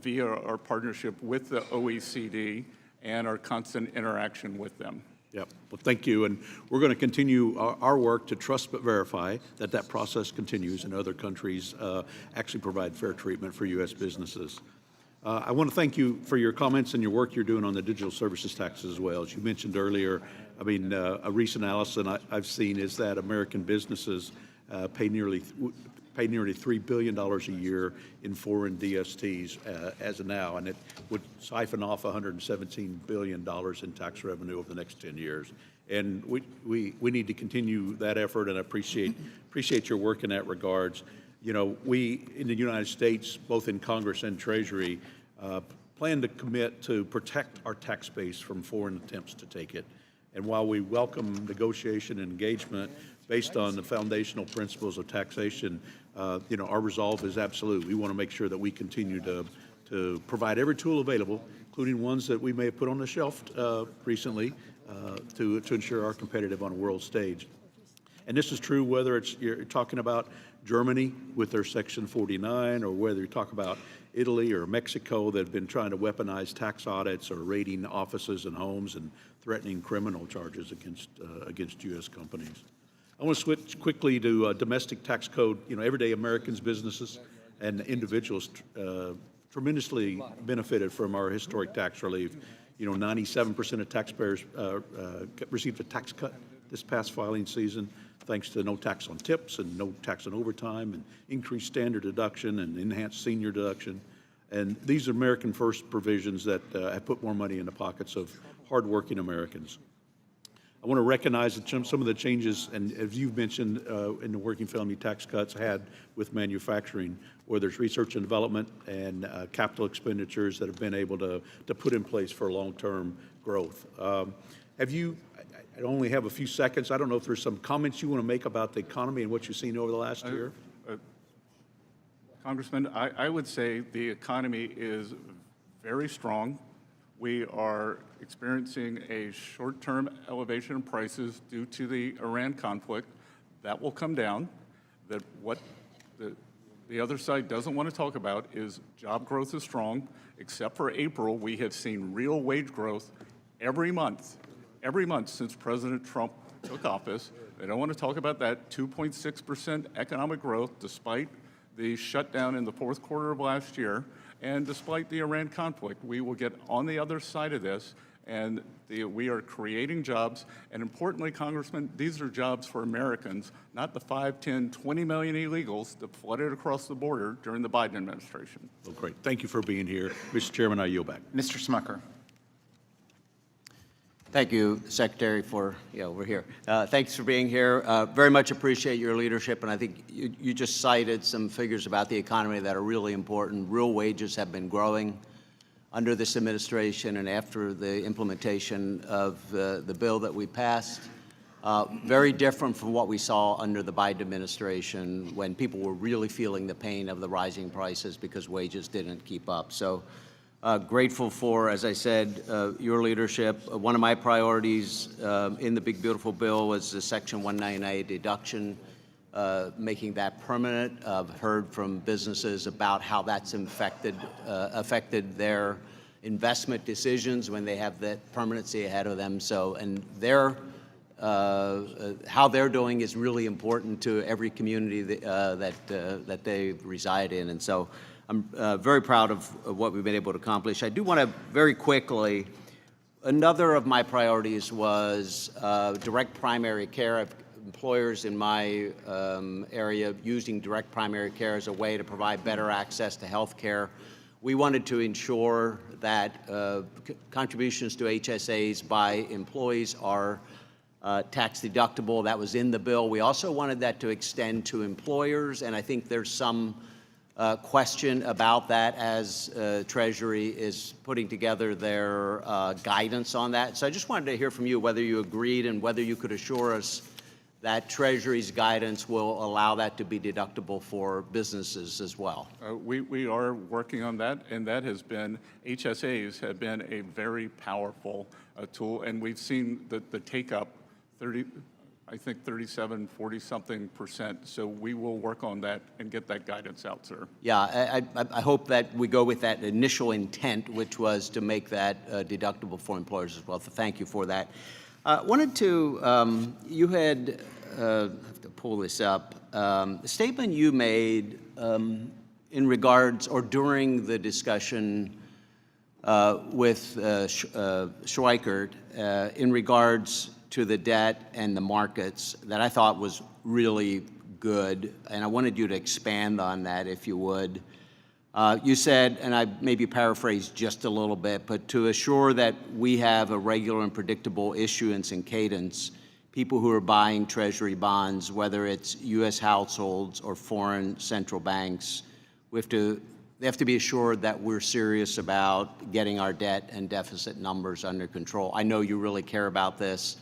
Speaker 1: via our partnership with the OECD and our constant interaction with them.
Speaker 7: Yep. Well, thank you. And we're going to continue our work to trust but verify that process continues and other countries actually provide fair treatment for U.S. businesses. I want to thank you for your comments and your work you're doing on the digital services taxes as well. As you mentioned earlier, a recent analysis I've seen is that American businesses pay nearly $3 billion a year in foreign DSTs as of now, and it would siphon off $117 billion in tax revenue over the next 10 years. And we need to continue that effort, and I appreciate your work in that regards.
Speaker 15: You know, we in the United States, both in Congress and Treasury, plan to commit to protect our tax base from foreign attempts to take it. And while we welcome negotiation and engagement based on the foundational principles of taxation, you know, our resolve is absolute. We want to make sure that we continue to provide every tool available, including ones that we may have put on the shelf recently, to ensure our competitive on a world stage. And this is true whether you're talking about Germany with their Section 49, or whether you talk about Italy or Mexico that have been trying to weaponize tax audits or raiding offices and homes and threatening criminal charges against U.S. companies. I want to switch quickly to domestic tax code. You know, everyday Americans, businesses, and individuals tremendously benefited from our historic tax relief. You know, 97% of taxpayers received a tax cut this past filing season, thanks to no tax on tips and no tax on overtime and increased standard deduction and enhanced senior deduction. And these are American First provisions that have put more money in the pockets of hardworking Americans. I want to recognize that some of the changes, and as you've mentioned, in the working family tax cuts had with manufacturing, where there's research and development and capital expenditures that have been able to put in place for long-term growth. I only have a few seconds. I don't know if there's some comments you want to make about the economy and what you've seen over the last year.
Speaker 1: Congressman, I would say the economy is very strong. We are experiencing a short-term elevation in prices due to the Iran conflict. That will come down. That what the other side doesn't want to talk about is job growth is strong. Except for April, we have seen real wage growth every month since President Trump took office. They don't want to talk about that 2.6% economic growth despite the shutdown in the fourth quarter of last year. And despite the Iran conflict, we will get on the other side of this, and we are creating jobs. And importantly, Congressman, these are jobs for Americans, not the 5, 10, 20 million illegals that flooded across the border during the Biden administration.
Speaker 15: Well, great. Thank you for being here. Mr. Chairman, I yield back.
Speaker 2: Mr. Smucker.
Speaker 16: Thank you, Secretary, we're here. Thanks for being here. Very much appreciate your leadership, and I think you just cited some figures about the economy that are really important. Real wages have been growing under this administration and after the implementation of the bill that we passed. Very different from what we saw under the Biden administration when people were really feeling the pain of the rising prices because wages didn't keep up. So. Grateful for, as I said, your leadership. One of my priorities in the big, beautiful bill was the Section 199 deduction, making that permanent. I've heard from businesses about how that's affected their investment decisions when they have that permanency ahead of them. So, and how they're doing is really important to every community that they reside in. And so, I'm very proud of what we've been able to accomplish. I do want to very quickly, another of my priorities was direct primary care. Employers in my area using direct primary care as a way to provide better access to health care. We wanted to ensure that contributions to HSAs by employees are tax deductible. That was in the bill. We also wanted that to extend to employers, and I think there's some question about that as Treasury is putting together their guidance on that. So I just wanted to hear from you whether you agreed and whether you could assure us that Treasury's guidance will allow that to be deductible for businesses as well.
Speaker 1: We are working on that, and that has been, HSAs have been a very powerful tool, and we've seen the take-up 37, 40-something%. So we will work on that and get that guidance out, sir.
Speaker 16: Yeah, I hope that we go with that initial intent, which was to make that deductible for employers as well. So thank you for that. Wanted to, you had, I have to pull this up, the statement you made in regards or during the discussion with Schweikert in regards to the debt and the markets that I thought was really good, and I wanted you to expand on that if you would. You said, and I maybe paraphrased just a little bit, but to assure that we have a regular and predictable issuance and cadence, people who are buying Treasury bonds, whether it's U.S. households or foreign central banks. They have to be assured that we're serious about getting our debt and deficit numbers under control. I know you really care about this.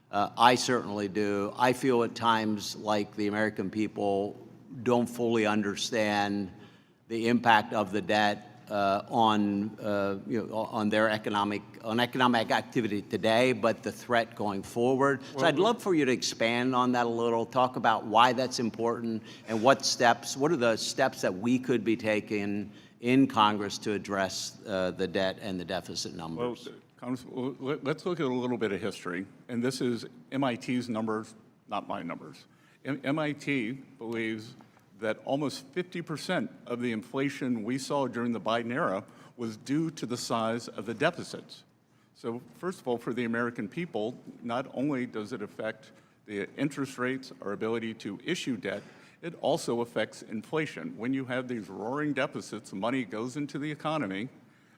Speaker 16: I certainly do. I feel at times like the American people don't fully understand the impact of the debt on their economic activity today, but the threat going forward. So I'd love for you to expand on that a little, talk about why that's important and what are the steps that we could be taking in Congress to address the debt and the deficit numbers.
Speaker 1: Well, Congressman, let's look at a little bit of history. And this is MIT's numbers, not my numbers. MIT believes that almost 50% of the inflation we saw during the Biden era was due to the size of the deficits. So first of all, for the American people, not only does it affect the interest rates, our ability to issue debt, it also affects inflation. When you have these roaring deficits, money goes into the economy,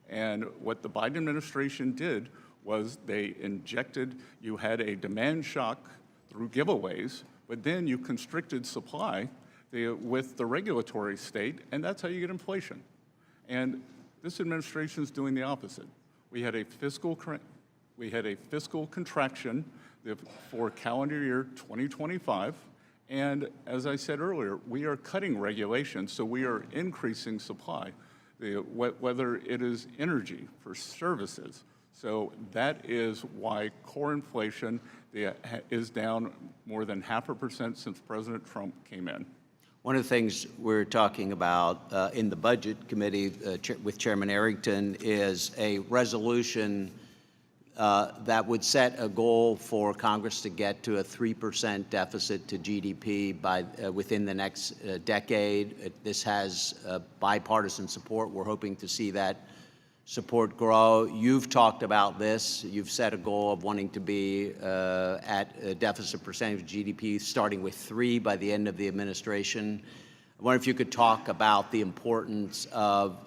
Speaker 1: and what the Biden administration did was they injected, you had a demand shock through giveaways, but then you constricted supply with the regulatory state, and that's how you get inflation. And this administration is doing the opposite. We had a fiscal contraction for calendar year 2025, and as I said earlier, we are cutting regulations, so we are increasing supply, whether it is energy for services. So that is why core inflation is down more than 0.5% since President Trump came in.
Speaker 16: One of the things we're talking about in the Budget Committee with Chairman Arrington is a resolution that would set a goal for Congress to get to a 3% deficit to GDP within the next decade. This has bipartisan support. We're hoping to see that support grow. You've talked about this. You've set a goal of wanting to be at a deficit percentage of GDP starting with 3 by the end of the administration. I wonder if you could talk about the importance of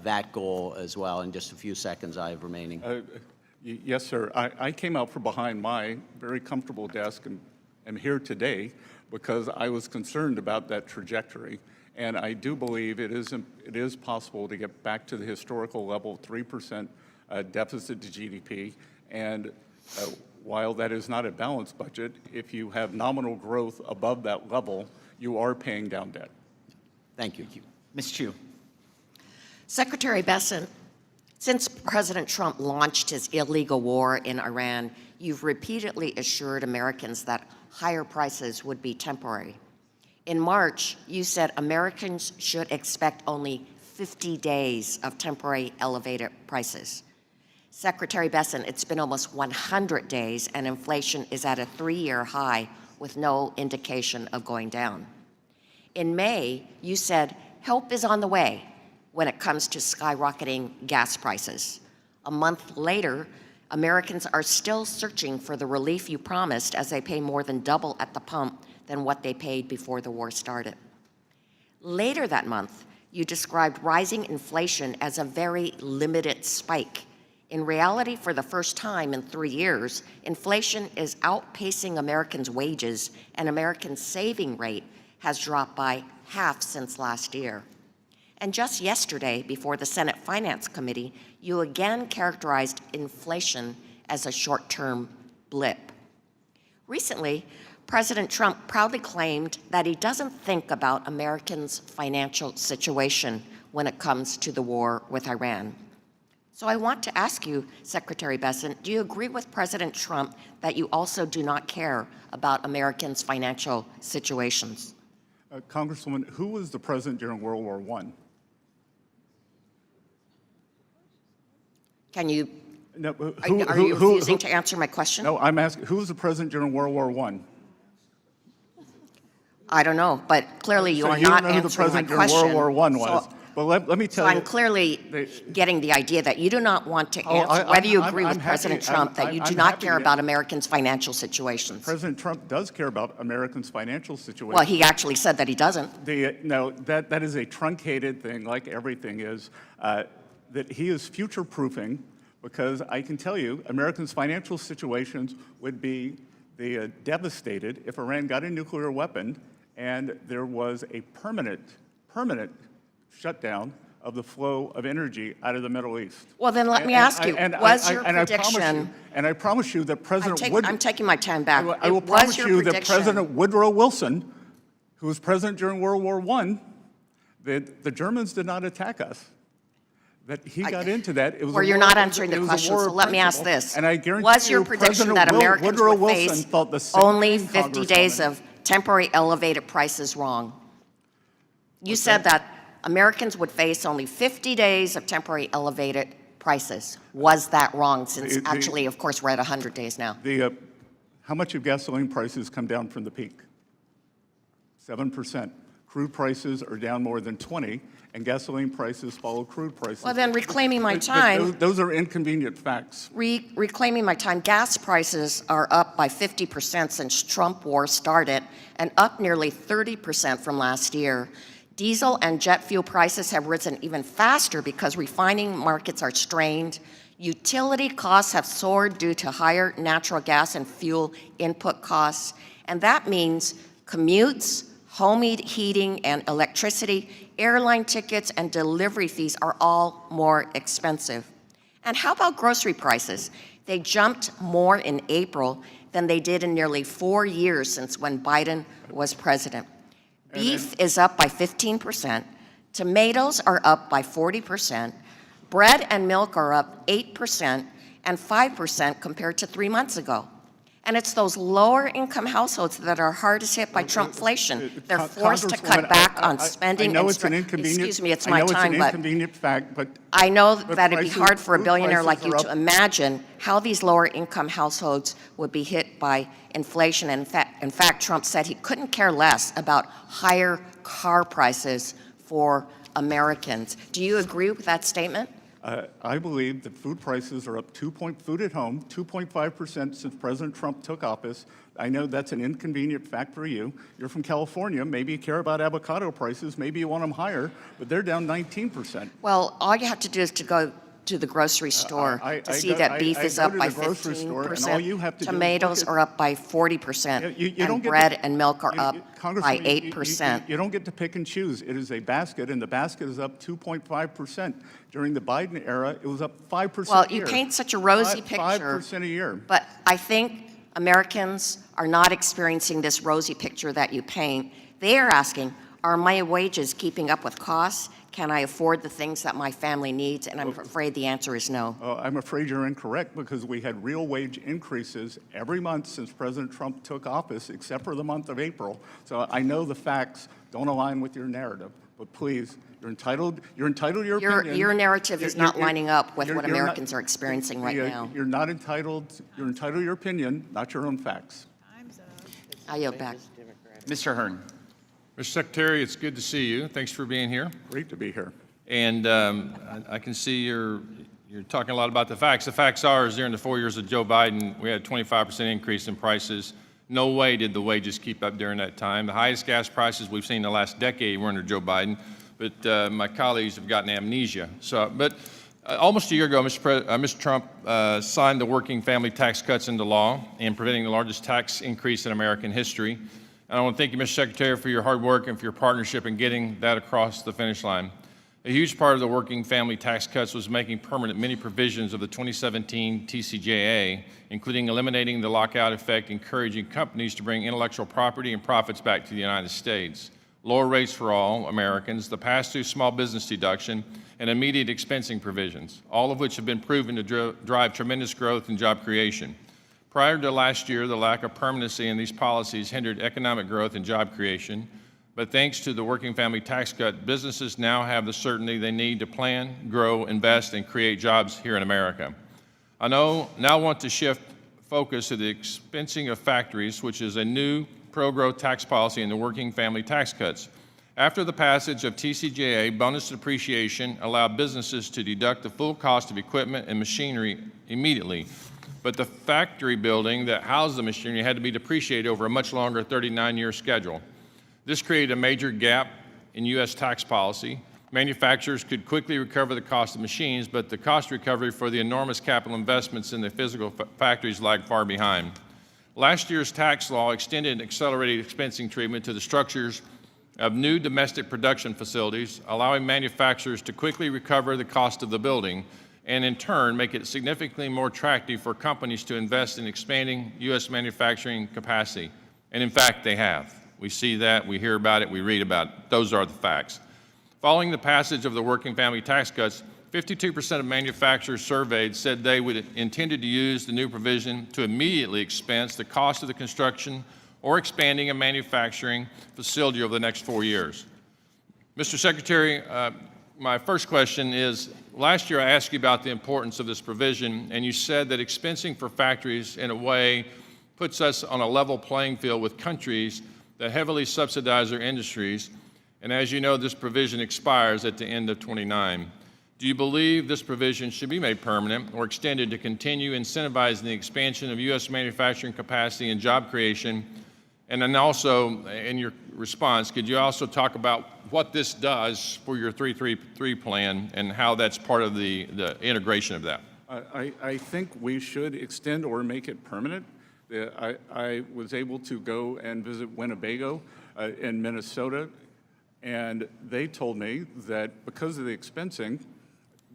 Speaker 16: that goal as well in just a few seconds I have remaining.
Speaker 1: Yes, sir. I came out from behind my very comfortable desk and am here today because I was concerned about that trajectory. And I do believe it is possible to get back to the historical level of 3% deficit to GDP. And while that is not a balanced budget, if you have nominal growth above that level, you are paying down debt.
Speaker 16: Thank you.
Speaker 2: Ms. Chu.
Speaker 17: Secretary Bessent, since President Trump launched his illegal war in Iran, you've repeatedly assured Americans that higher prices would be temporary. In March, you said Americans should expect only 50 days of temporary elevated prices. Secretary Bessent, it's been almost 100 days and inflation is at a 3-year high with no indication of going down. In May, you said help is on the way when it comes to skyrocketing gas prices. A month later, Americans are still searching for the relief you promised as they pay more than double at the pump than what they paid before the war started. Later that month, you described rising inflation as a very limited spike. In reality, for the first time in 3 years, inflation is outpacing Americans' wages, and Americans' saving rate has dropped by half since last year. And just yesterday, before the Senate Finance Committee, you again characterized inflation as a short-term blip. Recently, President Trump proudly claimed that he doesn't think about Americans' financial situation when it comes to the war with Iran. So I want to ask you, Secretary Bessent, do you agree with President Trump that you also do not care about Americans' financial situations?
Speaker 1: Congresswoman, who was the president during World War I?
Speaker 17: Can you,
Speaker 1: No,
Speaker 17: are you refusing to answer my question?
Speaker 1: No, I'm asking, who was the president during World War I?
Speaker 17: I don't know, but clearly you
Speaker 1: So
Speaker 17: are
Speaker 1: you
Speaker 17: not
Speaker 1: don't know who the
Speaker 17: answering my
Speaker 1: president during
Speaker 17: question.
Speaker 1: World War I was.
Speaker 17: So-
Speaker 1: But let me tell
Speaker 17: So
Speaker 1: you.
Speaker 17: I'm clearly getting the idea that you do not want to answer whether you agree with President Trump that you do not care about Americans' financial situations.
Speaker 1: President Trump does care about Americans' financial situation.
Speaker 17: Well, he actually said that he doesn't.
Speaker 1: No, that is a truncated thing, like everything is, that he is future-proofing, because I can tell you, Americans' financial situations would be devastated if Iran got a nuclear weapon and there was a permanent shutdown of the flow of energy out of the Middle East.
Speaker 17: Well, then let me ask you, was your prediction...
Speaker 1: I promise you that President
Speaker 17: I'm taking my time back.
Speaker 1: I will promise you that President Woodrow Wilson, who was president during World War I, that the Germans did not attack us. That he got into that. It was
Speaker 17: Well, you're not answering the question, so let me ask this.
Speaker 1: And I guarantee
Speaker 17: was your
Speaker 1: you,
Speaker 17: prediction
Speaker 1: President
Speaker 17: that Americans
Speaker 1: Woodrow
Speaker 17: would
Speaker 1: Wilson
Speaker 17: face
Speaker 1: thought the same
Speaker 17: only
Speaker 1: thing,
Speaker 17: 50 days
Speaker 1: Congresswoman.
Speaker 17: of temporary elevated prices wrong? You said that Americans would face only 50 days of temporary elevated prices. Was that wrong, since actually, of course, we're at 100 days now?
Speaker 1: How much have gasoline prices come down from the peak? 7%. Crude prices are down more than 20%, and gasoline prices follow crude prices.
Speaker 17: Well, then reclaiming my
Speaker 1: But
Speaker 17: time...
Speaker 1: those are inconvenient facts.
Speaker 17: Reclaiming my time, gas prices are up by 50% since Trump war started, and up nearly 30% from last year. Diesel and jet fuel prices have risen even faster because refining markets are strained. Utility costs have soared due to higher natural gas and fuel input costs, and that means commutes, home heating and electricity, airline tickets, and delivery fees are all more expensive. And how about grocery prices? They jumped more in April than they did in nearly 4 years since when Biden was president. Beef is up by 15%, tomatoes are up by 40%, bread and milk are up 8% and 5% compared to 3 months ago. And it's those lower income households that are hardest hit by Trumpflation. They're forced to cut back on spending.
Speaker 1: I know it's an inconvenient.
Speaker 17: Excuse me, it's my time,
Speaker 1: I know it's an
Speaker 17: but
Speaker 1: inconvenient fact, but
Speaker 17: I know that it'd be hard for a
Speaker 1: food
Speaker 17: billionaire
Speaker 1: prices
Speaker 17: like you
Speaker 1: are
Speaker 17: to
Speaker 1: up.
Speaker 17: imagine how these lower income households would be hit by inflation. And in fact, Trump said he couldn't care less about higher car prices for Americans. Do you agree with that statement?
Speaker 1: I believe that food prices are up food at home, 2.5% since President Trump took office. I know that's an inconvenient fact for you. You're from California. Maybe you care about avocado prices. Maybe you want them higher, but they're down 19%.
Speaker 17: Well, all you have to do is to go to the grocery store to see that beef is up by 15%, tomatoes are up by 40%, and bread and milk are up by 8%.
Speaker 1: You don't get to pick and choose. It is a basket, and the basket is up 2.5%. During the Biden era, it was up 5%
Speaker 17: Well,
Speaker 1: a year.
Speaker 17: you paint such a rosy picture.
Speaker 1: 5% a year.
Speaker 17: But I think Americans are not experiencing this rosy picture that you paint. They are asking, are my wages keeping up with costs? Can I afford the things that my family needs? And I'm afraid the answer is no.
Speaker 1: I'm afraid you're incorrect, because we had real wage increases every month since President Trump took office, except for the month of April. So I know the facts don't align with your narrative, but please, you're entitled to your opinion.
Speaker 17: Your narrative is not lining up with what Americans are experiencing right now.
Speaker 1: You're not entitled, you're entitled to your opinion, not your own facts.
Speaker 17: I yield back.
Speaker 2: Mr. Hearn.
Speaker 18: Mr. Secretary, it's good to see you. Thanks for being here.
Speaker 1: Great to be here.
Speaker 18: And I can see you're talking a lot about the facts. The facts are, is during the 4 years of Joe Biden, we had a 25% increase in prices. No way did the wages keep up during that time. The highest gas prices we've seen in the last decade were under Joe Biden, but my colleagues have gotten amnesia. But almost a year ago, Mr. Trump signed the working family tax cuts into law and preventing the largest tax increase in American history. And I want to thank you, Mr. Secretary, for your hard work and for your partnership in getting that across the finish line. A huge part of the working family tax cuts was making permanent many provisions of the 2017 TCJA, including eliminating the lockout effect, encouraging companies to bring intellectual property and profits back to the United States, lower rates for all Americans, the pass-through small business deduction, and immediate expensing provisions, all of which have been proven to drive tremendous growth and job creation. Prior to last year, the lack of permanency in these policies hindered economic growth and job creation. But thanks to the working family tax cut, businesses now have the certainty they need to plan, grow, invest, and create jobs here in America. I now want to shift focus to the expensing of factories, which is a new pro-growth tax policy in the working family tax cuts. After the passage of TCJA, bonus depreciation allowed businesses to deduct the full cost of equipment and machinery immediately. But the factory building that housed the machinery had to be depreciated over a much longer 39-year schedule. This created a major gap in U.S. tax policy. Manufacturers could quickly recover the cost of machines, but the cost recovery for the enormous capital investments in the physical factories lagged far behind. Last year's tax law extended accelerated expensing treatment to the structures of new domestic production facilities, allowing manufacturers to quickly recover the cost of the building and in turn make it significantly more attractive for companies to invest in expanding U.S. manufacturing capacity. And in fact, they have. We see that, we hear about it, we read about it. Those are the facts. Following the passage of the working family tax cuts, 52% of manufacturers surveyed said they would intended to use the new provision to immediately expense the cost of the construction or expanding a manufacturing facility over the next 4 years. Mr. Secretary, my first question is, last year I asked you about the importance of this provision, and you said that expensing for factories in a way puts us on a level playing field with countries that heavily subsidize their industries, and as you know, this provision expires at the end of 29. Do you believe this provision should be made permanent or extended to continue incentivizing the expansion of U.S. manufacturing capacity and job creation? And then also, in your response, could you also talk about what this does for your 333 plan and how that's part of the integration of that?
Speaker 1: I think we should extend or make it permanent. I was able to go and visit Winnebago in Minnesota, and they told me that because of the expensing,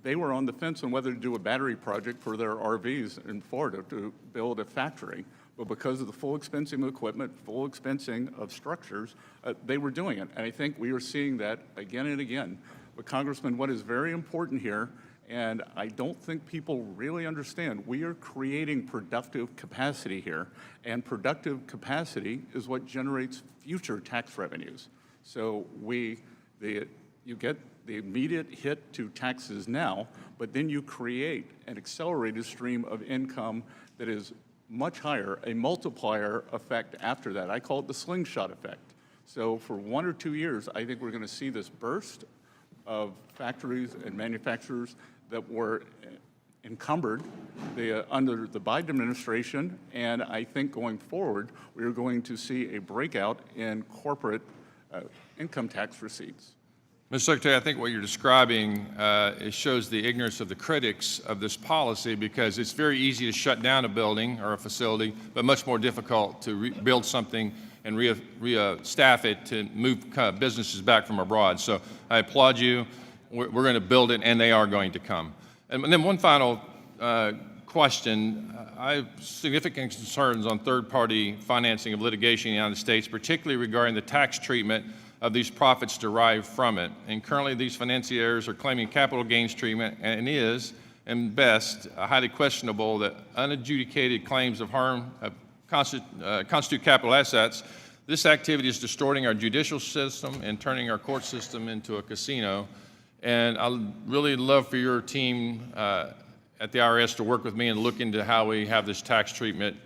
Speaker 1: they were on the fence on whether to do a battery project for their RVs in Florida to build a factory. But because of the full expensing of equipment, full expensing of structures, they were doing it. And I think we are seeing that again and again. But Congressman, what is very important here, and I don't think people really understand, we are creating productive capacity here. And productive capacity is what generates future tax revenues. So you get the immediate hit to taxes now, but then you create an accelerated stream of income that is much higher, a multiplier effect after that. I call it the slingshot effect. So for 1 or 2 years, I think we're going to see this burst of factories and manufacturers that were encumbered under the Biden administration, and I think going forward, we are going to see a breakout in corporate income tax receipts.
Speaker 18: Mr. Secretary, I think what you're describing it shows the ignorance of the critics of this policy, because it's very easy to shut down a building or a facility, but much more difficult to build something and re-staff it to move businesses back from abroad. So I applaud you. We're going to build it, and they are going to come. And then one final question. I have significant concerns on third-party financing of litigation in the United States, particularly regarding the tax treatment of these profits derived from it. And currently these financiers are claiming capital gains treatment, and is, and best, highly questionable that unadjudicated claims of harm constitute capital assets. This activity is distorting our judicial system and turning our court system into a casino. And I'd really love for your team at the IRS to work with me and look into how we have this tax treatment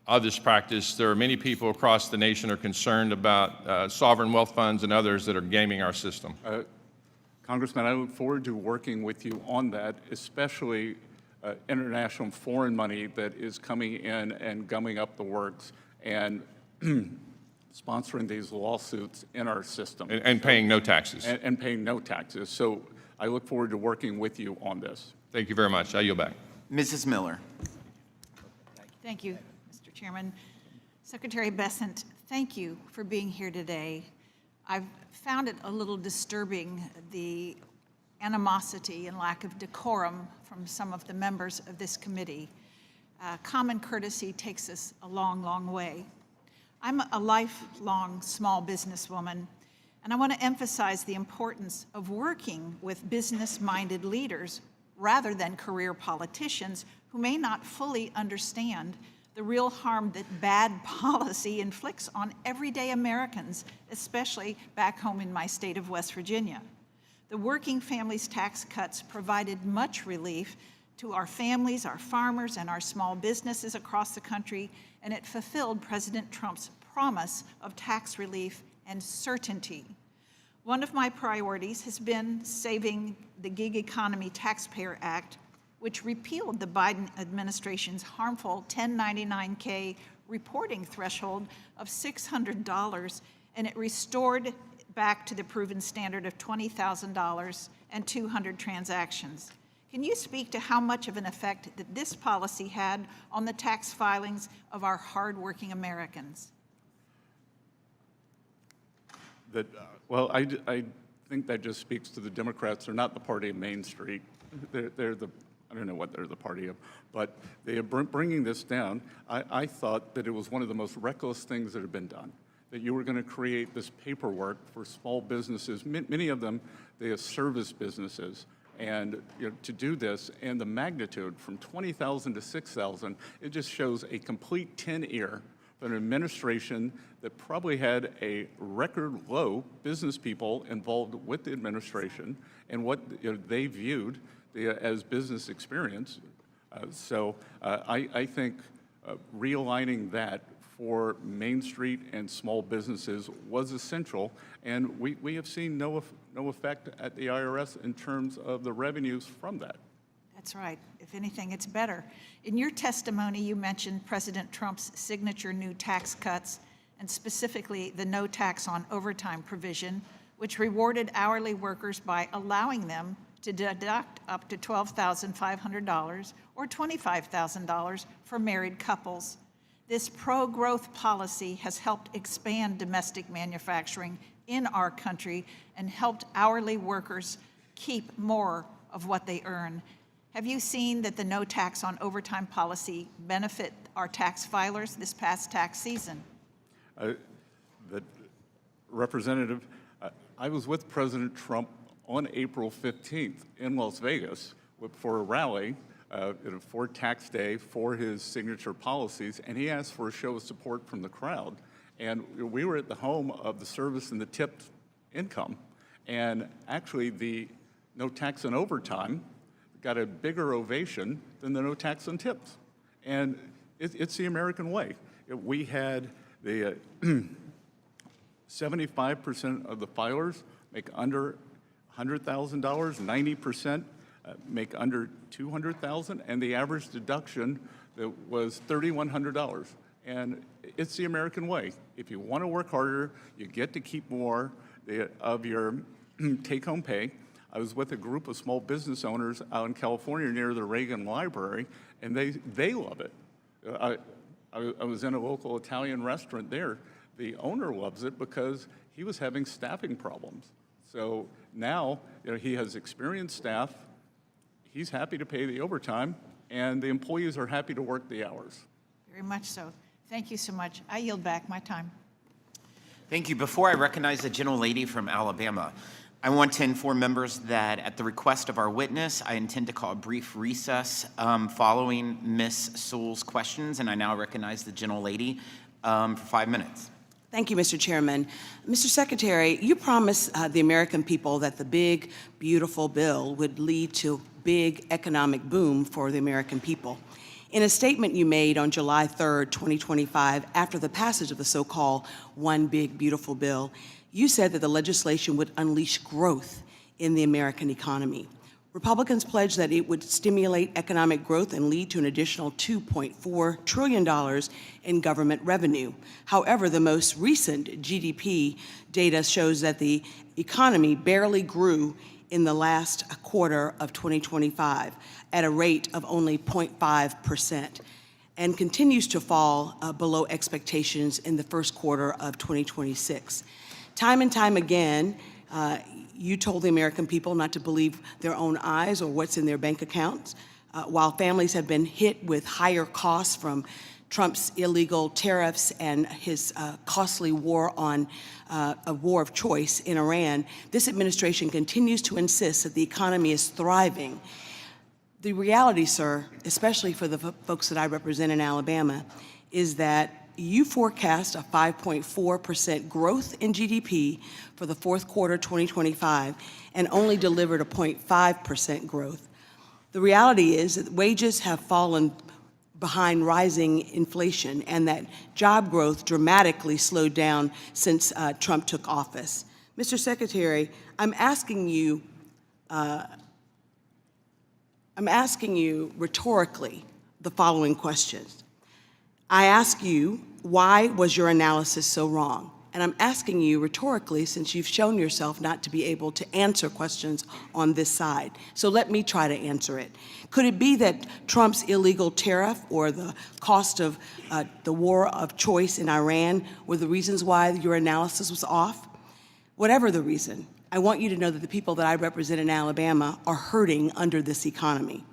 Speaker 18: of this practice. There are many people across the nation are concerned about sovereign wealth funds and others that are gaming our system.
Speaker 1: Congressman, I look forward to working with you on that, especially international foreign money that is coming in and gumming up the works and sponsoring these lawsuits in our system.
Speaker 18: And paying no taxes.
Speaker 1: And paying no taxes. So I look forward to working with you on this.
Speaker 18: Thank you very much. I yield back.
Speaker 2: Mrs. Miller.
Speaker 19: Thank you, Mr. Chairman. Secretary Bessent, thank you for being here today. I've found it a little disturbing, the animosity and lack of decorum from some of the members of this committee. Common courtesy takes us a long, long way. I'm a lifelong small businesswoman, and I want to emphasize the importance of working with business-minded leaders rather than career politicians who may not fully understand the real harm that bad policy inflicts on everyday Americans, especially back home in my state of West Virginia. The working families tax cuts provided much relief to our families, our farmers, and our small businesses across the country, and it fulfilled President Trump's promise of tax relief and certainty. One of my priorities has been saving the Gig Economy Taxpayer Act, which repealed the Biden administration's harmful 1099-K reporting threshold of $600, and it restored back to the proven standard of $20,000 and 200 transactions. Can you speak to how much of an effect that this policy had on the tax filings of our hardworking Americans?
Speaker 1: Well, I think that just speaks to the Democrats. They're not the party of Main Street. They're the, I don't know what they're the party of, but they are bringing this down. I thought that it was one of the most reckless things that had been done, that you were going to create this paperwork for small businesses. Many of them, they have service businesses. And to do this, and the magnitude from 20,000 to 6,000, it just shows a complete tin ear of an administration that probably had a record low business people involved with the administration and what they viewed as business experience. I think realigning that for Main Street and small businesses was essential, and we have seen no effect at the IRS in terms of the revenues from that.
Speaker 19: That's right. If anything, it's better. In your testimony, you mentioned President Trump's signature new tax cuts, and specifically the no tax on overtime provision, which rewarded hourly workers by allowing them to deduct up to $12,500 or $25,000 for married couples. This pro-growth policy has helped expand domestic manufacturing in our country and helped hourly workers keep more of what they earn. Have you seen that the no tax on overtime policy benefit our tax filers this past tax season?
Speaker 1: Representative, I was with President Trump on April 15th in Las Vegas for a rally for tax day for his signature policies, and he asked for a show of support from the crowd. And we were at the home of the service and the tipped income. And actually, the no tax on overtime got a bigger ovation than the no tax on tips. And it's the American way. We had the 75% of the filers make under $100,000, 90% make under $200,000, and the average deduction was $3,100. And it's the American way. If you want to work harder, you get to keep more of your take-home pay. I was with a group of small business owners out in California near the Reagan Library, and they love it. I was in a local Italian restaurant there. The owner loves it because he was having staffing problems. So now he has experienced staff, he's happy to pay the overtime, and the employees are happy to work the hours.
Speaker 19: Very much so. Thank you so much. I yield back my time.
Speaker 2: Thank you. Before I recognize the gentlelady from Alabama, I want to inform members that at the request of our witness, I intend to call a brief recess following Ms. Sewell's questions, and I now recognize the gentlelady for 5 minutes.
Speaker 20: Thank you, Mr. Chairman. Mr. Secretary, you promised the American people that the big, beautiful bill would lead to big economic boom for the American people. In a statement you made on July 3rd, 2025, after the passage of the so-called One Big Beautiful Bill, you said that the legislation would unleash growth in the American economy. Republicans pledged that it would stimulate economic growth and lead to an additional $2.4 trillion in government revenue. However, the most recent GDP data shows that the economy barely grew in the last quarter of 2025 at a rate of only 0.5% and continues to fall below expectations in the first quarter of 2026. Time and time again, you told the American people not to believe their own eyes or what's in their bank accounts. While families have been hit with higher costs from Trump's illegal tariffs and his costly war on a war of choice in Iran, this administration continues to insist that the economy is thriving. The reality, sir, especially for the folks that I represent in Alabama, is that you forecast a 5.4% growth in GDP for the fourth quarter 2025 and only delivered a 0.5% growth. The reality is that wages have fallen behind rising inflation and that job growth dramatically slowed down since Trump took office. Mr. Secretary, I'm asking you rhetorically the following questions. I ask you, why was your analysis so wrong? And I'm asking you rhetorically, since you've shown yourself not to be able to answer questions on this side. So let me try to answer it. Could it be that Trump's illegal tariff or the cost of the war of choice in Iran were the reasons why your analysis was off? Whatever the reason, I want you to know that the people that I represent in Alabama are hurting under this economy.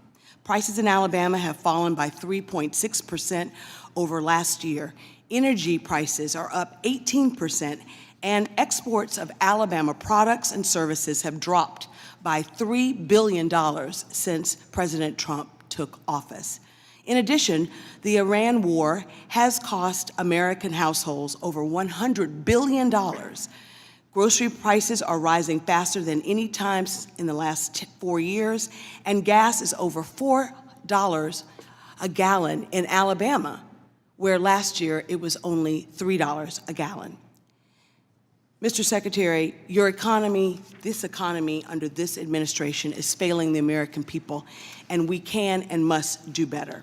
Speaker 20: Prices in Alabama have fallen by 3.6% over last year. Energy prices are up 18%, and exports of Alabama products and services have dropped by $3 billion since President Trump took office. In addition, the Iran war has cost American households over $100 billion. Grocery prices are rising faster than any time in the last 4 years, and gas is over $4 a gallon in Alabama, where last year it was only $3 a gallon. Mr. Secretary, your economy, this economy under this administration is failing the American people, and we can and must do better.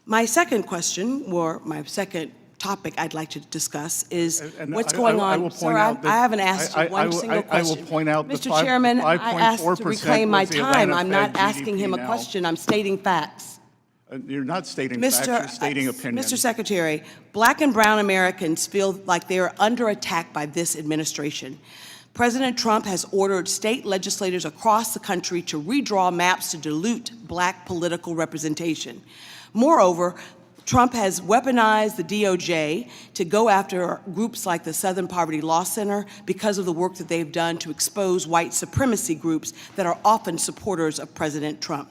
Speaker 20: My second question, or my second topic I'd like to discuss is what's going on. Sir, I haven't asked you one single question.
Speaker 1: I will point out
Speaker 20: Mr. Chairman, I asked to reclaim my time. I'm not asking him a
Speaker 1: now.
Speaker 20: question. I'm stating facts.
Speaker 1: You're not stating facts, you're stating opinions.
Speaker 20: Mr. Secretary, Black and brown Americans feel like they are under attack by this administration. President Trump has ordered state legislators across the country to redraw maps to dilute Black political representation. Moreover, Trump has weaponized the DOJ to go after groups like the Southern Poverty Law Center because of the work that they've done to expose white supremacy groups that are often supporters of President Trump.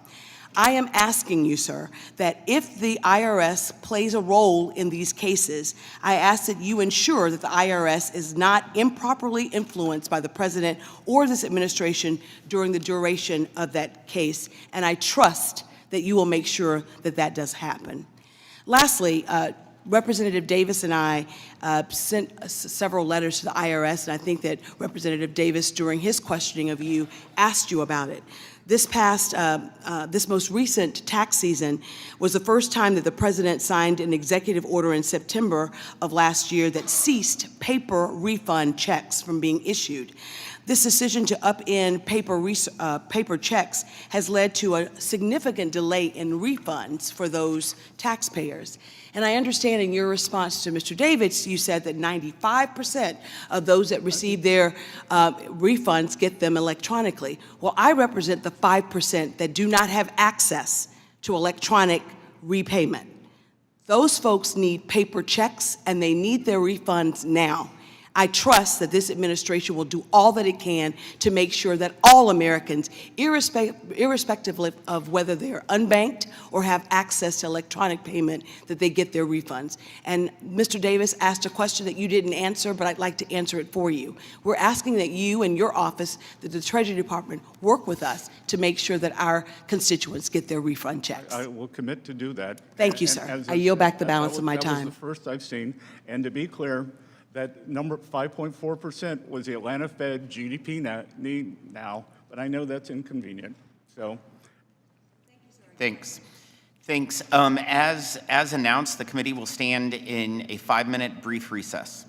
Speaker 20: I am asking you, sir, that if the IRS plays a role in these cases, I ask that you ensure that the IRS is not improperly influenced by the president or this administration during the duration of that case, and I trust that you will make sure that that does happen. Lastly, Representative Davis and I sent several letters to the IRS, and I think that Representative Davis, during his questioning of you, asked you about it. This most recent tax season was the first time that the president signed an executive order in September of last year that ceased paper refund checks from being issued. This decision to upend paper checks has led to a significant delay in refunds for those taxpayers. And I understand in your response to Mr. Davis, you said that 95% of those that receive their refunds get them electronically. Well, I represent the 5% that do not have access to electronic repayment. Those folks need paper checks, and they need their refunds now. I trust that this administration will do all that it can to make sure that all Americans, irrespective of whether they're unbanked or have access to electronic payment, that they get their refunds. And Mr. Davis asked a question that you didn't answer, but I'd like to answer it for you. We're asking that you and your office, that the Treasury Department, work with us to make sure that our constituents get their refund checks.
Speaker 1: I will commit to do that.
Speaker 20: Thank you, sir. I yield back the balance of my time.
Speaker 1: That was the first I've seen. And to be clear, that number 5.4% was the Atlanta Fed GDP need now, but I know that's inconvenient. So,
Speaker 2: thanks. As announced, the committee will stand in a 5-minute brief recess.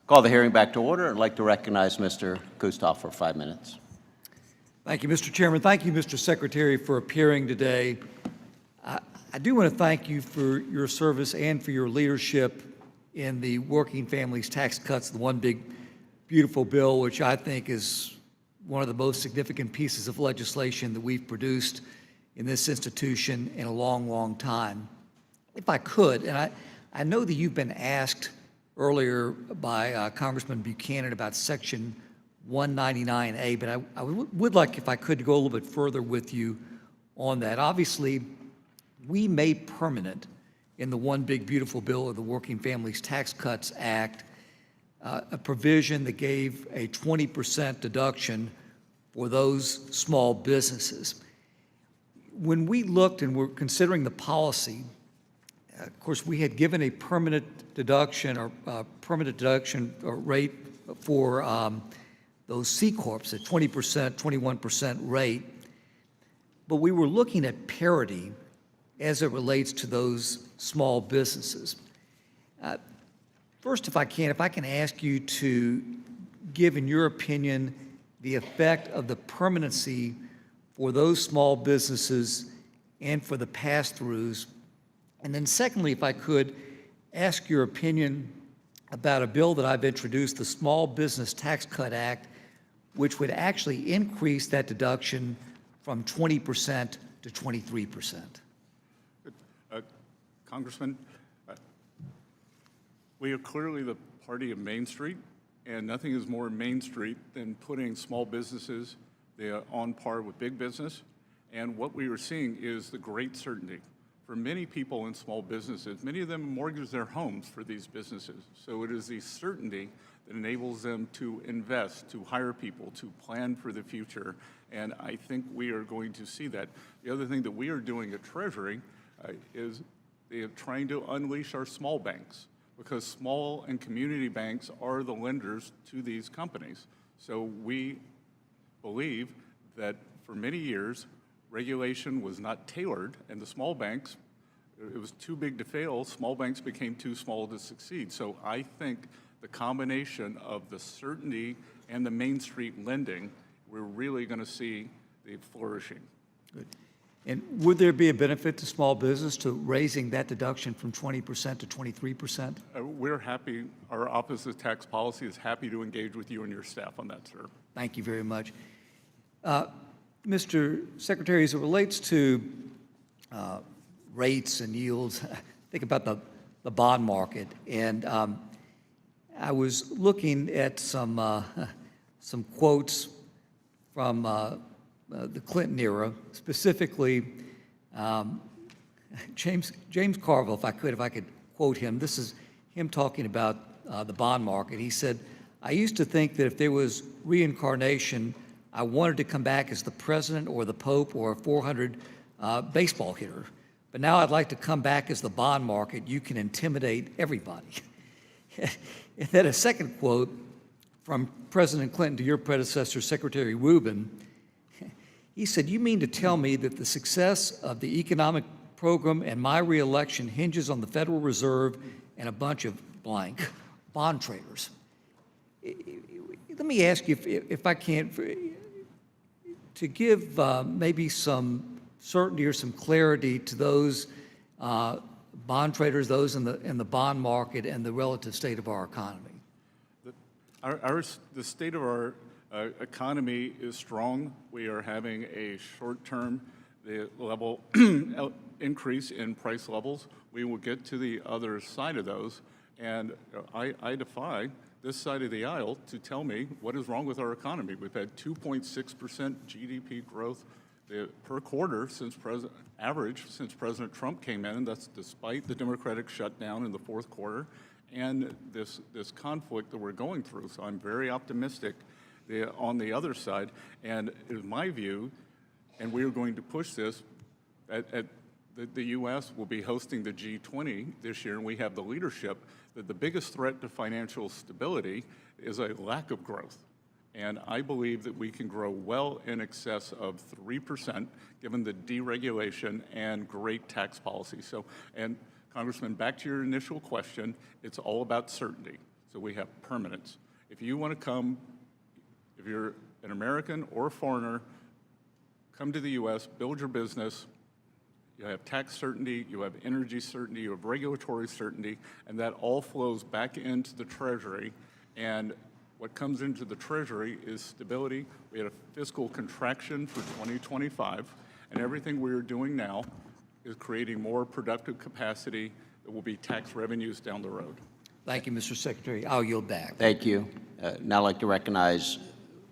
Speaker 16: Call the hearing back to order. I'd like to recognize Mr. Kustoff for 5 minutes.
Speaker 21: Thank you, Mr. Chairman. Thank you, Mr. Secretary, for appearing today. I do want to thank you for your service and for your leadership in the Working Families Tax Cuts, the One Big Beautiful Bill, which I think is one of the most significant pieces of legislation that we've produced in this institution in a long, long time. If I could, and I know that you've been asked earlier by Congressman Buchanan about Section 199A, but I would like, if I could, to go a little bit further with you on that. Obviously, we made permanent in the One Big Beautiful Bill of the Working Families Tax Cuts Act a provision that gave a 20% deduction for those small businesses. When we looked and were considering the policy, of course, we had given a permanent deduction or rate for those C Corps at 20%, 21% rate, but we were looking at parity as it relates to those small businesses. First, if I can ask you to give, in your opinion, the effect of the permanency for those small businesses and for the pass-throughs. And then secondly, if I could ask your opinion about a bill that I've introduced, the Small Business Tax Cut Act, which would actually increase that deduction from 20% to 23%.
Speaker 1: Congressman, we are clearly the party of Main Street, and nothing is more Main Street than putting small businesses on par with big business. And what we are seeing is the great certainty. For many people in small businesses, many of them mortgage their homes for these businesses. So it is the certainty that enables them to invest, to hire people, to plan for the future. And I think we are going to see that. The other thing that we are doing at Treasury is trying to unleash our small banks, because small and community banks are the lenders to these companies. So we believe that for many years, regulation was not tailored, and the small banks, it was too big to fail. Small banks became too small to succeed. So I think the combination of the certainty and the Main Street lending, we're really going to see the flourishing.
Speaker 21: Good. And would there be a benefit to small business to raising that deduction from 20% to 23%?
Speaker 1: We're happy. Our Office of Tax Policy is happy to engage with you and your staff on that, sir.
Speaker 21: Thank you very much. Mr. Secretary, as it relates to rates and yields, think about the bond market. And I was looking at some quotes from the Clinton era, specifically James Carville, if I could quote him. This is him talking about the bond market. He said, "I used to think that if there was reincarnation, I wanted to come back as the president or the Pope or a 400 baseball hitter. But now I'd like to come back as the bond market. You can intimidate everybody." And then a second quote from President Clinton to your predecessor, Secretary Rubin. He said, "You mean to tell me that the success of the economic program and my reelection hinges on the Federal Reserve and a bunch of blank bond traders?" Let me ask you, if I can, to give maybe some certainty or some clarity to those bond traders, those in the bond market, and the relative state of our economy.
Speaker 1: The state of our economy is strong. We are having a short-term level increase in price levels. We will get to the other side of those, and I defy this side of the aisle to tell me what is wrong with our economy. We've had 2.6% GDP growth per quarter since President Trump came in, and that's despite the Democratic shutdown in the fourth quarter and this conflict that we're going through. So I'm very optimistic on the other side, and it is my view, and we are going to push this, the U.S. will be hosting the G20 this year, and we have the leadership, that the biggest threat to financial stability is a lack of growth. And I believe that we can grow well in excess of 3%, given the deregulation and great tax policy. So, and Congressman, back to your initial question, it's all about certainty. So we have permanence. If you want to come, if you're an American or a foreigner, come to the U.S., build your business, you have tax certainty, you have energy certainty, you have regulatory certainty, and that all flows back into the Treasury. And what comes into the Treasury is stability. We had a fiscal contraction for 2025, and everything we are doing now is creating more productive capacity that will be tax revenues down the road.
Speaker 21: Thank you, Mr. Secretary. I'll yield back.
Speaker 16: Thank you. Now I'd like to recognize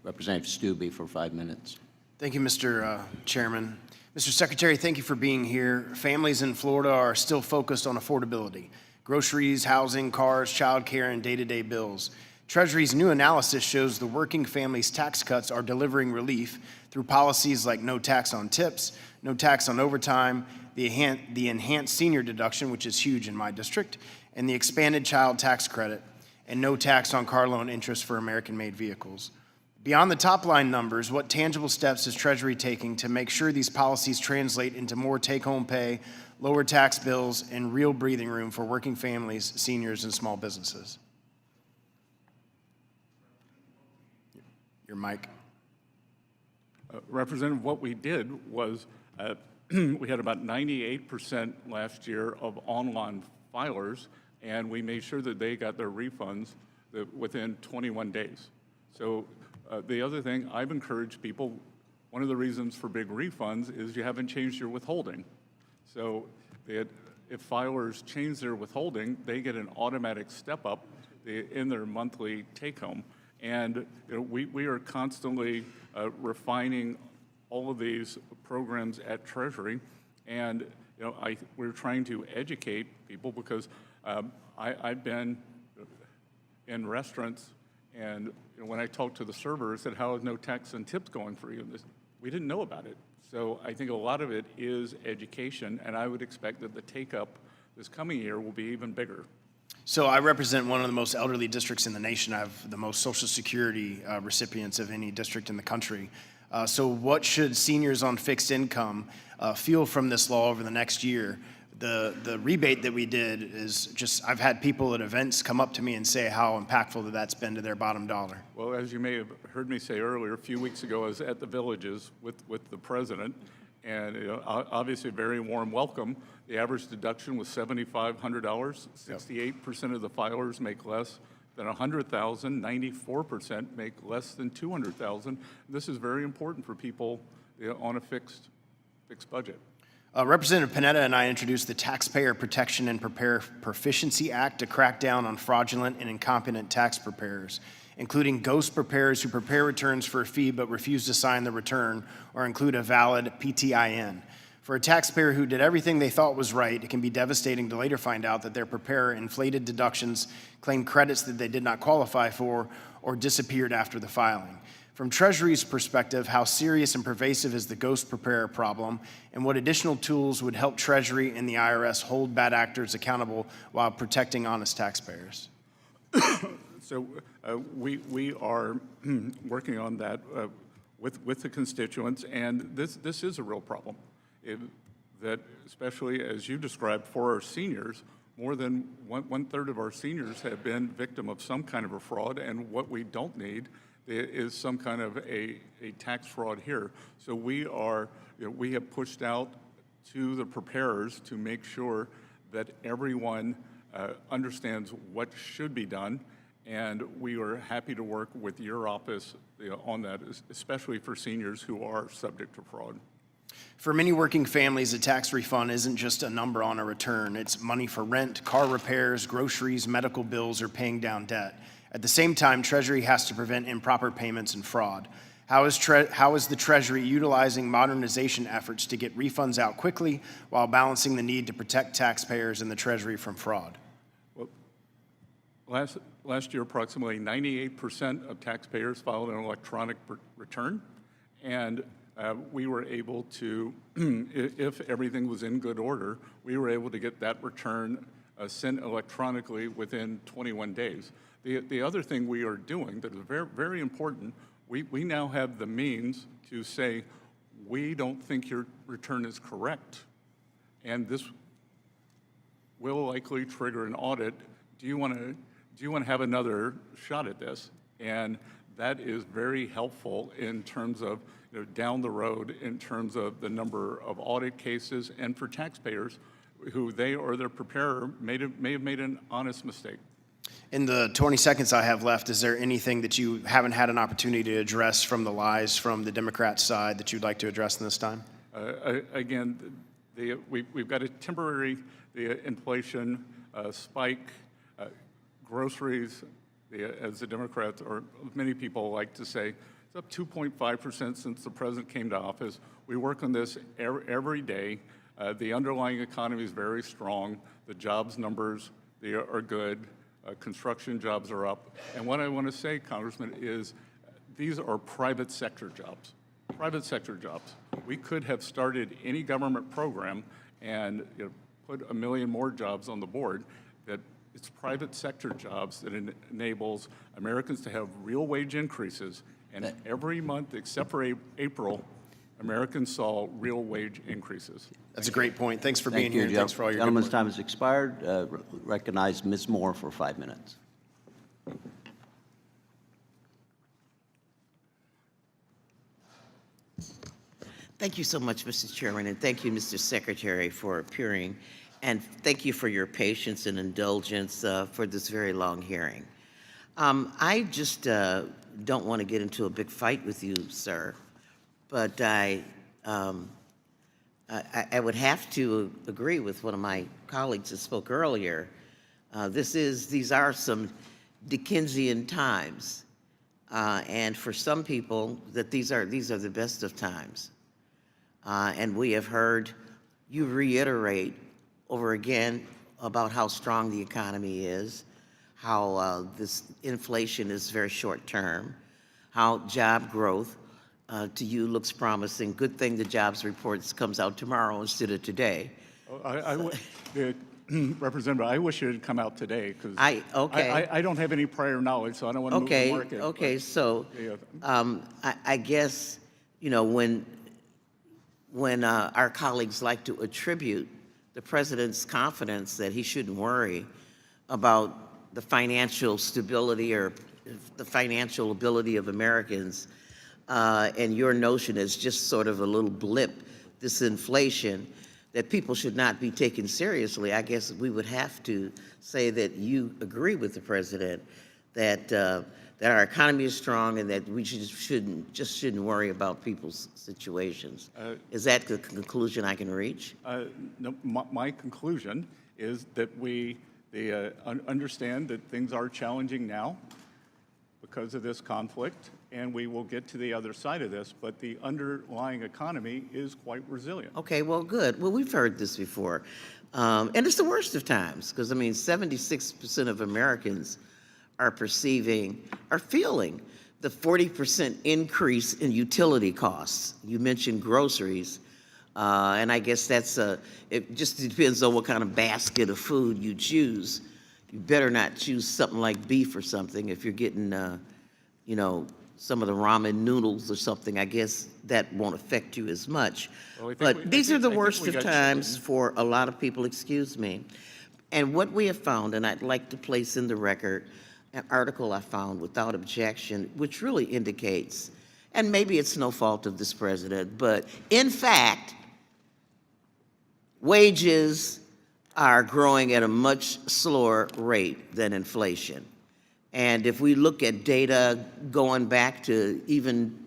Speaker 16: Representative Stube for 5 minutes.
Speaker 3: Thank you, Mr. Chairman. Mr. Secretary, thank you for being here. Families in Florida are still focused on affordability: groceries, housing, cars, childcare, and day-to-day bills. Treasury's new analysis shows the working families' tax cuts are delivering relief through policies like no tax on tips, no tax on overtime, the enhanced senior deduction, which is huge in my district, and the expanded child tax credit, and no tax on car loan interest for American-made vehicles. Beyond the top-line numbers, what tangible steps is Treasury taking to make sure these policies translate into more take-home pay, lower tax bills, and real breathing room for working families, seniors, and small businesses? Your mic.
Speaker 1: Representative, what we did was we had about 98% last year of online filers, and we made sure that they got their refunds within 21 days. So the other thing, I've encouraged people, one of the reasons for big refunds is you haven't changed your withholding. So if filers change their withholding, they get an automatic step up in their monthly take-home. And we are constantly refining all of these programs at Treasury, and we're trying to educate people because I've been in restaurants, and when I talked to the server, I said, "How is no tax and tips going for you?" And we didn't know about it. So I think a lot of it is education, and I would expect that the take-up this coming year will be even bigger.
Speaker 3: So I represent one of the most elderly districts in the nation. I have the most Social Security recipients of any district in the country. So what should seniors on fixed income feel from this law over the next year? The rebate that we did is just, I've had people at events come up to me and say how impactful that's been to their bottom dollar.
Speaker 1: Well, as you may have heard me say earlier, a few weeks ago, I was at the Villages with the president, and obviously a very warm welcome. The average deduction was $7,500. 68% of the filers make less than $100,000. 94% make less than $200,000. This is very important for people on a fixed budget.
Speaker 3: Representative Panetta and I introduced the Taxpayer Protection and Proficiency Act to crack down on fraudulent and incompetent tax preparers, including ghost preparers who prepare returns for a fee but refuse to sign the return or include a valid PTIN. For a taxpayer who did everything they thought was right, it can be devastating to later find out that their preparer inflated deductions, claimed credits that they did not qualify for, or disappeared after the filing. From Treasury's perspective, how serious and pervasive is the ghost preparer problem, and what additional tools would help Treasury and the IRS hold bad actors accountable while protecting honest taxpayers?
Speaker 1: So we are working on that with the constituents, and this is a real problem. That especially as you described for our seniors, more than one third of our seniors have been victim of some kind of a fraud, and what we don't need is some kind of a tax fraud here. So we have pushed out to the preparers to make sure that everyone understands what should be done, and we are happy to work with your office on that, especially for seniors who are subject to fraud.
Speaker 3: For many working families, a tax refund isn't just a number on a return. It's money for rent, car repairs, groceries, medical bills, or paying down debt. At the same time, Treasury has to prevent improper payments and fraud. How is the Treasury utilizing modernization efforts to get refunds out quickly while balancing the need to protect taxpayers and the Treasury from fraud?
Speaker 1: Well, last year, approximately 98% of taxpayers filed an electronic return, and we were able to, if everything was in good order, we were able to get that return sent electronically within 21 days. The other thing we are doing that is very, very important, we now have the means to say, we don't think your return is correct, and this will likely trigger an audit. Do you want to do you want to have another shot at this? And that is very helpful in terms of, down the road, in terms of the number of audit cases, and for taxpayers who they or their preparer may have made an honest mistake.
Speaker 3: In the 20 seconds I have left, is there anything that you haven't had an opportunity to address from the lies from the Democrat side that you'd like to address in this time?
Speaker 1: Again, we've got a temporary inflation spike, groceries, as the Democrats, or many people like to say, it's up 2.5% since the president came to office. We work on this every day. The underlying economy is very strong. The jobs numbers, they are good. Construction jobs are up. And what I want to say, Congressman, is these are private sector jobs. Private sector jobs. We could have started any government program and put 1 million more jobs on the board. That it's private sector jobs that enables Americans to have real wage increases. And every month except for April, Americans saw real wage increases.
Speaker 3: That's a great point. Thanks for being here, and thanks for all your good
Speaker 16: Gentleman's
Speaker 3: work.
Speaker 16: time has expired. Recognize Ms. Moore for 5 minutes.
Speaker 5: Thank you so much, Mr. Chairman, and thank you, Mr. Secretary, for appearing, and thank you for your patience and indulgence for this very long hearing. I just don't want to get into a big fight with you, sir, but I would have to agree with one of my colleagues that spoke earlier. These are some Dickensian times, and for some people, that these are the best of times. And we have heard you reiterate over again about how strong the economy is, how this inflation is very short term, how job growth to you looks promising. Good thing the jobs report comes out tomorrow instead of today.
Speaker 1: Representative, I wish it had come out today because
Speaker 5: okay.
Speaker 1: I don't have any prior knowledge, so I don't want to move the market.
Speaker 5: Okay, so I guess, when our colleagues like to attribute the president's confidence that he shouldn't worry about the financial stability or the financial ability of Americans, and your notion is just sort of a little blip, this inflation, that people should not be taken seriously, I guess we would have to say that you agree with the president that our economy is strong and that we shouldn't worry about people's situations. Is that the conclusion I can reach?
Speaker 1: No, my conclusion is that we understand that things are challenging now because of this conflict, and we will get to the other side of this, but the underlying economy is quite resilient.
Speaker 5: Okay, well, good. Well, we've heard this before. And it's the worst of times, because, 76% of Americans are feeling the 40% increase in utility costs. You mentioned groceries, and I guess it just depends on what kind of basket of food you choose. You better not choose something like beef or something. If you're getting, some of the ramen noodles or something, I guess that won't affect you as much. But these are the worst of times for a lot of people, excuse me. And what we have found, and I'd like to place in the record, an article I found without objection, which really indicates, and maybe it's no fault of this president, but in fact, wages are growing at a much slower rate than inflation. And if we look at data going back to even,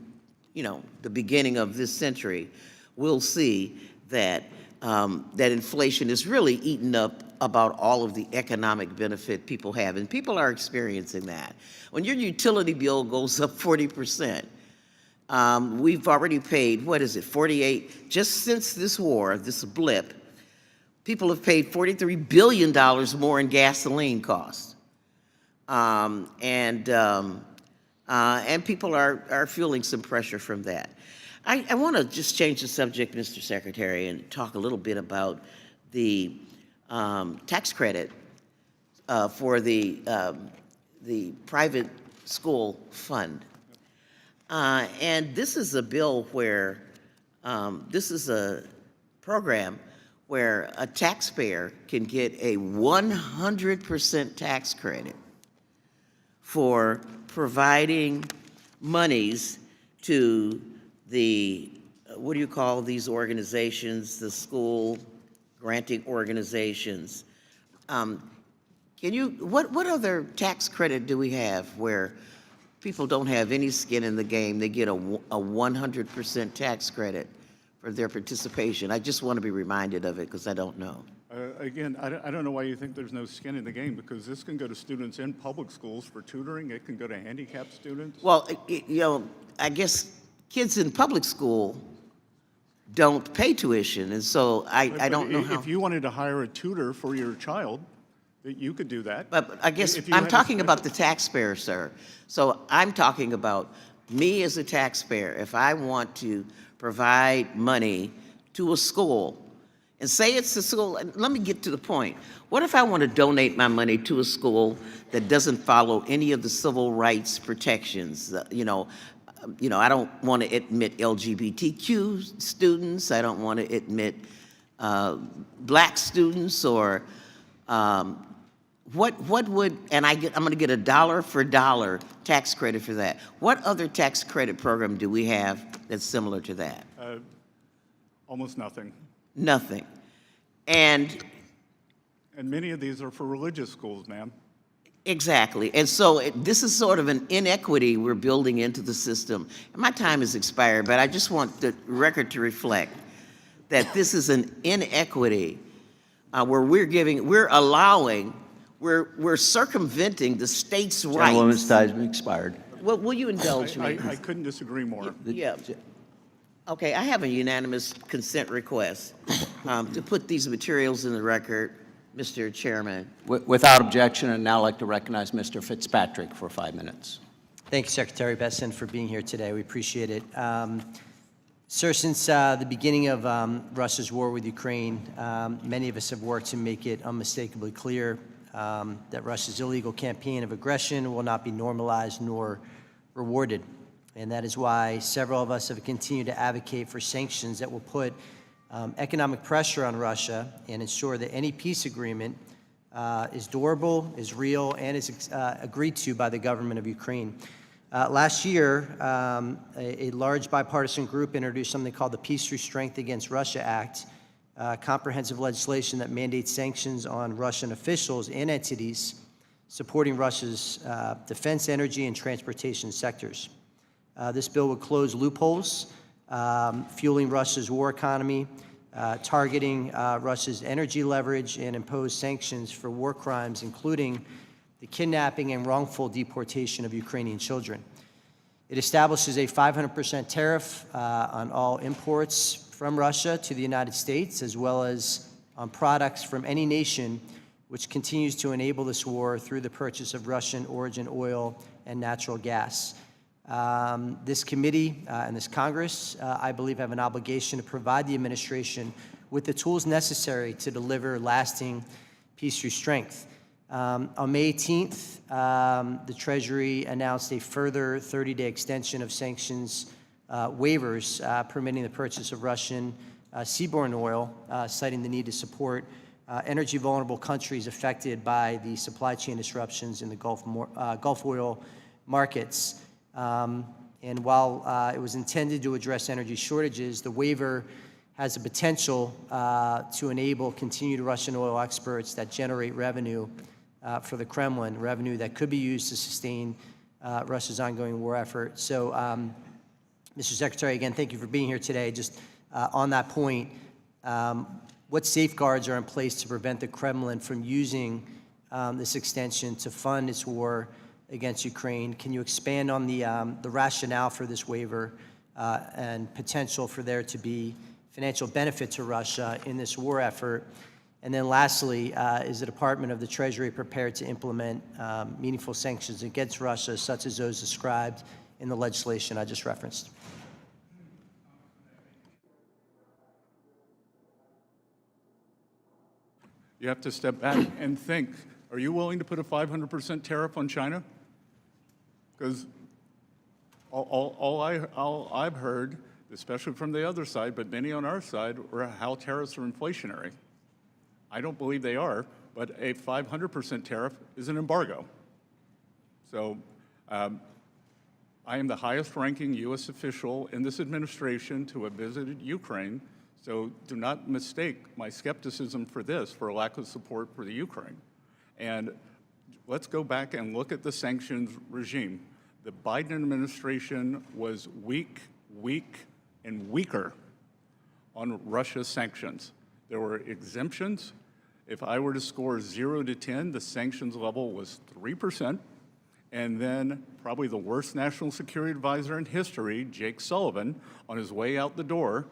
Speaker 5: the beginning of this century, we'll see that that inflation is really eating up about all of the economic benefit people have, and people are experiencing that. When your utility bill goes up 40%, we've already paid, 48, just since this war, this blip, people have paid $43 billion more in gasoline costs. And people are feeling some pressure from that. I want to just change the subject, Mr. Secretary, and talk a little bit about the tax credit for the private school fund. And this is a bill where, this is a program where a taxpayer can get a 100% tax credit for providing monies to the, what do you call these organizations, the school granting organizations? Can you, what other tax credit do we have where people don't have any skin in the game? They get a 100% tax credit for their participation. I just want to be reminded of it because I don't know.
Speaker 1: Again, I don't know why you think there's no skin in the game, because this can go to students in public schools for tutoring. It can go to handicapped students.
Speaker 5: Well, you know, I guess kids in public school don't pay tuition, and so I don't know how.
Speaker 1: If you wanted to hire a tutor for your child, that you could do that.
Speaker 5: But I guess
Speaker 1: If you
Speaker 5: I'm
Speaker 1: had a
Speaker 5: talking
Speaker 1: special-
Speaker 5: about the taxpayer, sir. So I'm talking about me as a taxpayer. If I want to provide money to a school, and say it's a school, and let me get to the point. What if I want to donate my money to a school that doesn't follow any of the civil rights protections? You know, I don't want to admit LGBTQ students. I don't want to admit black students, or what would, and I'm going to get a dollar for dollar tax credit for that. What other tax credit program do we have that's similar to that?
Speaker 1: Almost nothing.
Speaker 5: Nothing. And
Speaker 1: many of these are for religious schools, ma'am.
Speaker 5: exactly. And so this is sort of an inequity we're building into the system. And my time has expired, but I just want the record to reflect that this is an inequity where we're circumventing the state's rights.
Speaker 16: Gentlewoman's time expired.
Speaker 5: Well, will you indulge me?
Speaker 1: I couldn't disagree more.
Speaker 5: Yeah. Okay, I have a unanimous consent request to put these materials in the record, Mr. Chairman.
Speaker 16: Without objection, I'd now like to recognize Mr. Fitzpatrick for 5 minutes.
Speaker 6: Thank you, Secretary Bessent, for being here today. We appreciate it. Sir, since the beginning of Russia's war with Ukraine, many of us have worked to make it unmistakably clear that Russia's illegal campaign of aggression will not be normalized nor rewarded. And that is why several of us have continued to advocate for sanctions that will put economic pressure on Russia and ensure that any peace agreement is durable, is real, and is agreed to by the government of Ukraine. Last year, a large bipartisan group introduced something called the Peace Through Strength Against Russia Act, comprehensive legislation that mandates sanctions on Russian officials and entities supporting Russia's defense, energy, and transportation sectors. This bill would close loopholes, fueling Russia's war economy, targeting Russia's energy leverage, and impose sanctions for war crimes, including the kidnapping and wrongful deportation of Ukrainian children. It establishes a 500% tariff on all imports from Russia to the United States, as well as on products from any nation which continues to enable this war through the purchase of Russian origin oil and natural gas. This committee and this Congress, I believe, have an obligation to provide the administration with the tools necessary to deliver lasting peace through strength. On May 18th, the Treasury announced a further 30-day extension of sanctions waivers permitting the purchase of Russian seaborne oil, citing the need to support energy-vulnerable countries affected by the supply chain disruptions in the Gulf oil markets. And while it was intended to address energy shortages, the waiver has the potential to enable continued Russian oil exports that generate revenue for the Kremlin, revenue that could be used to sustain Russia's ongoing war effort. So, Mr. Secretary, again, thank you for being here today. Just on that point, what safeguards are in place to prevent the Kremlin from using this extension to fund its war against Ukraine? Can you expand on the rationale for this waiver and potential for there to be financial benefit to Russia in this war effort? And then lastly, is the Department of the Treasury prepared to implement meaningful sanctions against Russia, such as those described in the legislation I just referenced?
Speaker 1: You have to step back and think, are you willing to put a 500% tariff on China? Because all I've heard, especially from the other side, but many on our side, are how tariffs are inflationary. I don't believe they are, but a 500% tariff is an embargo. So I am the highest-ranking U.S. official in this administration to have visited Ukraine, so do not mistake my skepticism for this for a lack of support for the Ukraine. And let's go back and look at the sanctions regime. The Biden administration was weak, and weaker on Russia's sanctions. There were exemptions. If I were to score 0 to 10, the sanctions level was 3%. And then probably the worst national security advisor in history, Jake Sullivan, on his way out the door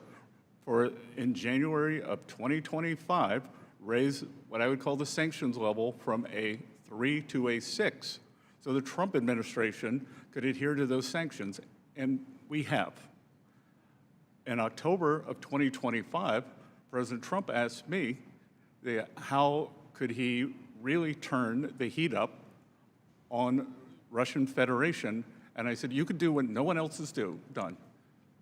Speaker 1: in January of 2025, raised what I would call the sanctions level from a 3 to a 6. So the Trump administration could adhere to those sanctions, and we have. In October of 2025, President Trump asked me how could he really turn the heat up on Russian Federation, and I said, you could do what no one else has done,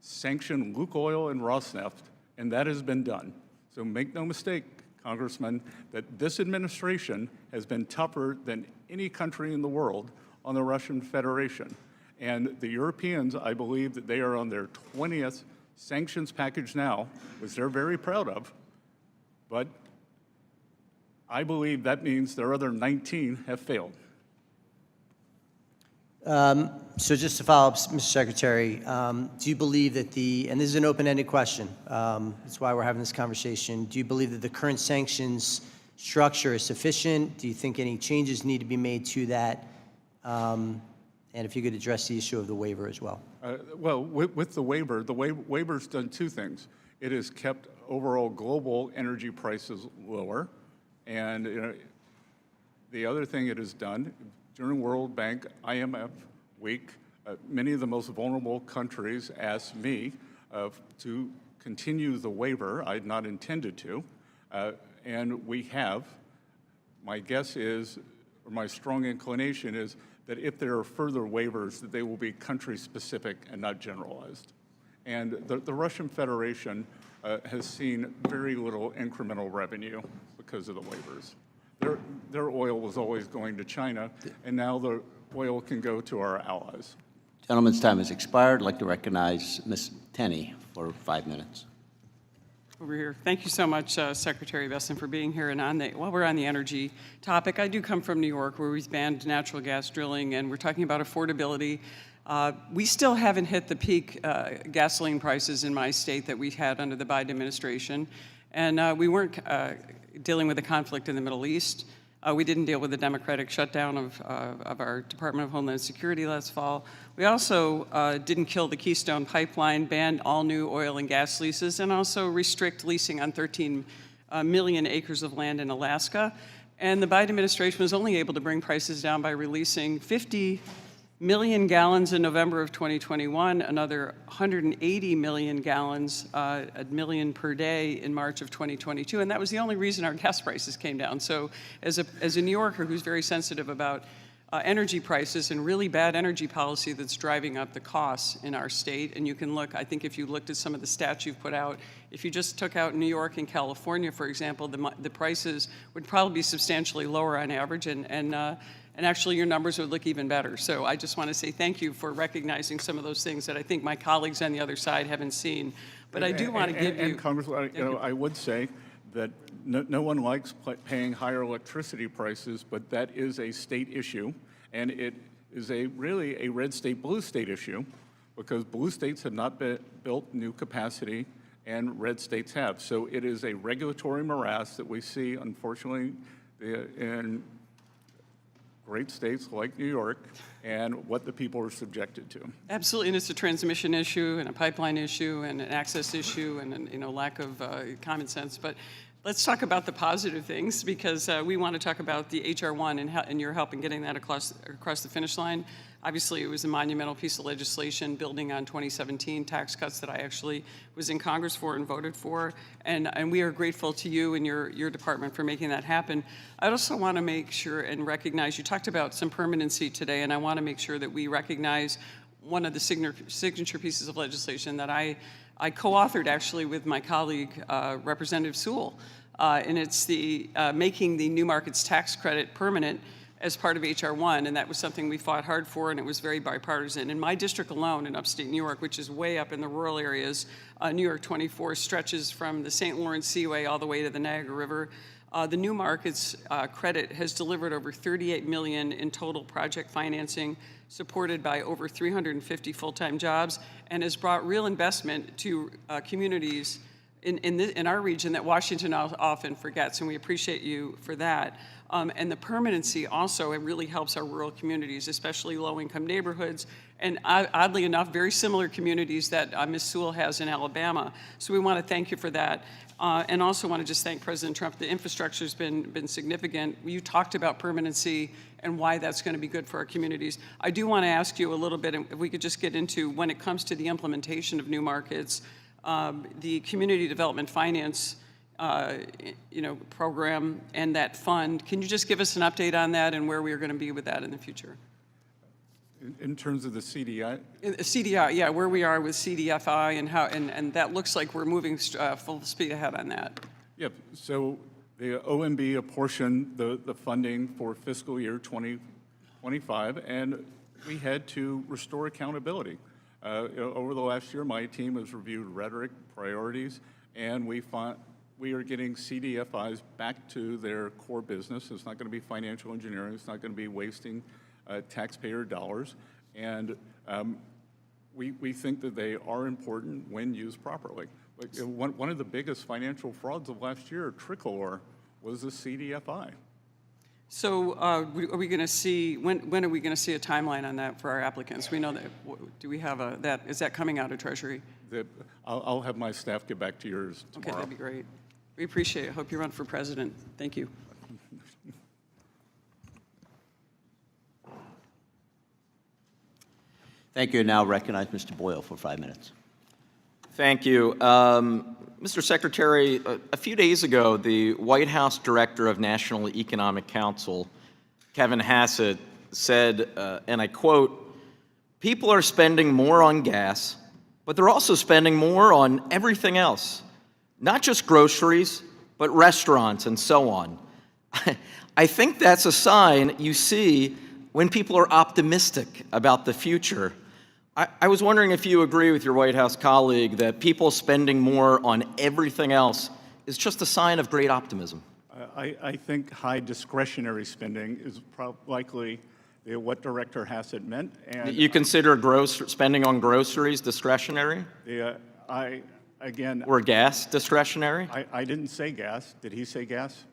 Speaker 1: sanction Lukoil and Rosneft, and that has been done. So make no mistake, Congressman, that this administration has been tougher than any country in the world on the Russian Federation. And the Europeans, I believe that they are on their 20th sanctions package now, which they're very proud of, but I believe that means their other 19 have failed.
Speaker 6: So just to follow up, Mr. Secretary, do you believe that and this is an open-ended question, that's why we're having this conversation, do you believe that the current sanctions structure is sufficient? Do you think any changes need to be made to that? And if you could address the issue of the waiver as well.
Speaker 1: Well, with the waiver's done two things. It has kept overall global energy prices lower, and the other thing it has done, during World Bank, IMF week, many of the most vulnerable countries asked me to continue the waiver. I had not intended to, and we have. My guess is, or my strong inclination is, that if there are further waivers, that they will be country-specific and not generalized. And the Russian Federation has seen very little incremental revenue because of the waivers. Their oil was always going to China, and now the oil can go to our allies.
Speaker 16: Gentleman's time has expired. I'd like to recognize Ms. Tenney for 5 minutes.
Speaker 9: Over here. Thank you so much, Secretary Bessent, for being here. And while we're on the energy topic, I do come from New York, where we've banned natural gas drilling, and we're talking about affordability. We still haven't hit the peak gasoline prices in my state that we had under the Biden administration, and we weren't dealing with a conflict in the Middle East. We didn't deal with the democratic shutdown of our Department of Homeland Security last fall. We also didn't kill the Keystone Pipeline, banned all new oil and gas leases, and also restrict leasing on 13 million acres of land in Alaska. And the Biden administration was only able to bring prices down by releasing 50 million gallons in November of 2021, another 180 million gallons, a million per day in March of 2022, and that was the only reason our gas prices came down. So as a New Yorker who's very sensitive about energy prices and really bad energy policy that's driving up the costs in our state, and you can look, I think if you looked at some of the stats you've put out, if you just took out New York and California, for example, the prices would probably be substantially lower on average, and actually your numbers would look even better. So I just want to say thank you for recognizing some of those things that I think my colleagues on the other side haven't seen. But I do want to give you...
Speaker 1: And Congressman, I would say that no one likes paying higher electricity prices, but that is a state issue, and it is really a red state, blue state issue, because blue states have not built new capacity, and red states have. So it is a regulatory morass that we see, unfortunately, in great states like New York, and what the people are subjected to.
Speaker 9: Absolutely, and it's a transmission issue, and a pipeline issue, and an access issue, and lack of common sense. But let's talk about the positive things, because we want to talk about the H.R. 1 and your help in getting that across the finish line. Obviously, it was a monumental piece of legislation building on 2017 tax cuts that I actually was in Congress for and voted for, and we are grateful to you and your department for making that happen. I also want to make sure and recognize, you talked about some permanency today, and I want to make sure that we recognize one of the signature pieces of legislation that I co-authored actually with my colleague, Representative Sewell, and it's the making the new markets tax credit permanent. as part of H.R. 1, and that was something we fought hard for, and it was very bipartisan. In my district alone, in upstate New York, which is way up in the rural areas, New York 24 stretches from the St. Lawrence Seaway all the way to the Niagara River. The New Markets credit has delivered over $38 million in total project financing, supported by over 350 full-time jobs, and has brought real investment to communities in our region that Washington often forgets, and we appreciate you for that. And the permanency also, it really helps our rural communities, especially low-income neighborhoods, and oddly enough, very similar communities that Ms. Sewell has in Alabama. So we want to thank you for that. And also want to just thank President Trump. The infrastructure's been significant. You talked about permanency and why that's going to be good for our communities. I do want to ask you a little bit, if we could just get into, when it comes to the implementation of New Markets, the Community Development Finance program and that fund. Can you just give us an update on that and where we are going to be with that in the future?
Speaker 1: In terms of the CDI?
Speaker 9: CDI, yeah, where we are with CDFI and how, and that looks like we're moving full speed ahead on that.
Speaker 1: Yep, so the OMB apportioned the funding for fiscal year 2025, and we had to restore accountability. Over the last year, my team has reviewed rhetoric, priorities, and we are getting CDFIs back to their core business. It's not going to be financial engineering. It's not going to be wasting taxpayer dollars. And we think that they are important when used properly. But one of the biggest financial frauds of last year, tricolor, was the CDFI.
Speaker 9: So are we going to see, when are we going to see a timeline on that for our applicants? We know that, do we have is that coming out of Treasury?
Speaker 1: I'll have my staff get back to yours tomorrow.
Speaker 9: Okay, that'd be great. We appreciate it. Hope you run for president. Thank you.
Speaker 16: Thank you. Now recognize Mr. Boyle for 5 minutes.
Speaker 10: Thank you. Mr. Secretary, a few days ago, the White House Director of National Economic Council, Kevin Hassett, said, and I quote, "People are spending more on gas, but they're also spending more on everything else, not just groceries, but restaurants and so on." I think that's a sign you see when people are optimistic about the future. I was wondering if you agree with your White House colleague that people spending more on everything else is just a sign of great optimism.
Speaker 1: I think high discretionary spending is likely what Director Hassett meant. And
Speaker 10: you consider spending on groceries discretionary?
Speaker 1: Again.
Speaker 10: Or gas discretionary?
Speaker 1: I didn't say gas. Did he say gas?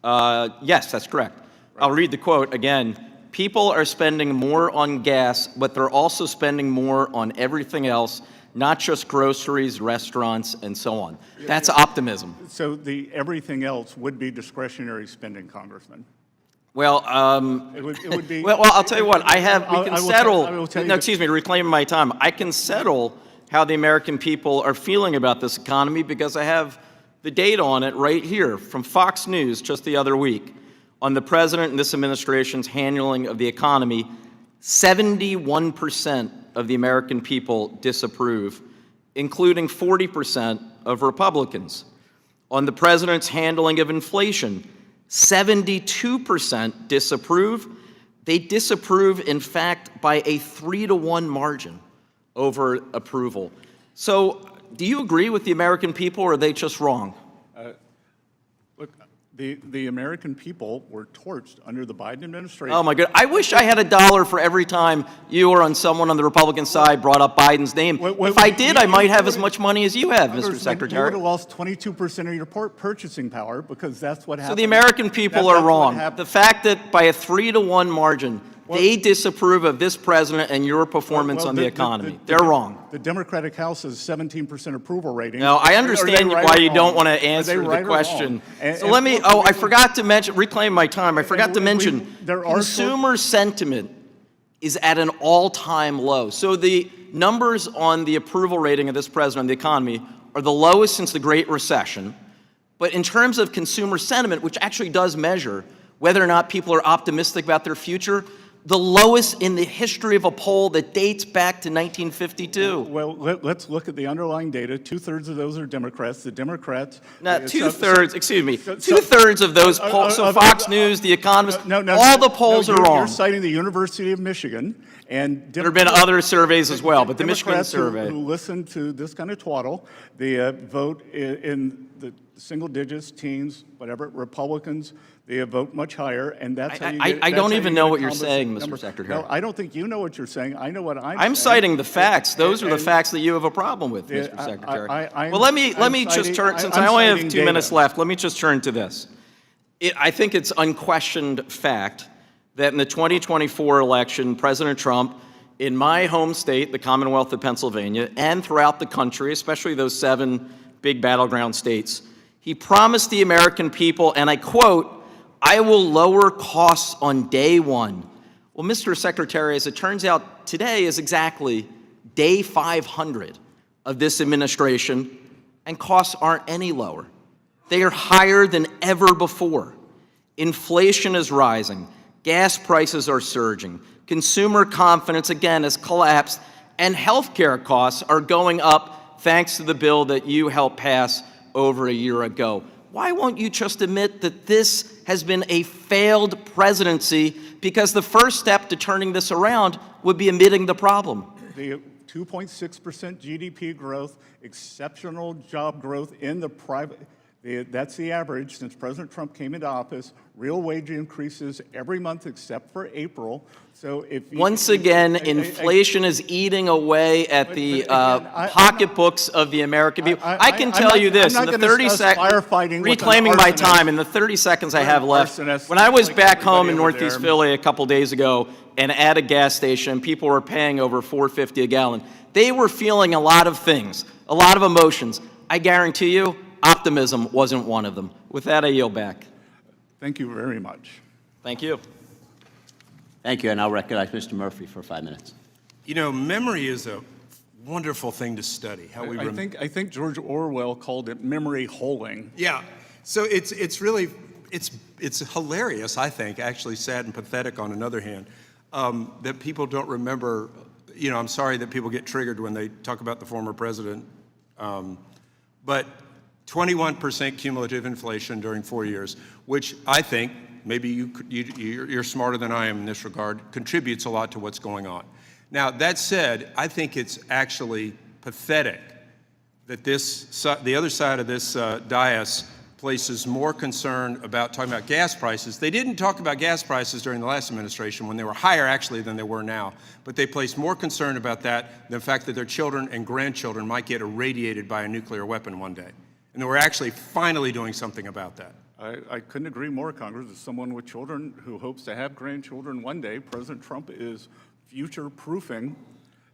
Speaker 10: Yes, that's correct. Right. I'll read the quote again. "People are spending more on gas, but they're also spending more on everything else, not just groceries, restaurants, and so on." That's optimism.
Speaker 1: So the everything else would be discretionary spending, Congressman.
Speaker 10: Well,
Speaker 1: it would be.
Speaker 10: Well, I'll tell you what. To reclaim my time. I can settle how the American people are feeling about this economy because I have the data on it right here from Fox News just the other week. On the president and this administration's handling of the economy, 71% of the American people disapprove, including 40% of Republicans. On the president's handling of inflation, 72% disapprove. They disapprove, in fact, by a 3-to-1 margin over approval. So, do you agree with the American people, or are they just wrong?
Speaker 1: Look, the American people were torched under the Biden administration.
Speaker 10: Oh my God! I wish I had $1 for every time you or someone on the Republican side brought up Biden's name. If I did, I might have as much money as you have, Mr. Secretary.
Speaker 1: You would have lost 22% of your purchasing power because that's what happened.
Speaker 10: So the American people are wrong. The fact that by a 3-to-1 margin, they disapprove of this president and your performance on the economy. They're wrong.
Speaker 1: The Democratic House has 17% approval rating.
Speaker 10: No, I understand why you don't want to answer the question. So let me, I forgot to mention, reclaim my time, I forgot to mention, consumer sentiment is at an all-time low. So the numbers on the approval rating of this president on the economy are the lowest since the Great Recession. But in terms of consumer sentiment, which actually does measure whether or not people are optimistic about their future, the lowest in the history of a poll that dates back to 1952.
Speaker 1: Well, let's look at the underlying data. 2/3 of those are Democrats. The Democrats.
Speaker 10: Now, two-thirds of those polls, so Fox News, The Economist, all the polls are wrong.
Speaker 1: You're citing the University of Michigan, and
Speaker 10: there have been other surveys as well, but the Michigan
Speaker 1: Democrats
Speaker 10: survey.
Speaker 1: who listen to this kind of twaddle, they vote in the single digits, teens, whatever. Republicans, they vote much higher, and that's how you get.
Speaker 10: I don't even know what you're
Speaker 1: Thomas
Speaker 10: saying, Mr.
Speaker 1: number.
Speaker 10: Secretary.
Speaker 1: No, I don't think you know what you're saying. I know what I'm saying.
Speaker 10: I'm citing the facts. Those are the facts that you have a problem with, Mr. Secretary. Well, let me just turn, since I only have 2 minutes left, let me just turn to this. I think it's unquestioned fact that in the 2024 election, President Trump, in my home state, the Commonwealth of Pennsylvania, and throughout the country, especially those 7 big battleground states, he promised the American people, and I quote, "I will lower costs on day one." Well, Mr. Secretary, as it turns out, today is exactly day 500 of this administration, and costs aren't any lower. They are higher than ever before. Inflation is rising. Gas prices are surging. Consumer confidence, again, has collapsed. And healthcare costs are going up thanks to the bill that you helped pass over a year ago. Why won't you just admit that this has been a failed presidency? Because the first step to turning this around would be admitting the problem.
Speaker 1: The 2.6% GDP growth, exceptional job growth in the private. That's the average since President Trump came into office. Real wage increases every month except for April. So if
Speaker 10: once again, inflation is eating away at the pocketbooks of the American people. I can tell you this: in the 30 seconds, reclaiming my time, in the 30 seconds I have left, when I was back home in Northeast Philly a couple days ago, and at a gas station, people were paying over $4.50 a gallon. They were feeling a lot of things, a lot of emotions. I guarantee you, optimism wasn't one of them. With that, I yield back.
Speaker 1: Thank you very much.
Speaker 10: Thank you.
Speaker 16: Thank you, and I'll recognize Mr. Murphy for 5 minutes.
Speaker 11: You know, memory is a wonderful thing to study. How we
Speaker 1: I think George Orwell called it memory holing.
Speaker 11: Yeah. So it's really it's hilarious. I think actually sad and pathetic on another hand that people don't remember. You know, I'm sorry that people get triggered when they talk about the former president, but 21% cumulative inflation during 4 years, which I think, maybe you're smarter than I am in this regard, contributes a lot to what's going on. Now, that said, I think it's actually pathetic that the other side of this dais places more concern about talking about gas prices. They didn't talk about gas prices during the last administration when they were higher actually than they were now, but they placed more concern about that than the fact that their children and grandchildren might get irradiated by a nuclear weapon one day. And we're actually finally doing something about that.
Speaker 1: I couldn't agree more, Congress. As someone with children who hopes to have grandchildren one day, President Trump is future-proofing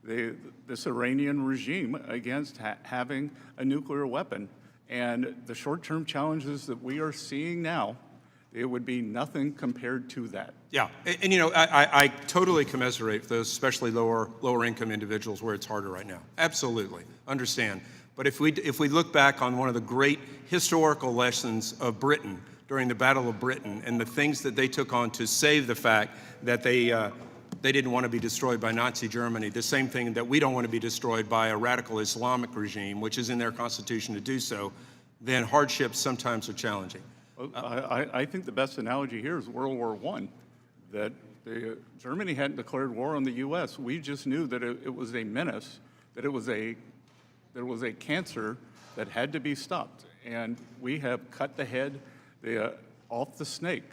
Speaker 1: this Iranian regime against having a nuclear weapon. And the short-term challenges that we are seeing now, it would be nothing compared to that.
Speaker 11: Yeah, and you know, I totally commiserate with those, especially lower income individuals where it's harder right now. Absolutely, understand. But if we look back on one of the great historical lessons of Britain during the Battle of Britain and the things that they took on to save the fact that they didn't want to be destroyed by Nazi Germany, the same thing that we don't want to be destroyed by a radical Islamic regime, which is in their constitution to do so, then hardships sometimes are challenging.
Speaker 1: Well, I think the best analogy here is World War I, that Germany hadn't declared war on the U.S. We just knew that it was a menace, that it was a cancer that had to be stopped. And we have cut the head off the snake.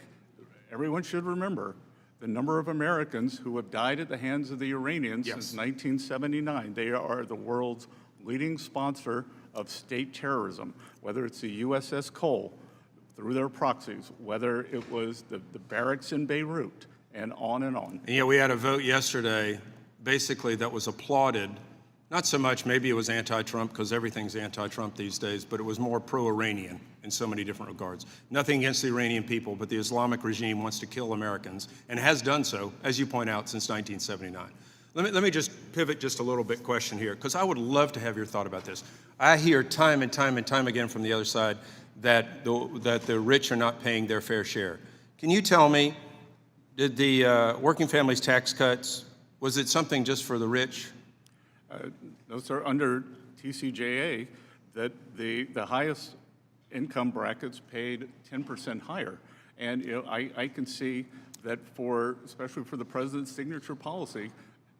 Speaker 1: Everyone should remember the number of Americans who have died at the hands of the Iranians since 1979. They are the world's leading sponsor of state terrorism, whether it's the USS Cole through their proxies, whether it was the barracks in Beirut, and on and on.
Speaker 11: And yeah, we had a vote yesterday, basically, that was applauded. Not so much, maybe it was anti-Trump, because everything's anti-Trump these days, but it was more pro-Iranian in so many different regards. Nothing against the Iranian people, but the Islamic regime wants to kill Americans, and has done so, as you point out, since 1979. Let me just pivot just a little bit question here, because I would love to have your thought about this. I hear time and time and time again from the other side that the rich are not paying their fair share. Can you tell me Did the working families tax cuts, was it something just for the rich?
Speaker 1: Those are under TCJA, that the highest income brackets paid 10% higher. And I can see that especially for the president's signature policy,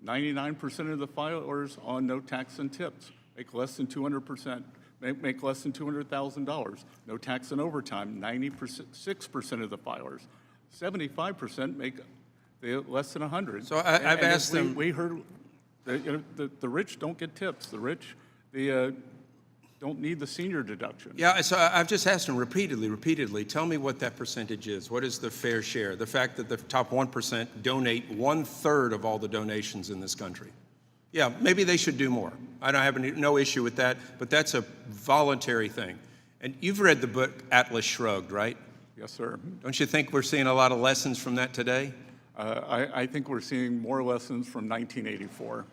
Speaker 1: 99% of the filers on no tax and tips make less than 200%, make less than $200,000. No tax and overtime, 96% of the filers. 75% make less than 100.
Speaker 11: So I've asked them.
Speaker 1: We heard that the rich don't get tips. The rich, don't need the senior deduction.
Speaker 11: Yeah, so I've just asked them repeatedly, tell me what that percentage is. What is the fair share? The fact that the top 1% donate 1/3 of all the donations in this country. Yeah, maybe they should do more. I don't have no issue with that, but that's a voluntary thing. And you've read the book Atlas Shrugged, right?
Speaker 1: Yes, sir.
Speaker 11: Don't you think we're seeing a lot of lessons from that today?
Speaker 1: I think we're seeing more lessons from 1984.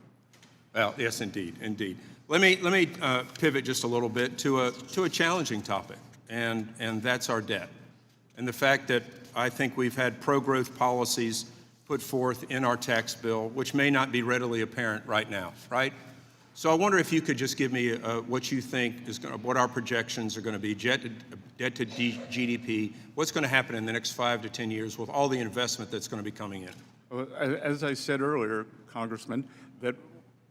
Speaker 11: Well, yes, indeed, indeed. Let me pivot just a little bit to a challenging topic, and that's our debt. And the fact that I think we've had pro-growth policies put forth in our tax bill, which may not be readily apparent right now, right? So I wonder if you could just give me what you think what our projections are going to be, debt to GDP, what's going to happen in the next 5 to 10 years with all the investment that's going to be coming in.
Speaker 1: Well, as I said earlier, Congressman, that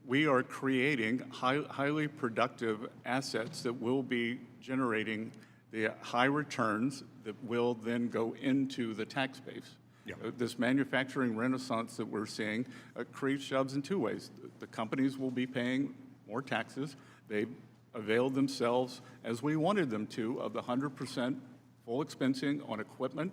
Speaker 1: we are creating highly productive assets that will be generating the high returns that will then go into the tax base. Yeah. This manufacturing renaissance that we're seeing creates jobs in two ways. The companies will be paying more taxes. They availed themselves, as we wanted them to, of the 100% full expensing on equipment,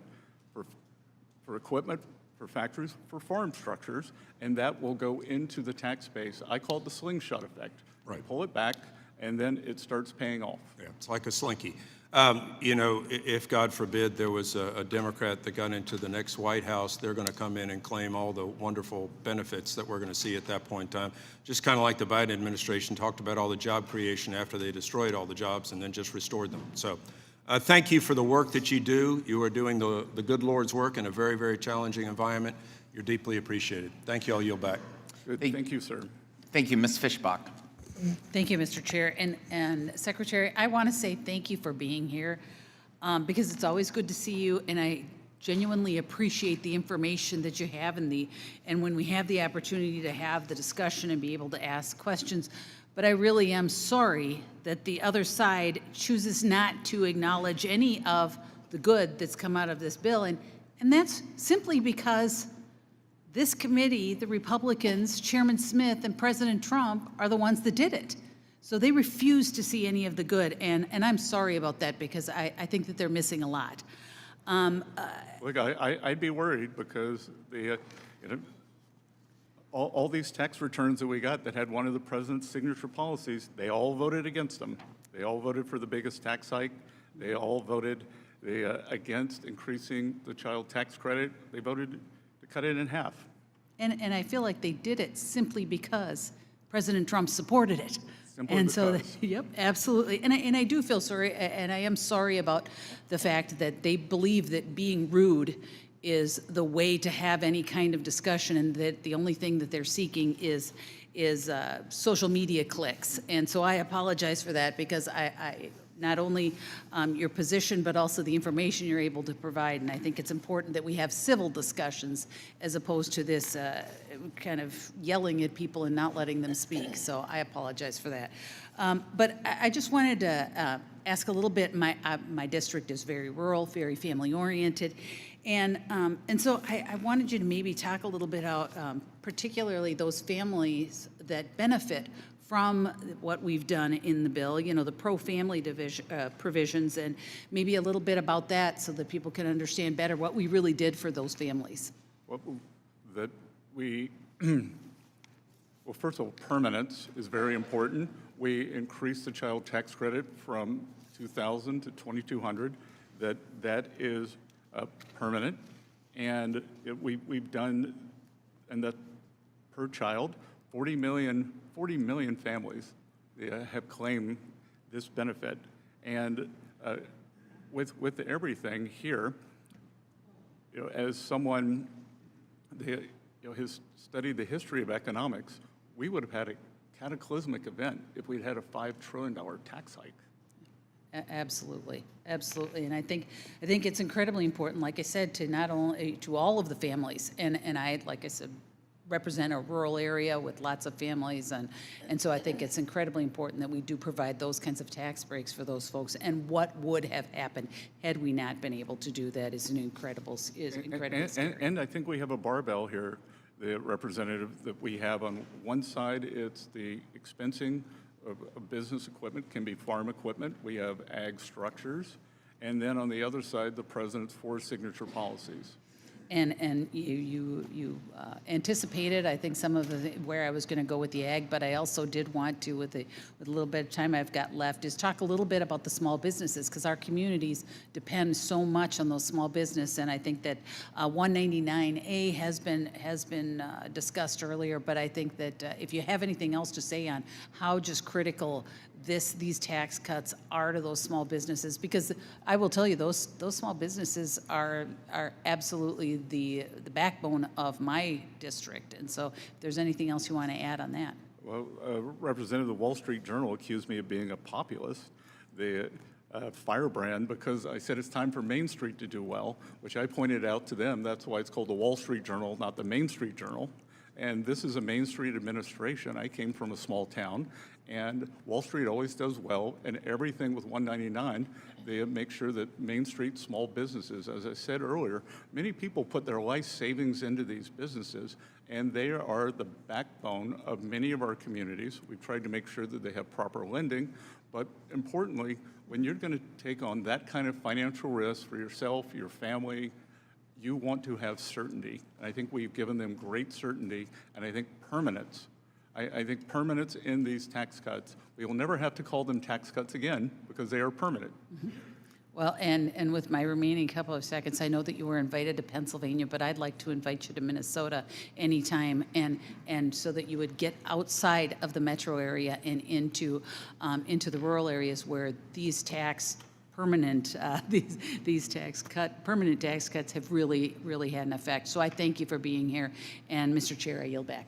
Speaker 1: for equipment, for factories, for farm structures, and that will go into the tax base. I call it the slingshot effect. Right. You pull it back, and then it starts paying off.
Speaker 11: Yeah, it's like a slinky. If God forbid there was a Democrat that got into the next White House, they're going to come in and claim all the wonderful benefits that we're going to see at that point in time. Just kind of like the Biden administration talked about all the job creation after they destroyed all the jobs and then just restored them. So thank you for the work that you do. You are doing the good Lord's work in a very, very challenging environment. You're deeply appreciated. Thank you. I'll yield back.
Speaker 1: Thank you, sir.
Speaker 2: Thank you, Ms. Fischbach.
Speaker 8: Thank you, Mr. Chair. And Secretary, I want to say thank you for being here because it's always good to see you, and I genuinely appreciate the information that you have and when we have the opportunity to have the discussion and be able to ask questions. But I really am sorry that the other side chooses not to acknowledge any of the good that's come out of this bill, and that's simply because this committee, the Republicans, Chairman Smith and President Trump are the ones that did it. So they refuse to see any of the good, and I'm sorry about that because I think that they're missing a lot.
Speaker 1: Look, I'd be worried because all these tax returns that we got that had one of the president's signature policies, they all voted against them. They all voted for the biggest tax hike. They all voted against increasing the child tax credit. They voted to cut it in half.
Speaker 8: And I feel like they did it simply because President Trump supported it.
Speaker 1: Simply
Speaker 8: and
Speaker 1: because.
Speaker 8: So, yep, absolutely. And I do feel sorry, and I am sorry about the fact that they believe that being rude is the way to have any kind of discussion, and that the only thing that they're seeking is social media clicks. And so I apologize for that because I not only your position, but also the information you're able to provide. And I think it's important that we have civil discussions as opposed to this kind of yelling at people and not letting them speak. So I apologize for that. But I just wanted to ask a little bit. My district is very rural, very family-oriented. And so I wanted you to maybe talk a little bit about particularly those families that benefit from what we've done in the bill, the pro-family provisions, and maybe a little bit about that so that people can understand better what we really did for those families.
Speaker 1: Well, first of all, permanence is very important. We increased the child tax credit from $2,000 to $2,200. That is permanent, and we've done, and that per child, 40 million families have claimed this benefit. And with everything here, as someone studied the history of economics, we would have had a cataclysmic event if we'd had a $5 trillion tax hike.
Speaker 8: Absolutely, absolutely, and I think it's incredibly important, like I said, to not only to all of the families, and I, like I said, represent a rural area with lots of families, and so I think it's incredibly important that we do provide those kinds of tax breaks for those folks. And what would have happened had we not been able to do that is incredible.
Speaker 1: And I think we have a barbell here. The representative that we have on one side, it's the expensing of business equipment, can be farm equipment. We have ag structures. And then on the other side, the president's 4 signature policies.
Speaker 8: And you anticipated, I think, some of where I was going to go with the ag, but I also did want to, with a little bit of time I've got left, is talk a little bit about the small businesses, because our communities depend so much on those small business. And I think that 199A has been discussed earlier, but I think that if you have anything else to say on how just critical these tax cuts are to those small businesses, because I will tell you, those small businesses are absolutely the backbone of my district. And so if there's anything else you want to add on that.
Speaker 1: Well, Representative of the Wall Street Journal accused me of being a populist, the firebrand, because I said it's time for Main Street to do well, which I pointed out to them. That's why it's called the Wall Street Journal, not the Main Street Journal. And this is a Main Street administration. I came from a small town, and Wall Street always does well, and everything with 199, they make sure that Main Street small businesses, as I said earlier, many people put their life savings into these businesses, and they are the backbone of many of our communities. We've tried to make sure that they have proper lending, but importantly, when you're going to take on that kind of financial risk for yourself, your family, you want to have certainty. And I think we've given them great certainty, and I think permanence. I think permanence in these tax cuts. We will never have to call them tax cuts again because they are permanent.
Speaker 8: Well, and with my remaining couple of seconds, I know that you were invited to Pennsylvania, but I'd like to invite you to Minnesota anytime, and so that you would get outside of the metro area and into the rural areas where these permanent tax cuts have really had an effect. So I thank you for being here, and Mr. Chair, I yield back.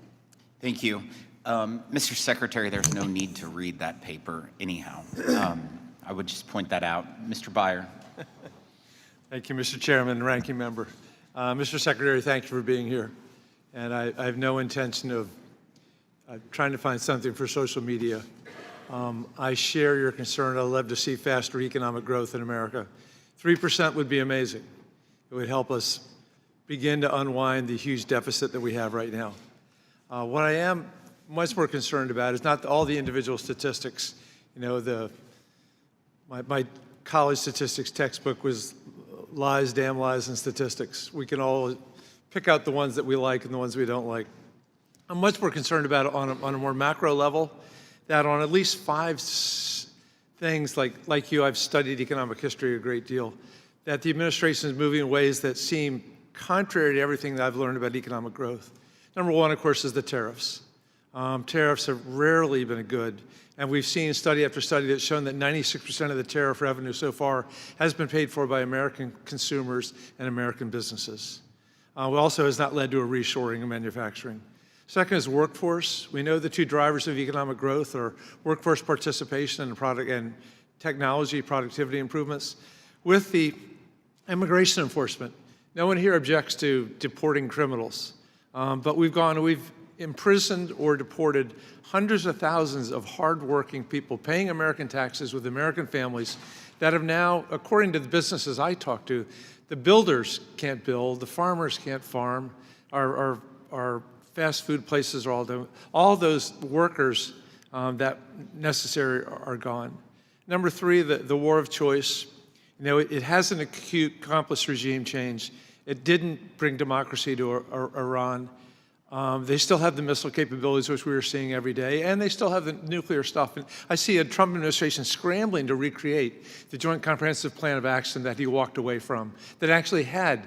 Speaker 2: Thank you. Mr. Secretary, there's no need to read that paper anyhow. I would just point that out. Mr. Byer.
Speaker 11: Thank you, Mr. Chairman and Ranking Member. Mr. Secretary, thank you for being here. And I have no intention of trying to find something for social media. I share your concern. I'd love to see faster economic growth in America. 3% would be amazing. It would help us begin to unwind the huge deficit that we have right now. What I am much more concerned about is not all the individual statistics. You know, my college statistics textbook was lies, damn lies, and statistics. We can all pick out the ones that we like and the ones we don't like. I'm much more concerned about it on a more macro level, that on at least 5 things, like you, I've studied economic history a great deal, that the administration is moving in ways that seem contrary to everything that I've learned about economic growth. Number one, of course, is the tariffs. Tariffs have rarely been good, and we've seen study after study that's shown that 96% of the tariff revenue so far has been paid for by American consumers and American businesses. It also has not led to a reshoring of manufacturing. Second is workforce. We know the 2 drivers of economic growth are workforce participation and product and technology productivity improvements. With the immigration enforcement, no one here objects to deporting criminals, but we've imprisoned or deported hundreds of thousands of hardworking people paying American taxes with American families that have now, according to the businesses I talk to, the builders can't build, the farmers can't farm, our fast food places are all done. All those workers that necessary are gone. Number 3, the war of choice. You know, it hasn't accomplished regime change. It didn't bring democracy to Iran. They still have the missile capabilities, which we are seeing every day, and they still have the nuclear stuff. And I see a Trump administration scrambling to recreate the Joint Comprehensive Plan of Action that he walked away from, that actually had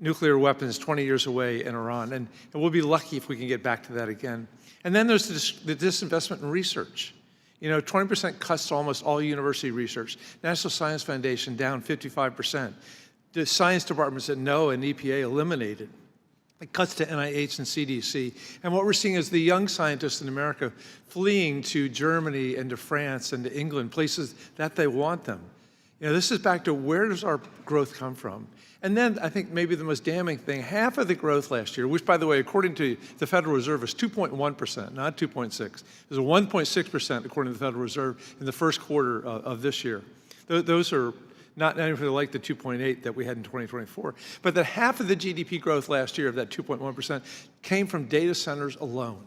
Speaker 11: nuclear weapons 20 years away in Iran. And we'll be lucky if we can get back to that again. And then there's the disinvestment in research. You know, 20% cuts to almost all university research. National Science Foundation down 55%. The science departments at NOAA and EPA eliminated. cuts to NIH and CDC. And what we're seeing is the young scientists in America fleeing to Germany and to France and to England, places that they want them. This is back to where does our growth come from? And then I think maybe the most damning thing, half of the growth last year, which by the way, according to the Federal Reserve is 2.1%, not 2.6. It was 1.6% according to the Federal Reserve in the first quarter of this year. Those are not anything like the 2.8 that we had in 2024. But that half of the GDP growth last year of that 2.1% came from data centers alone.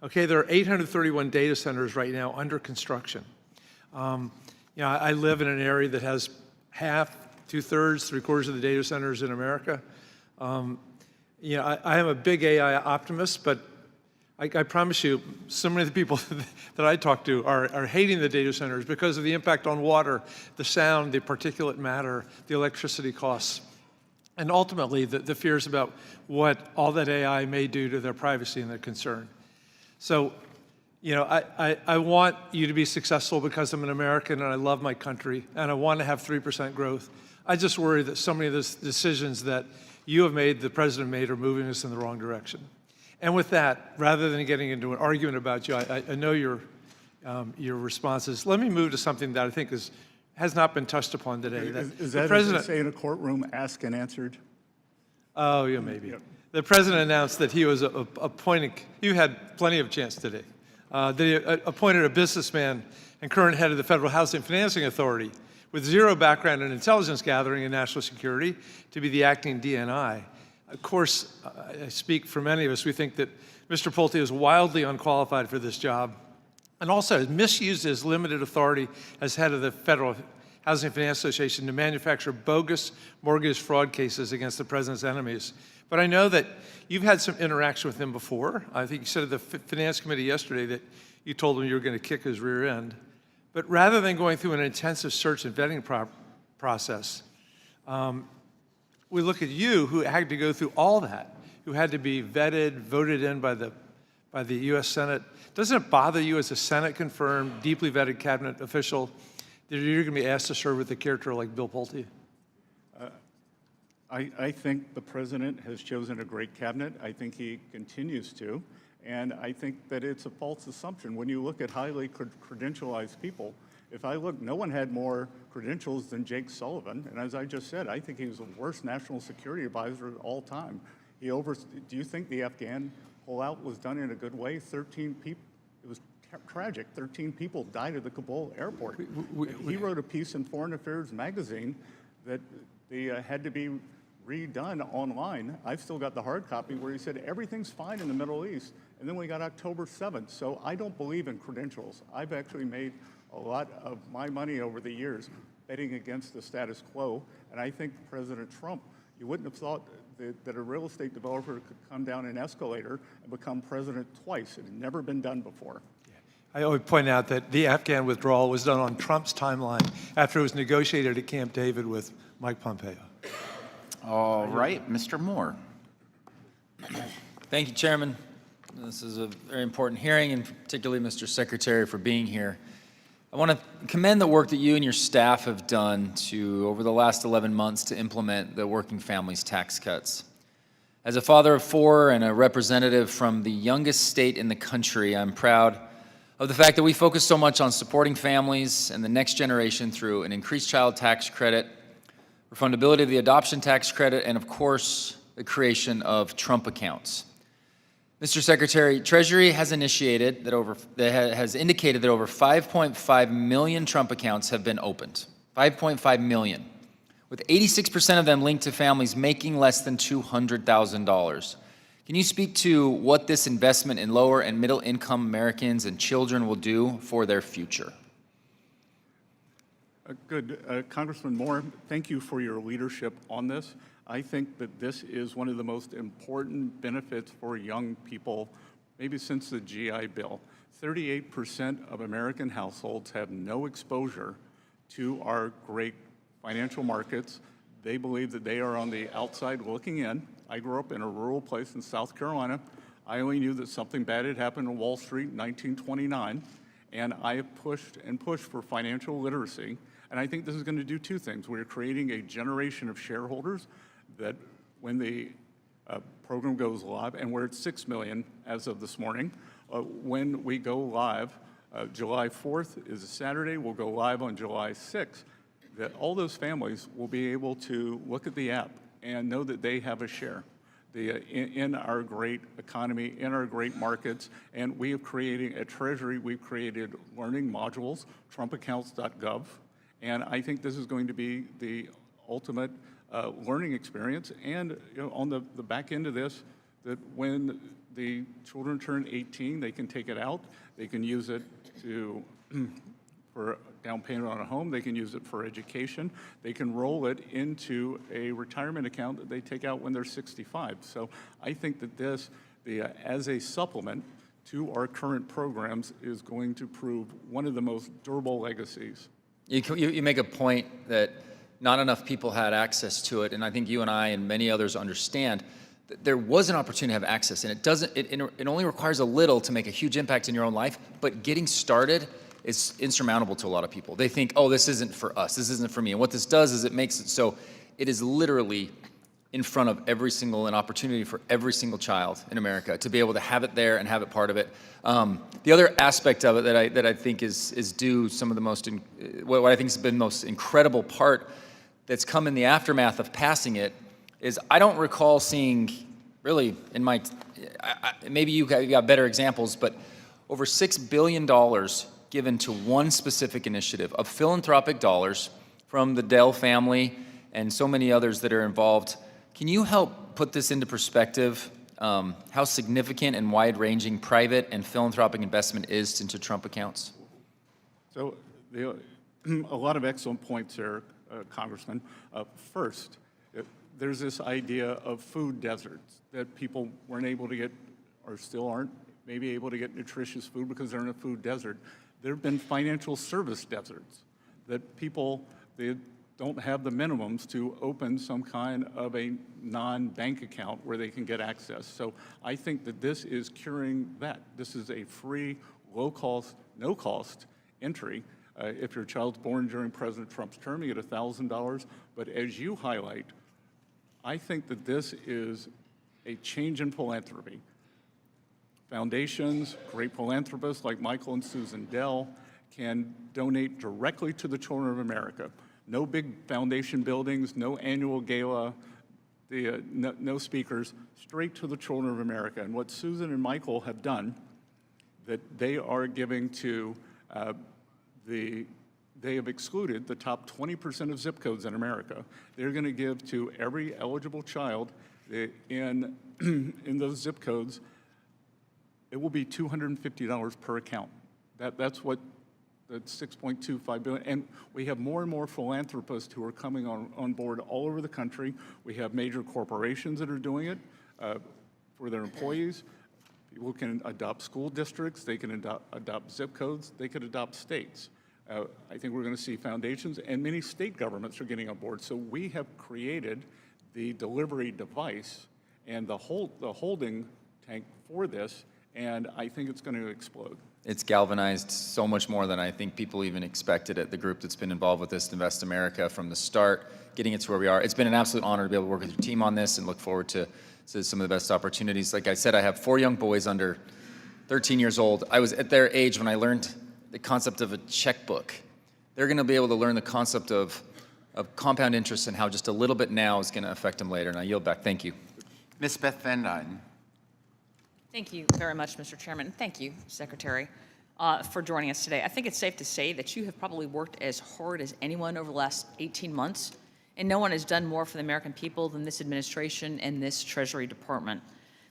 Speaker 11: Okay, there are 831 data centers right now under construction. I live in an area that has half, 2/3, 3/4 of the data centers in America. I am a big AI optimist, but I promise you, so many of the people that I talk to are hating the data centers because of the impact on water, the sound, the particulate matter, the electricity costs, and ultimately the fears about what all that AI may do to their privacy and their concern. So, I want you to be successful because I'm an American and I love my country and I want to have 3% growth. I just worry that so many of the decisions that you have made, the president made, are moving us in the wrong direction. And with that, rather than getting into an argument about you, I know your responses. Let me move to something that I think has not been touched upon today.
Speaker 1: Is that, as they say in a courtroom, asked and answered?
Speaker 11: Oh, yeah, maybe. Yep. The president announced that he was appointing, you had plenty of chance today, that he appointed a businessman and current head of the Federal Housing Financing Authority with zero background in intelligence gathering and national security to be the acting DNI. Of course, I speak for many of us, we think that Mr. Pulte is wildly unqualified for this job and also has misused his limited authority as head of the Federal Housing Finance Association to manufacture bogus mortgage fraud cases against the president's enemies. But I know that you've had some interaction with him before. I think you said at the Finance Committee yesterday that you told him you were going to kick his rear end. But rather than going through an intensive search and vetting process, we look at you, who had to go through all that, who had to be vetted, voted in by the U.S. Senate. Doesn't it bother you as a Senate-confirmed, deeply vetted cabinet official that you're going to be asked to serve with a character like Bill Pulte?
Speaker 1: I think the president has chosen a great cabinet. I think he continues to. And I think that it's a false assumption. When you look at highly credentialized people, if I look, no one had more credentials than Jake Sullivan. And as I just said, I think he was the worst national security advisor of all time. Do you think the Afghan pullout was done in a good way? 13 people, it was tragic. 13 people died at the Kabul airport. He wrote a piece in Foreign Affairs magazine that they had to be redone online. I've still got the hard copy where he said everything's fine in the Middle East. And then we got October 7th. So I don't believe in credentials. I've actually made a lot of my money over the years betting against the status quo. And I think President Trump, you wouldn't have thought that a real estate developer could come down an escalator and become president twice. It had never been done before.
Speaker 11: I always point out that the Afghan withdrawal was done on Trump's timeline after it was negotiated at Camp David with Mike Pompeo.
Speaker 2: All right, Mr. Moore.
Speaker 12: Thank you, Chairman. This is a very important hearing, and particularly Mr. Secretary for being here. I want to commend the work that you and your staff have done over the last 11 months to implement the working families tax cuts. As a father of 4 and a representative from the youngest state in the country, I'm proud of the fact that we focus so much on supporting families and the next generation through an increased child tax credit, refundability of the adoption tax credit, and of course, the creation of Trump accounts. Mr. Secretary, Treasury has indicated that over 5.5 million Trump accounts have been opened. 5.5 million, with 86% of them linked to families making less than $200,000. Can you speak to what this investment in lower and middle income Americans and children will do for their future?
Speaker 1: Good. Congressman Moore, thank you for your leadership on this. I think that this is one of the most important benefits for young people, maybe since the GI Bill. 38% of American households have no exposure to our great financial markets. They believe that they are on the outside looking in. I grew up in a rural place in South Carolina. I only knew that something bad had happened on Wall Street in 1929, and I have pushed and pushed for financial literacy. And I think this is going to do 2 things. We're creating a generation of shareholders that when the program goes live, and we're at 6 million as of this morning. When we go live, July 4th is a Saturday, we'll go live on July 6th, that all those families will be able to look at the app and know that they have a share in our great economy, in our great markets. And we have created, at Treasury, we've created learning modules, trumpaccounts.gov. And I think this is going to be the ultimate learning experience. And on the back end of this, that when the children turn 18, they can take it out, they can use it to for down payment on a home, they can use it for education, they can roll it into a retirement account that they take out when they're 65. So I think that this, as a supplement to our current programs, is going to prove one of the most durable legacies.
Speaker 12: You make a point that not enough people had access to it, and I think you and I and many others understand that there was an opportunity to have access, and it only requires a little to make a huge impact in your own life, but getting started is insurmountable to a lot of people. They think, oh, this isn't for us, this isn't for me. And what this does is it makes it so it is literally in front of an opportunity for every single child in America to be able to have it there and have it part of it. The other aspect of it that I think is due some of the most, what I think has been the most incredible part that's come in the aftermath of passing it is I don't recall seeing, really, in my, maybe you got better examples, but over $6 billion given to one specific initiative of philanthropic dollars from the Dell family and so many others that are involved. Can you help put this into perspective, how significant and wide-ranging private and philanthropic investment is into Trump accounts?
Speaker 1: So a lot of excellent points there, Congressman. First, there's this idea of food deserts, that people weren't able to get, or still aren't, maybe able to get nutritious food because they're in a food desert. There have been financial service deserts, that people, they don't have the minimums to open some kind of a non-bank account where they can get access. So I think that this is curing that. This is a free, low-cost, no-cost entry. If your child's born during President Trump's term, you get $1,000. But as you highlight, I think that this is a change in philanthropy. Foundations, great philanthropists like Michael and Susan Dell can donate directly to the children of America. No big foundation buildings, no annual gala, no speakers, straight to the children of America. And what Susan and Michael have done, that they are giving to they have excluded the top 20% of zip codes in America. They're going to give to every eligible child in those zip codes. It will be $250 per account. That's what the $6.25 billion, and we have more and more philanthropists who are coming on board all over the country. We have major corporations that are doing it for their employees. People can adopt school districts, they can adopt zip codes, they could adopt states. I think we're going to see foundations, and many state governments are getting on board. So we have created the delivery device and the holding tank for this, and I think it's going to explode.
Speaker 12: It's galvanized so much more than I think people even expected it. The group that's been involved with this, Invest America, from the start, getting it to where we are. It's been an absolute honor to be able to work with your team on this and look forward to some of the best opportunities. Like I said, I have 4 young boys under 13 years old. I was at their age when I learned the concept of a checkbook. They're going to be able to learn the concept of compound interest and how just a little bit now is going to affect them later. And I yield back. Thank you.
Speaker 2: Ms. Beth Van Dyne.
Speaker 4: Thank you very much, Mr. Chairman. Thank you, Secretary, for joining us today. I think it's safe to say that you have probably worked as hard as anyone over the last 18 months, and no one has done more for the American people than this administration and this Treasury Department.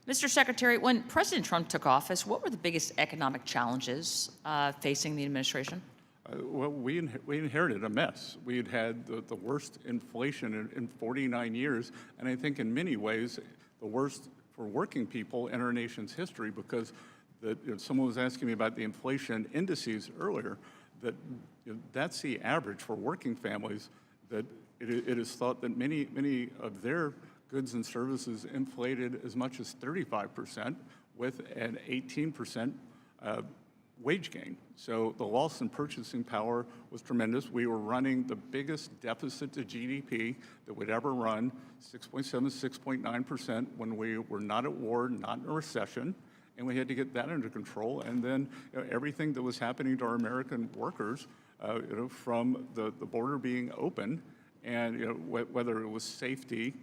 Speaker 4: Mr. Secretary, when President Trump took office, what were the biggest economic challenges facing the administration?
Speaker 1: Well, we inherited a mess. We had the worst inflation in 49 years, and I think in many ways the worst for working people in our nation's history, because someone was asking me about the inflation indices earlier, that's the average for working families, that it is thought that many of their goods and services inflated as much as 35%, with an 18% wage gain. So the loss in purchasing power was tremendous. We were running the biggest deficit to GDP that we'd ever run, 6.7, 6.9%, when we were not at war, not in a recession, and we had to get that under control. And then everything that was happening to our American workers, from the border being open, and whether it was safety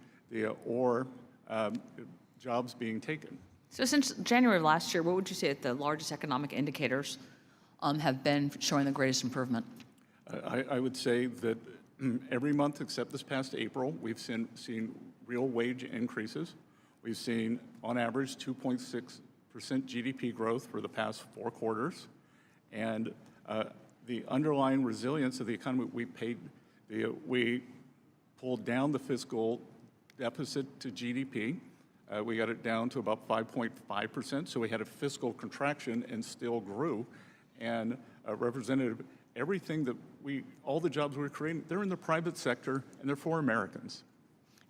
Speaker 1: or jobs being taken.
Speaker 4: So since January of last year, what would you say that the largest economic indicators have been showing the greatest improvement?
Speaker 1: I would say that every month except this past April, we've seen real wage increases. We've seen, on average, 2.6% GDP growth for the past 4 quarters. And the underlying resilience of the economy, we pulled down the fiscal deficit to GDP. We got it down to about 5.5%, so we had a fiscal contraction and still grew. And Representative, everything that all the jobs we're creating, they're in the private sector and they're for Americans.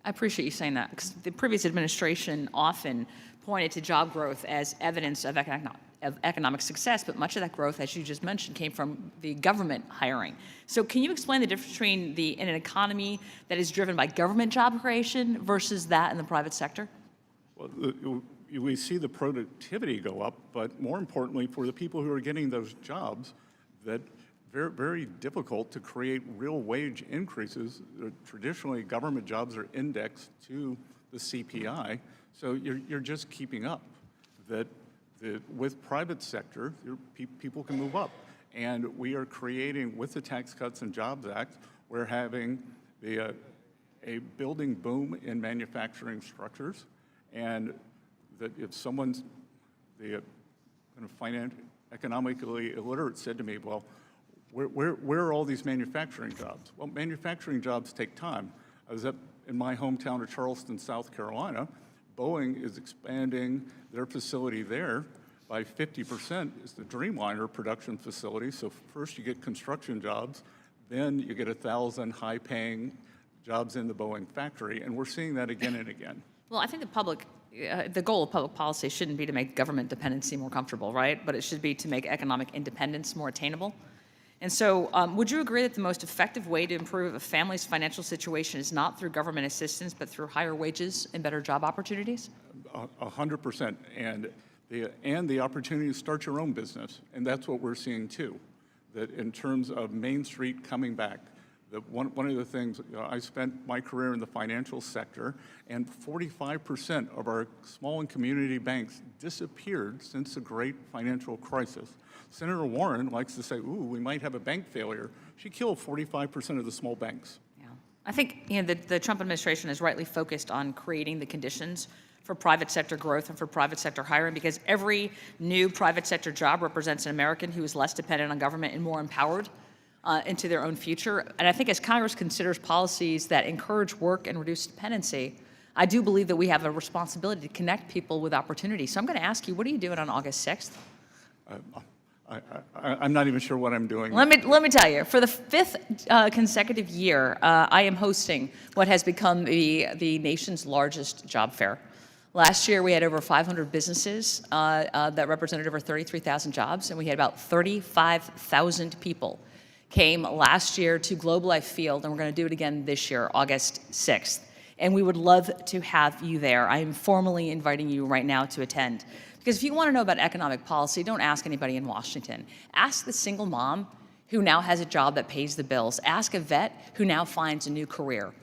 Speaker 4: I appreciate you saying that, because the previous administration often pointed to job growth as evidence of economic success, but much of that growth, as you just mentioned, came from the government hiring. So can you explain the difference between in an economy that is driven by government job creation versus that in the private sector?
Speaker 1: Well, we see the productivity go up, but more importantly, for the people who are getting those jobs, that very, very difficult to create real wage increases. Traditionally, government jobs are indexed to the CPI, so you're just keeping up. With private sector, people can move up. And we are creating, with the Tax Cuts and Jobs Act, we're having a building boom in manufacturing structures. And that if someone's economically illiterate said to me, well, where are all these manufacturing jobs? Well, manufacturing jobs take time. I was up in my hometown of Charleston, South Carolina. Boeing is expanding their facility there by 50%. It's the Dreamliner production facility. So first you get construction jobs, then you get 1,000 high-paying jobs in the Boeing factory, and we're seeing that again and again.
Speaker 4: Well, I think the goal of public policy shouldn't be to make government dependency more comfortable, right? But it should be to make economic independence more attainable. And so would you agree that the most effective way to improve a family's financial situation is not through government assistance, but through higher wages and better job opportunities?
Speaker 1: 100%. And the opportunity to start your own business. And that's what we're seeing too. That in terms of Main Street coming back, one of the things, I spent my career in the financial sector, and 45% of our small and community banks disappeared since the great financial crisis. Senator Warren likes to say, ooh, we might have a bank failure. She killed 45% of the small banks.
Speaker 4: Yeah. I think the Trump administration is rightly focused on creating the conditions for private sector growth and for private sector hiring, because every new private sector job represents an American who is less dependent on government and more empowered into their own future. And I think as Congress considers policies that encourage work and reduce dependency, I do believe that we have a responsibility to connect people with opportunity. So I'm going to ask you, what are you doing on August 6th?
Speaker 1: I'm not even sure what I'm doing.
Speaker 4: Let me tell you, for the 5th consecutive year, I am hosting what has become the nation's largest job fair. Last year, we had over 500 businesses that represented over 33,000 jobs, and we had about 35,000 people came last year to Globe Life Field, and we're going to do it again this year, August 6th. And we would love to have you there. I am formally inviting you right now to attend. Because if you want to know about economic policy, don't ask anybody in Washington. Ask the single mom who now has a job that pays the bills. Ask a vet who now finds a new career.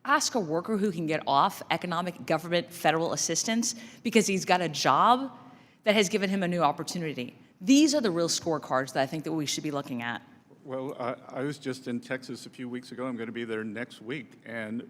Speaker 4: Ask a worker who can get off economic, government, federal assistance because he's got a job that has given him a new opportunity. These are the real scorecards that I think that we should be looking at.
Speaker 1: Well, I was just in Texas a few weeks ago. I'm going to be there next week, and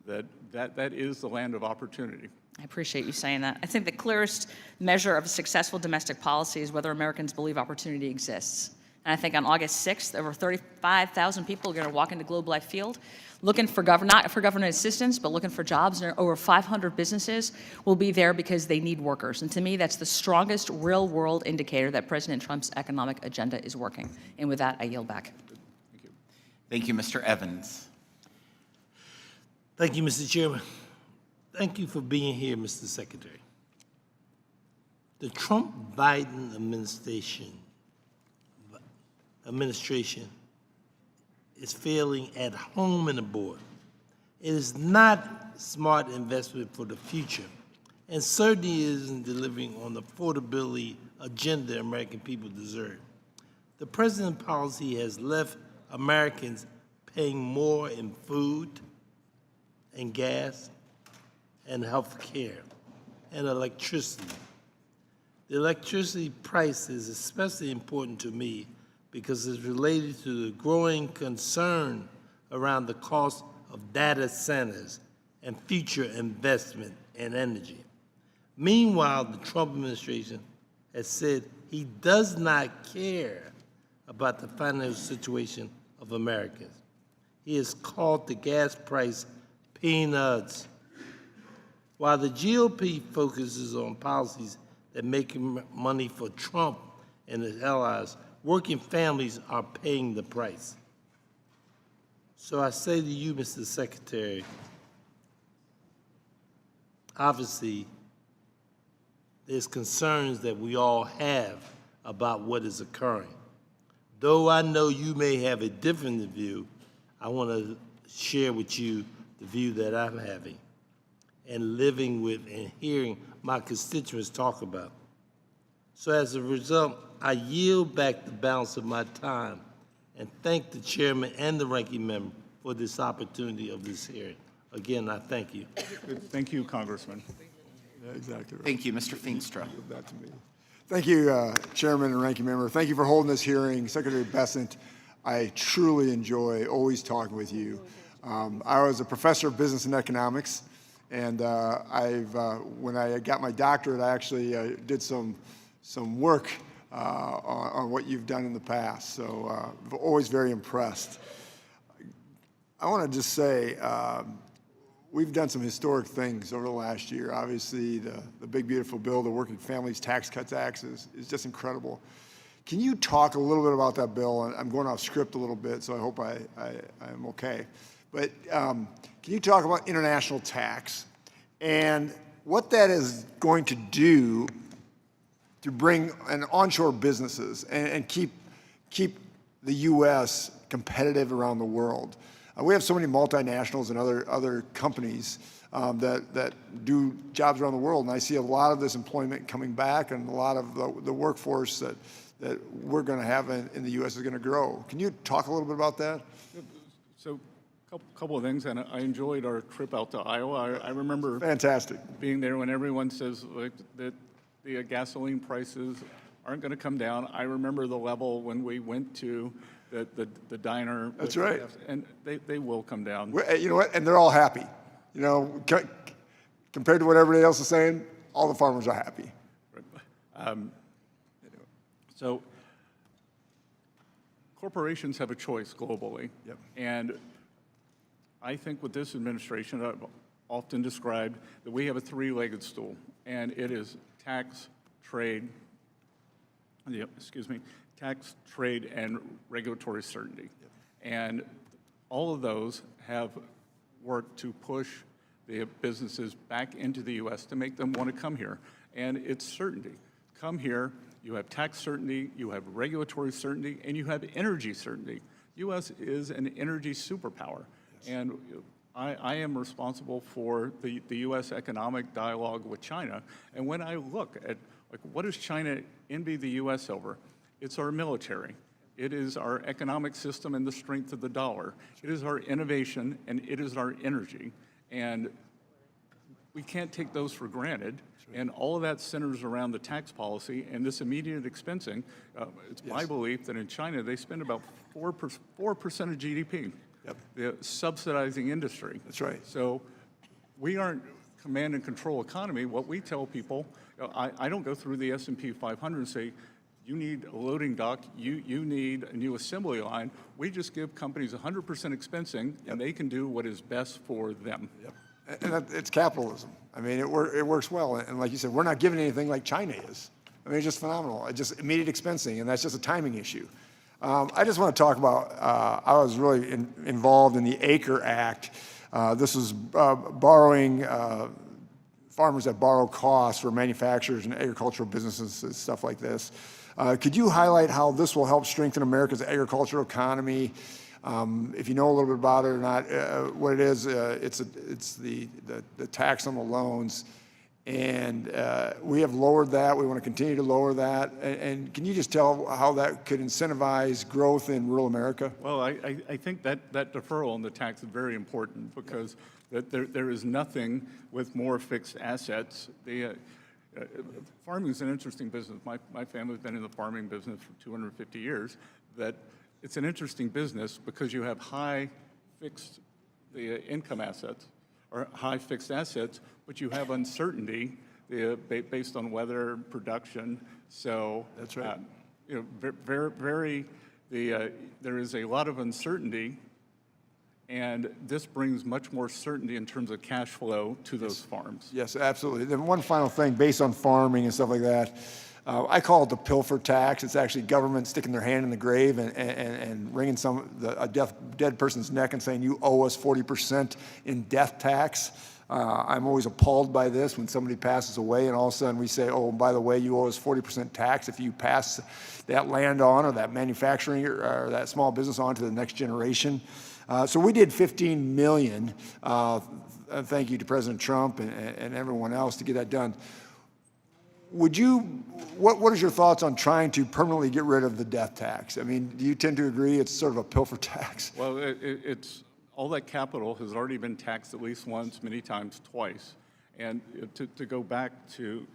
Speaker 1: that is the land of opportunity.
Speaker 4: I appreciate you saying that. I think the clearest measure of a successful domestic policy is whether Americans believe opportunity exists. And I think on August 6th, over 35,000 people are going to walk into Globe Life Field looking for not for government assistance, but looking for jobs. And over 500 businesses will be there because they need workers. And to me, that's the strongest real-world indicator that President Trump's economic agenda is working. And with that, I yield back.
Speaker 1: Thank you.
Speaker 2: Thank you, Mr. Evans.
Speaker 13: Thank you, Mr. Chairman. Thank you for being here, Mr. Secretary. The Trump-Biden administration administration is failing at home and abroad. It is not smart investment for the future, and certainly isn't delivering on the affordability agenda American people deserve. The president's policy has left Americans paying more in food and gas and health care and electricity. The electricity price is especially important to me because it's related to the growing concern around the cost of data centers and future investment in energy. Meanwhile, the Trump administration has said he does not care about the financial situation of Americans. He has called the gas price peanuts. While the GOP focuses on policies that make money for Trump and his allies, working families are paying the price. So I say to you, Mr. Secretary, obviously, there's concerns that we all have about what is occurring. Though I know you may have a different view, I want to share with you the view that I'm having and living with and hearing my constituents talk about. So as a result, I yield back the balance of my time and thank the chairman and the ranking member for this opportunity of this hearing. Again, I thank you.
Speaker 1: Thank you, Congressman.
Speaker 14: Yeah, exactly right.
Speaker 2: Thank you, Mr. Feenstra.
Speaker 14: Give that to me. Thank you, Chairman and Ranking Member. Thank you for holding this hearing. Secretary Bessent, I truly enjoy always talking with you. I was a professor of business and economics, and when I got my doctorate, I actually did some work on what you've done in the past. So I'm always very impressed. I want to just say, we've done some historic things over the last year. Obviously, the big, beautiful bill, the Working Families Tax Cuts Act is just incredible. Can you talk a little bit about that bill? And I'm going off script a little bit, so I hope I'm okay. But can you talk about international tax and what that is going to do to bring an onshore businesses and keep the U.S. competitive around the world? We have so many multinationals and other companies that do jobs around the world, and I see a lot of this employment coming back, and a lot of the workforce that we're going to have in the U.S. is going to grow. Can you talk a little bit about that?
Speaker 1: So, couple of things, and I enjoyed our trip out to Iowa. I remember
Speaker 14: fantastic
Speaker 1: being there when everyone says that the gasoline prices aren't going to come down. I remember the level when we went to the diner.
Speaker 14: That's right.
Speaker 1: And they will come down.
Speaker 14: You know what? And they're all happy. You know, compared to what everybody else is saying, all the farmers are happy.
Speaker 1: So corporations have a choice globally.
Speaker 14: Yep.
Speaker 1: And I think with this administration, I've often described that we have a three-legged stool, and it is tax, trade, tax, trade, and regulatory certainty. Yep. And all of those have worked to push the businesses back into the U.S. to make them want to come here. And it's certainty. Come here, you have tax certainty, you have regulatory certainty, and you have energy certainty. U.S. is an energy superpower. Yes. And I am responsible for the U.S. economic dialogue with China. And when I look at what does China envy the U.S. over? It's our military. It is our economic system and the strength of the dollar. It is our innovation, and it is our energy. And we can't take those for granted. And all of that centers around the tax policy and this immediate expensing. It's my belief that in China, they spend about 4% of GDP, the subsidizing industry.
Speaker 14: That's right.
Speaker 1: So we aren't command and control economy. What we tell people, I don't go through the S&P 500 and say, you need a loading dock, you need a new assembly line. We just give companies 100% expensing, and they can do what is best for them.
Speaker 14: Yep. And it's capitalism. I mean, it works well. And like you said, we're not giving anything like China is. I mean, it's just phenomenal. It's just immediate expensing, and that's just a timing issue. I just want to talk about, I was really involved in the ACRE Act. This was borrowing farmers that borrow costs for manufacturers and agricultural businesses and stuff like this. Could you highlight how this will help strengthen America's agricultural economy? If you know a little bit about it or not, what it is, it's the tax on the loans. And we have lowered that. We want to continue to lower that. And can you just tell how that could incentivize growth in rural America?
Speaker 1: Well, I think that deferral on the tax is very important because there is nothing with more fixed assets. Farming is an interesting business. My family's been in the farming business for 250 years. That it's an interesting business because you have high fixed income assets or high fixed assets, but you have uncertainty based on weather, production. So
Speaker 14: that's right.
Speaker 1: There is a lot of uncertainty, and this brings much more certainty in terms of cash flow to those farms.
Speaker 14: Yes, absolutely. Then one final thing, based on farming and stuff like that, I call it the pilfer tax. It's actually government sticking their hand in the grave and wringing a dead person's neck and saying, you owe us 40% in death tax. I'm always appalled by this when somebody passes away and all of a sudden we say, oh, by the way, you owe us 40% tax if you pass that land on or that manufacturing or that small business on to the next generation. So we did $15 million. Thank you to President Trump and everyone else to get that done. What is your thoughts on trying to permanently get rid of the death tax? I mean, do you tend to agree it's sort of a pilfer tax?
Speaker 1: Well, it's all that capital has already been taxed at least once, many times twice. And to go back to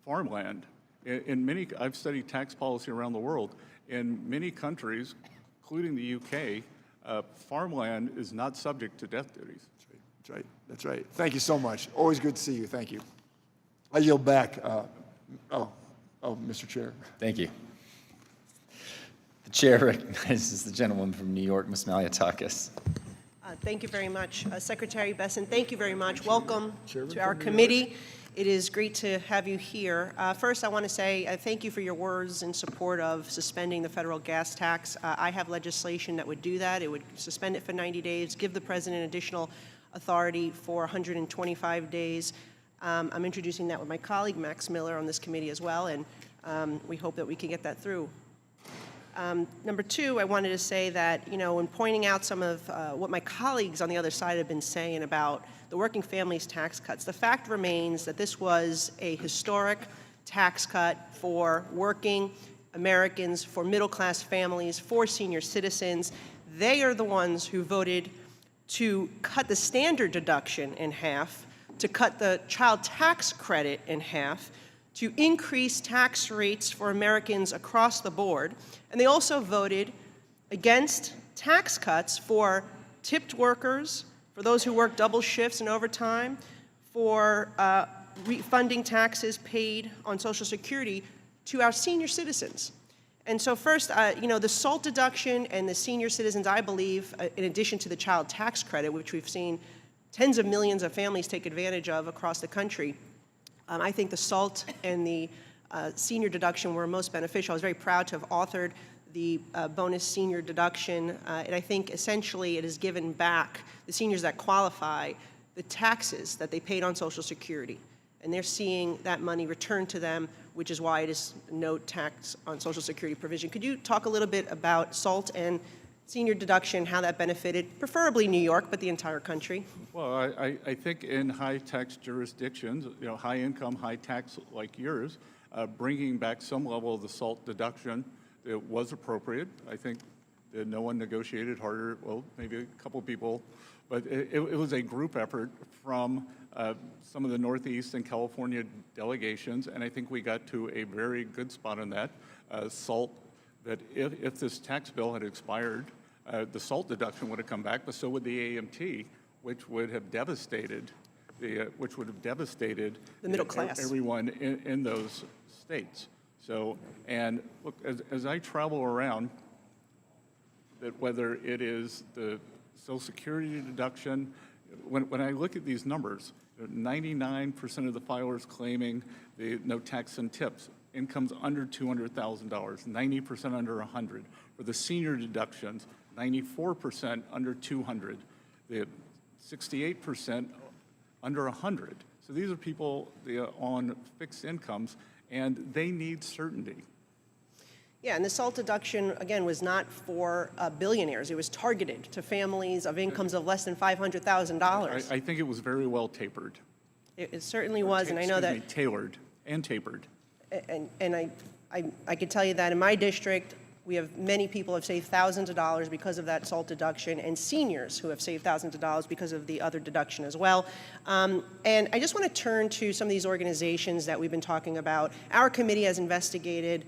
Speaker 1: farmland, I've studied tax policy around the world. In many countries, including the UK, farmland is not subject to death duties.
Speaker 14: That's right. That's right. Thank you so much. Always good to see you. Thank you. I yield back. Mr. Chair.
Speaker 12: Thank you. The chair recognizes the gentleman from New York, Ms. Malliotakis.
Speaker 7: Thank you very much. Secretary Bessent, thank you very much. Welcome to our committee. It is great to have you here. First, I want to say thank you for your words in support of suspending the federal gas tax. I have legislation that would do that. It would suspend it for 90 days, give the president additional authority for 125 days. I'm introducing that with my colleague, Max Miller, on this committee as well, and we hope that we can get that through. Number two, I wanted to say that, when pointing out some of what my colleagues on the other side have been saying about the working families tax cuts, the fact remains that this was a historic tax cut for working Americans, for middle-class families, for senior citizens. They are the ones who voted to cut the standard deduction in half, to cut the child tax credit in half, to increase tax rates for Americans across the board. And they also voted against tax cuts for tipped workers, for those who work double shifts and overtime, for refunding taxes paid on Social Security to our senior citizens. And so first, the SALT deduction and the senior citizens, I believe, in addition to the child tax credit, which we've seen tens of millions of families take advantage of across the country, I think the SALT and the senior deduction were most beneficial. I was very proud to have authored the bonus senior deduction, and I think essentially it has given back the seniors that qualify the taxes that they paid on Social Security. And they're seeing that money returned to them, which is why it is no tax on Social Security provision. Could you talk a little bit about SALT and senior deduction, how that benefited, preferably New York, but the entire country?
Speaker 1: Well, I think in high-tax jurisdictions, high income, high tax like yours, bringing back some level of the SALT deduction, it was appropriate. I think that no one negotiated harder, well, maybe a couple people, but it was a group effort from some of the Northeast and California delegations, and I think we got to a very good spot on that. SALT, that if this tax bill had expired, the SALT deduction would have come back, but so would the AMT, which would have devastated the
Speaker 7: middle class,
Speaker 1: everyone in those states. So, and look, as I travel around, that whether it is the Social Security deduction, when I look at these numbers, 99% of the filers claiming no tax and tips, incomes under $200,000, 90% under 100. For the senior deductions, 94% under 200. The 68% under 100. So these are people on fixed incomes, and they need certainty.
Speaker 7: Yeah, and the SALT deduction, again, was not for billionaires. It was targeted to families of incomes of less than $500,000.
Speaker 1: I think it was very well tapered.
Speaker 7: It certainly was, and I know that.
Speaker 1: Tailored and tapered.
Speaker 7: And I can tell you that in my district, we have many people who have saved thousands of dollars because of that SALT deduction, and seniors who have saved thousands of dollars because of the other deduction as well. And I just want to turn to some of these organizations that we've been talking about. Our committee has investigated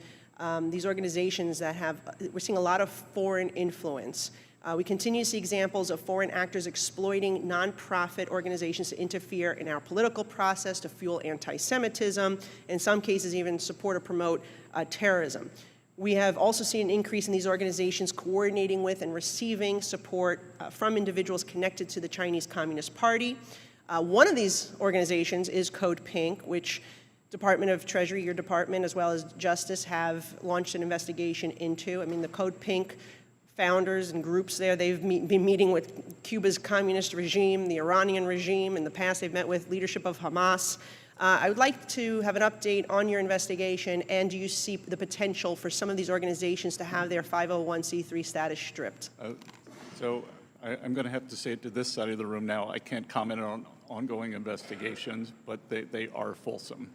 Speaker 7: these organizations that we're seeing a lot of foreign influence. We continue to see examples of foreign actors exploiting nonprofit organizations to interfere in our political process, to fuel anti-Semitism, in some cases even support or promote terrorism. We have also seen an increase in these organizations coordinating with and receiving support from individuals connected to the Chinese Communist Party. One of these organizations is Code Pink, which Department of Treasury, your department, as well as Justice, have launched an investigation into. I mean, the Code Pink founders and groups there, they've been meeting with Cuba's communist regime, the Iranian regime. In the past, they've met with leadership of Hamas. I would like to have an update on your investigation, and do you see the potential for some of these organizations to have their 501c3 status stripped?
Speaker 1: So I'm going to have to say it to this side of the room now. I can't comment on ongoing investigations, but they are fulsome.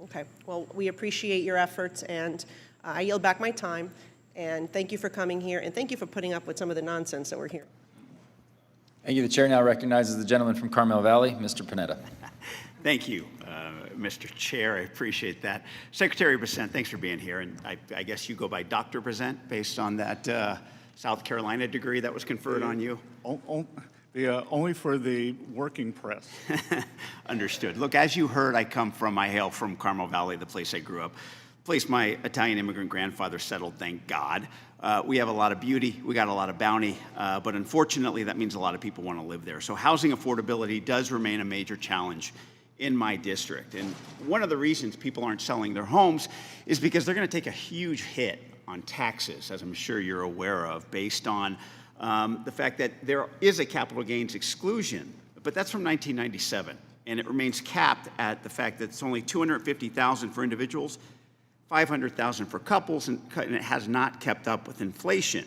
Speaker 7: Okay. Well, we appreciate your efforts, and I yield back my time. And thank you for coming here, and thank you for putting up with some of the nonsense that we're hearing.
Speaker 12: Thank you. The chair now recognizes the gentleman from Carmel Valley, Mr. Panetta.
Speaker 15: Thank you, Mr. Chair. I appreciate that. Secretary Bessent, thanks for being here. And I guess you go by Dr. Bessent based on that South Carolina degree that was conferred on you?
Speaker 1: Only for the working press.
Speaker 15: Understood. Look, as you heard, I hail from Carmel Valley, the place I grew up. Place my Italian immigrant grandfather settled, thank God. We have a lot of beauty, we got a lot of bounty, but unfortunately that means a lot of people want to live there. So housing affordability does remain a major challenge in my district. And one of the reasons people aren't selling their homes is because they're going to take a huge hit on taxes, as I'm sure you're aware of, based on the fact that there is a capital gains exclusion, but that's from 1997, and it remains capped at the fact that it's only $250,000 for individuals, $500,000 for couples, and it has not kept up with inflation.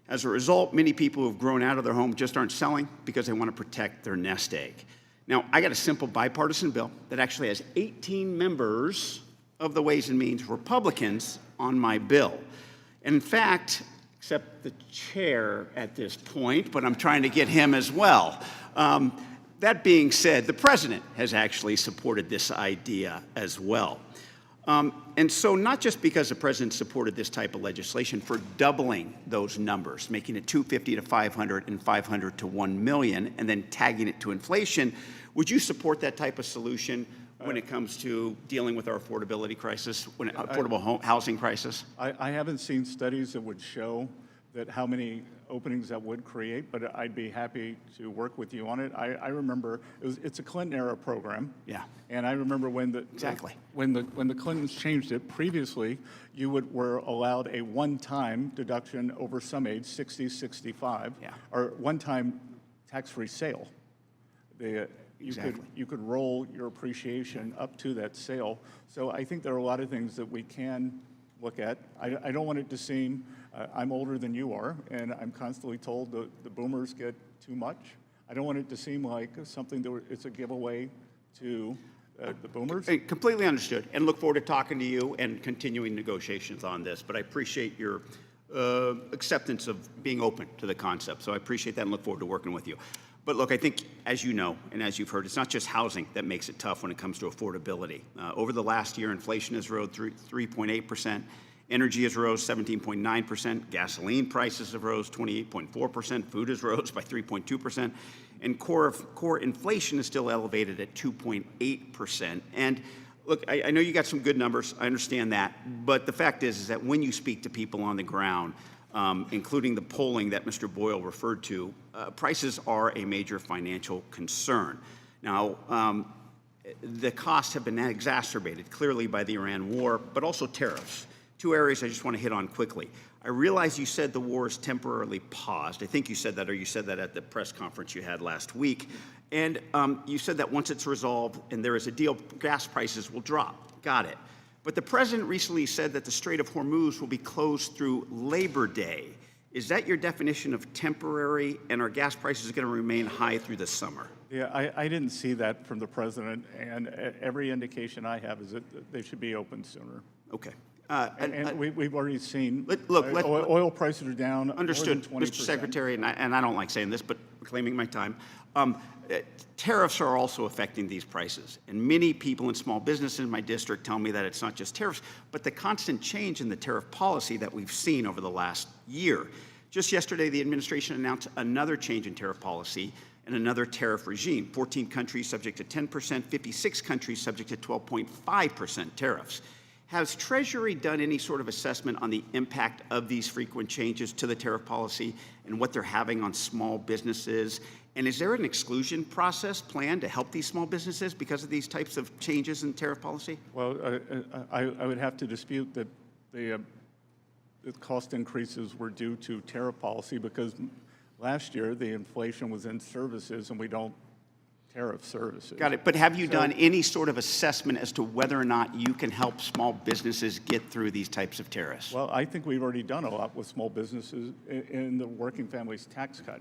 Speaker 15: As a result, many people who have grown out of their home just aren't selling because they want to protect their nest egg. Now, I got a simple bipartisan bill that actually has 18 members of the Ways and Means Republicans on my bill. And in fact, except the chair at this point, but I'm trying to get him as well. That being said, the president has actually supported this idea as well. And so not just because the president supported this type of legislation for doubling those numbers, making it 250 to 500 and 500 to 1 million, and then tagging it to inflation, would you support that type of solution when it comes to dealing with our affordability crisis, affordable housing crisis?
Speaker 1: I haven't seen studies that would show that how many openings that would create, but I'd be happy to work with you on it. I remember it's a Clinton era program.
Speaker 15: Yeah.
Speaker 1: And I remember when the Clintons changed it previously, you were allowed a one-time deduction over some age, 60, 65, or one-time tax-free sale. You could roll your appreciation up to that sale. So I think there are a lot of things that we can look at. I don't want it to seem, I'm older than you are, and I'm constantly told the boomers get too much. I don't want it to seem like something that it's a giveaway to the boomers.
Speaker 15: Completely understood, and look forward to talking to you and continuing negotiations on this. But I appreciate your acceptance of being open to the concept. So I appreciate that and look forward to working with you. But look, I think, as you know, and as you've heard, it's not just housing that makes it tough when it comes to affordability. Over the last year, inflation has rose 3.8%, energy has rose 17.9%, gasoline prices have rose 28.4%, food has rose by 3.2%, and core inflation is still elevated at 2.8%. And look, I know you got some good numbers, I understand that, but the fact is that when you speak to people on the ground, including the polling that Mr. Boyle referred to, prices are a major financial concern. Now, the costs have been exacerbated clearly by the Iran war, but also tariffs. Two areas I just want to hit on quickly. I realize you said the war is temporarily paused. I think you said that, or you said that at the press conference you had last week. And you said that once it's resolved and there is a deal, gas prices will drop. Got it. But the president recently said that the Strait of Hormuz will be closed through Labor Day. Is that your definition of temporary, and are gas prices going to remain high through the summer?
Speaker 1: Yeah, I didn't see that from the president, and every indication I have is that they should be open sooner.
Speaker 15: Okay.
Speaker 1: And we've already seen,
Speaker 15: look,
Speaker 1: oil prices are down
Speaker 15: Understood,
Speaker 1: more than 20%.
Speaker 15: Mr. Secretary, and I don't like saying this, but reclaiming my time. Tariffs are also affecting these prices. And many people in small businesses in my district tell me that it's not just tariffs, but the constant change in the tariff policy that we've seen over the last year. Just yesterday, the administration announced another change in tariff policy and another tariff regime. 14 countries subject to 10%, 56 countries subject to 12.5% tariffs. Has Treasury done any sort of assessment on the impact of these frequent changes to the tariff policy and what they're having on small businesses? And is there an exclusion process planned to help these small businesses because of these types of changes in tariff policy?
Speaker 1: Well, I would have to dispute that the cost increases were due to tariff policy, because last year the inflation was in services and we don't tariff services.
Speaker 15: Got it. But have you done any sort of assessment as to whether or not you can help small businesses get through these types of tariffs?
Speaker 1: Well, I think we've already done a lot with small businesses in the working families tax cut.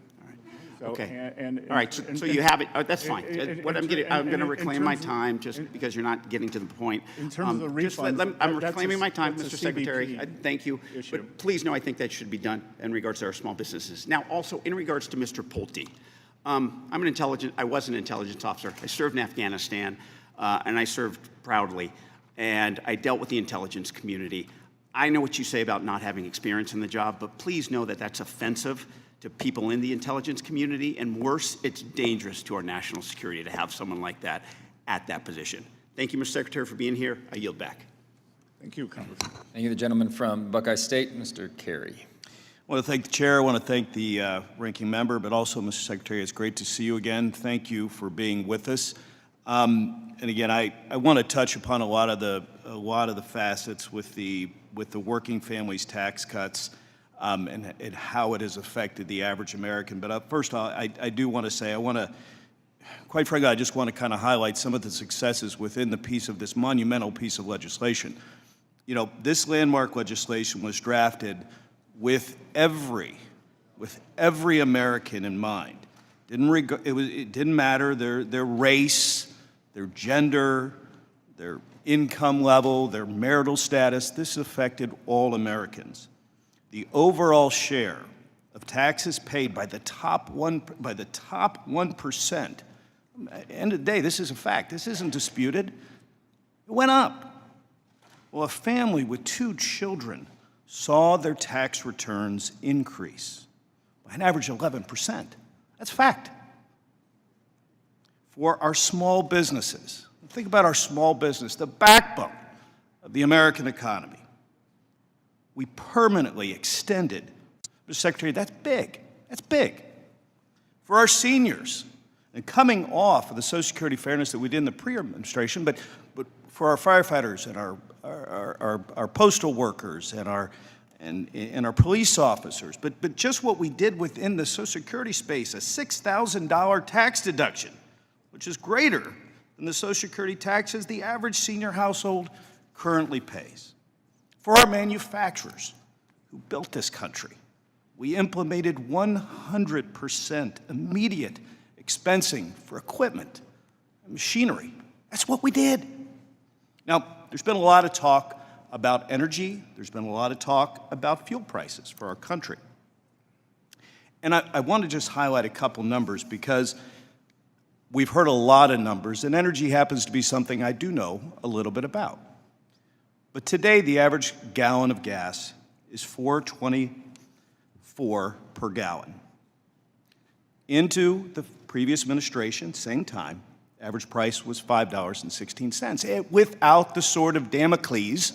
Speaker 1: So,
Speaker 15: okay.
Speaker 1: All
Speaker 15: right. So you have it. That's fine. What I'm going to reclaim my time just because you're not getting to the point.
Speaker 1: In terms of the refunds,
Speaker 15: I'm reclaiming my time, Mr. Secretary. Thank you.
Speaker 1: Issue.
Speaker 15: But please know I think that should be done in regards to our small businesses. Now, also in regards to Mr. Pulte, I was an intelligence officer. I served in Afghanistan, and I served proudly. And I dealt with the intelligence community. I know what you say about not having experience in the job, but please know that that's offensive to people in the intelligence community, and worse, it's dangerous to our national security to have someone like that at that position. Thank you, Mr. Secretary, for being here. I yield back.
Speaker 1: Thank you, Congressman.
Speaker 12: Thank you. The gentleman from Buckeye State, Mr. Carey.
Speaker 17: I want to thank the chair. I want to thank the ranking member, but also, Mr. Secretary, it's great to see you again. Thank you for being with us. And again, I want to touch upon a lot of the facets with the working families tax cuts. And how it has affected the average American. But first, I do want to say, quite frankly, I just want to kind of highlight some of the successes within this monumental piece of legislation. You know, this landmark legislation was drafted with every American in mind. It didn't matter their race, their gender, their income level, their marital status. This affected all Americans. The overall share of taxes paid by the top 1%. At the end of the day, this is a fact. This isn't disputed. It went up. Well, a family with 2 children saw their tax returns increase by an average of 11%. That's a fact. For our small businesses, think about our small business, the backbone of the American economy. We permanently extended. Mr. Secretary, that's big. That's big. For our seniors, and coming off of the Social Security fairness that we did in the pre-administration, but for our firefighters and our postal workers and our police officers, but just what we did within the Social Security space, a $6,000 tax deduction, which is greater than the Social Security taxes the average senior household currently pays. For our manufacturers who built this country, we implemented 100% immediate expensing for equipment and machinery. That's what we did. Now, there's been a lot of talk about energy. There's been a lot of talk about fuel prices for our country. And I want to just highlight a couple numbers because we've heard a lot of numbers, and energy happens to be something I do know a little bit about. But today, the average gallon of gas is $4.24 per gallon. Into the previous administration, same time, average price was $5.16, without the sword of Damocles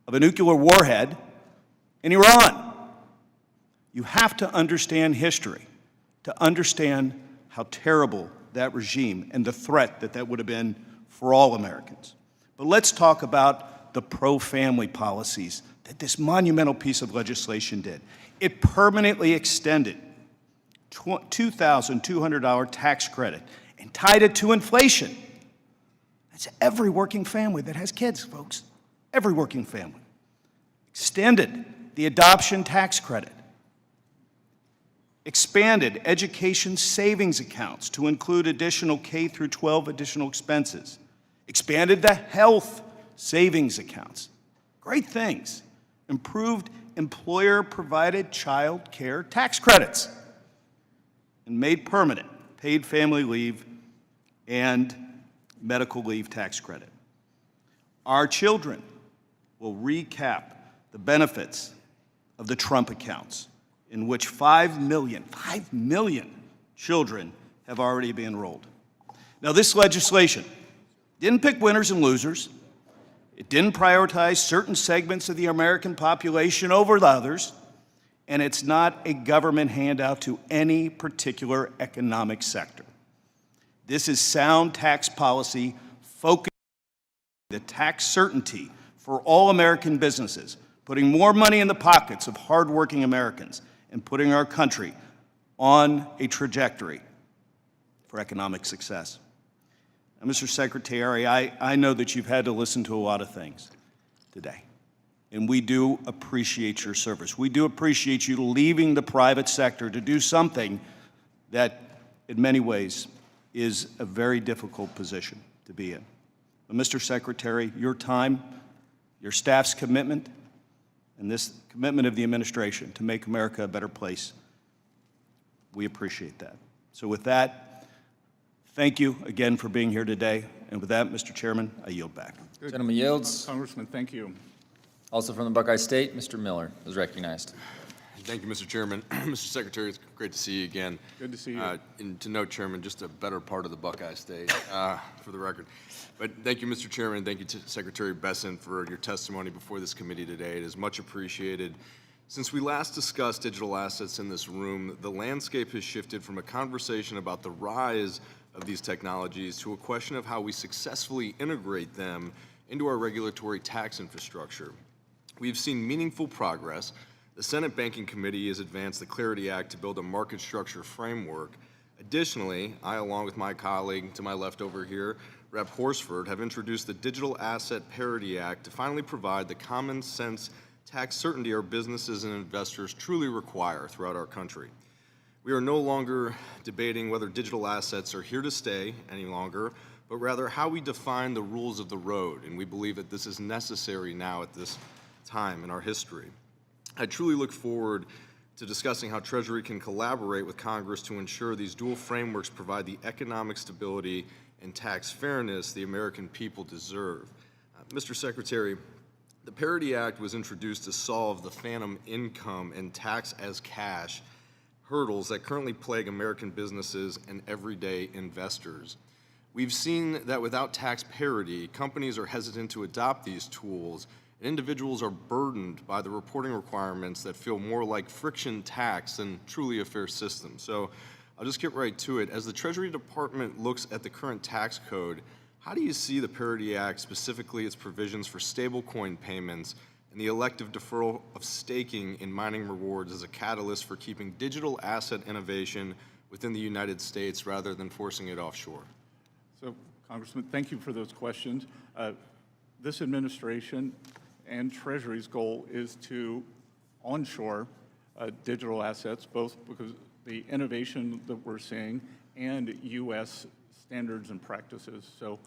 Speaker 17: of a nuclear warhead in Iran. You have to understand history to understand how terrible that regime and the threat that would have been for all Americans. But let's talk about the pro-family policies that this monumental piece of legislation did. It permanently extended $2,200 tax credit and tied it to inflation. That's every working family that has kids, folks. Every working family. Extended the adoption tax credit. Expanded education savings accounts to include additional K through 12 additional expenses. Expanded the health savings accounts. Great things. Improved employer-provided child care tax credits. And made permanent paid family leave and medical leave tax credit. Our children will recap the benefits of the Trump accounts, in which 5 million children have already been enrolled. Now, this legislation didn't pick winners and losers. It didn't prioritize certain segments of the American population over the others, and it's not a government handout to any particular economic sector. This is sound tax policy focused on the tax certainty for all American businesses, putting more money in the pockets of hardworking Americans, and putting our country on a trajectory for economic success. Now, Mr. Secretary, I know that you've had to listen to a lot of things today, and we do appreciate your service. We do appreciate you leaving the private sector to do something that, in many ways, is a very difficult position to be in. But, Mr. Secretary, your time, your staff's commitment, and this commitment of the administration to make America a better place, we appreciate that. So with that, thank you again for being here today. And with that, Mr. Chairman, I yield back.
Speaker 1: Good.
Speaker 12: Gentleman yields.
Speaker 1: Congressman, thank you.
Speaker 12: Also from the Buckeye State, Mr. Miller is recognized.
Speaker 18: Thank you, Mr. Chairman. Mr. Secretary, it's great to see you again.
Speaker 1: Good to see you.
Speaker 18: And to note, Chairman, just a better part of the Buckeye State, for the record. But thank you, Mr. Chairman. Thank you to Secretary Bessent for your testimony before this committee today. It is much appreciated. Since we last discussed digital assets in this room, the landscape has shifted from a conversation about the rise of these technologies to a question of how we successfully integrate them into our regulatory tax infrastructure. We've seen meaningful progress. The Senate Banking Committee has advanced the Clarity Act to build a market structure framework. Additionally, I, along with my colleague to my left over here, Rep. Horsford, have introduced the Digital Asset Parity Act to finally provide the common sense tax certainty our businesses and investors truly require throughout our country. We are no longer debating whether digital assets are here to stay any longer, but rather how we define the rules of the road, and we believe that this is necessary now at this time in our history. I truly look forward to discussing how Treasury can collaborate with Congress to ensure these dual frameworks provide the economic stability and tax fairness the American people deserve. Mr. Secretary, the Parity Act was introduced to solve the phantom income and tax as cash hurdles that currently plague American businesses and everyday investors. We've seen that without tax parity, companies are hesitant to adopt these tools. Individuals are burdened by the reporting requirements that feel more like friction tax than truly a fair system. So I'll just get right to it. As the Treasury Department looks at the current tax code, how do you see the Parity Act, specifically its provisions for stablecoin payments and the elective deferral of staking in mining rewards, as a catalyst for keeping digital asset innovation within the United States rather than forcing it offshore?
Speaker 1: So, Congressman, thank you for those questions. This administration and Treasury's goal is to onshore digital assets, both because the innovation that we're seeing and U.S. standards and practices. So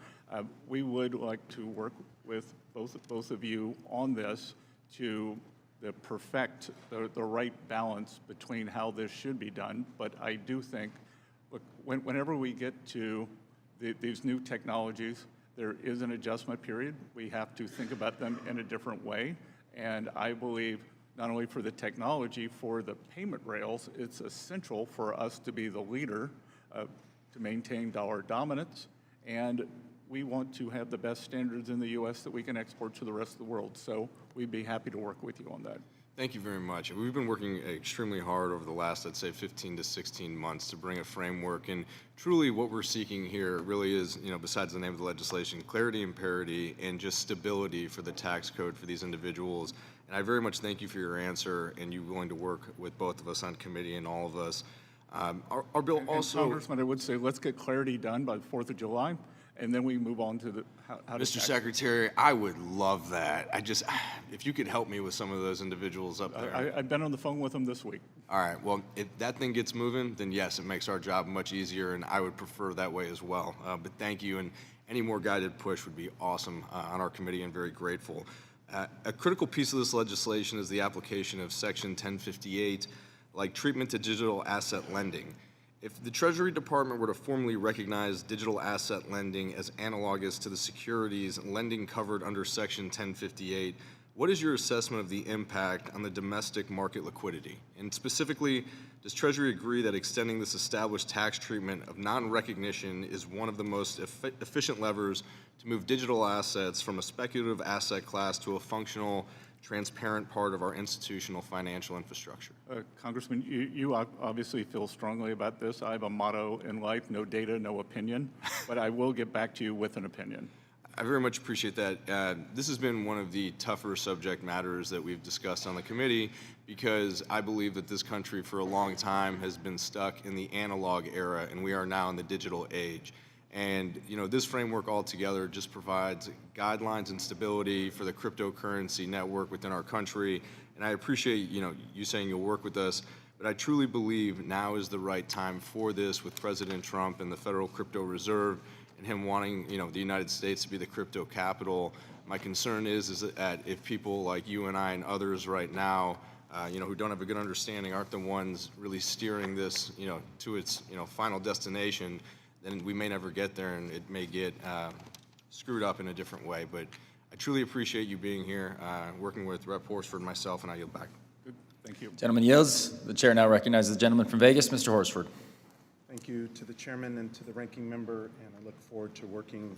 Speaker 1: we would like to work with both of you on this to perfect the right balance between how this should be done. But I do think, look, whenever we get to these new technologies, there is an adjustment period. We have to think about them in a different way. And I believe not only for the technology, for the payment rails, it's essential for us to be the leader to maintain dollar dominance. And we want to have the best standards in the U.S. that we can export to the rest of the world. So we'd be happy to work with you on that.
Speaker 18: Thank you very much. We've been working extremely hard over the last, I'd say, 15 to 16 months to bring a framework. And truly what we're seeking here really is, besides the name of the legislation, clarity and parity and just stability for the tax code for these individuals. And I very much thank you for your answer and you willing to work with both of us on committee and all of us. Our bill also...
Speaker 1: Congressman, I would say let's get clarity done by the 4th of July, and then we move on to the... how to
Speaker 18: Mr.
Speaker 1: tax.
Speaker 18: Secretary, I would love that. If you could help me with some of those individuals up there.
Speaker 1: I've been on the phone with them this week.
Speaker 18: All right, well, if that thing gets moving, then yes, it makes our job much easier, and I would prefer that way as well. But thank you, and any more guided push would be awesome on our committee, and very grateful. A critical piece of this legislation is the application of Section 1058, like treatment to digital asset lending. If the Treasury Department were to formally recognize digital asset lending as analogous to the securities lending covered under Section 1058, what is your assessment of the impact on the domestic market liquidity? And specifically, does Treasury agree that extending this established tax treatment of non-recognition is one of the most efficient levers to move digital assets from a speculative asset class to a functional, transparent part of our institutional financial infrastructure?
Speaker 1: Congressman, you obviously feel strongly about this. I have a motto in life: no data, no opinion, but I will get back to you with an opinion.
Speaker 18: I very much appreciate that. This has been one of the tougher subject matters that we've discussed on the committee because I believe that this country for a long time has been stuck in the analog era and we are now in the digital age. And this framework altogether just provides guidelines and stability for the cryptocurrency network within our country. And I appreciate you saying you'll work with us, but I truly believe now is the right time for this with President Trump and the Federal Crypto Reserve and him wanting the United States to be the crypto capital. My concern is that if people like you and I and others right now who don't have a good understanding aren't the ones really steering this to its final destination, then we may never get there and it may get screwed up in a different way. But I truly appreciate you being here, working with Rep. Horsford and myself, and I yield back.
Speaker 1: Good. Thank you.
Speaker 12: Gentleman yields. The chair now recognizes the gentleman from Vegas, Mr. Horsford.
Speaker 19: Thank you to the chairman and to the ranking member, and I look forward to working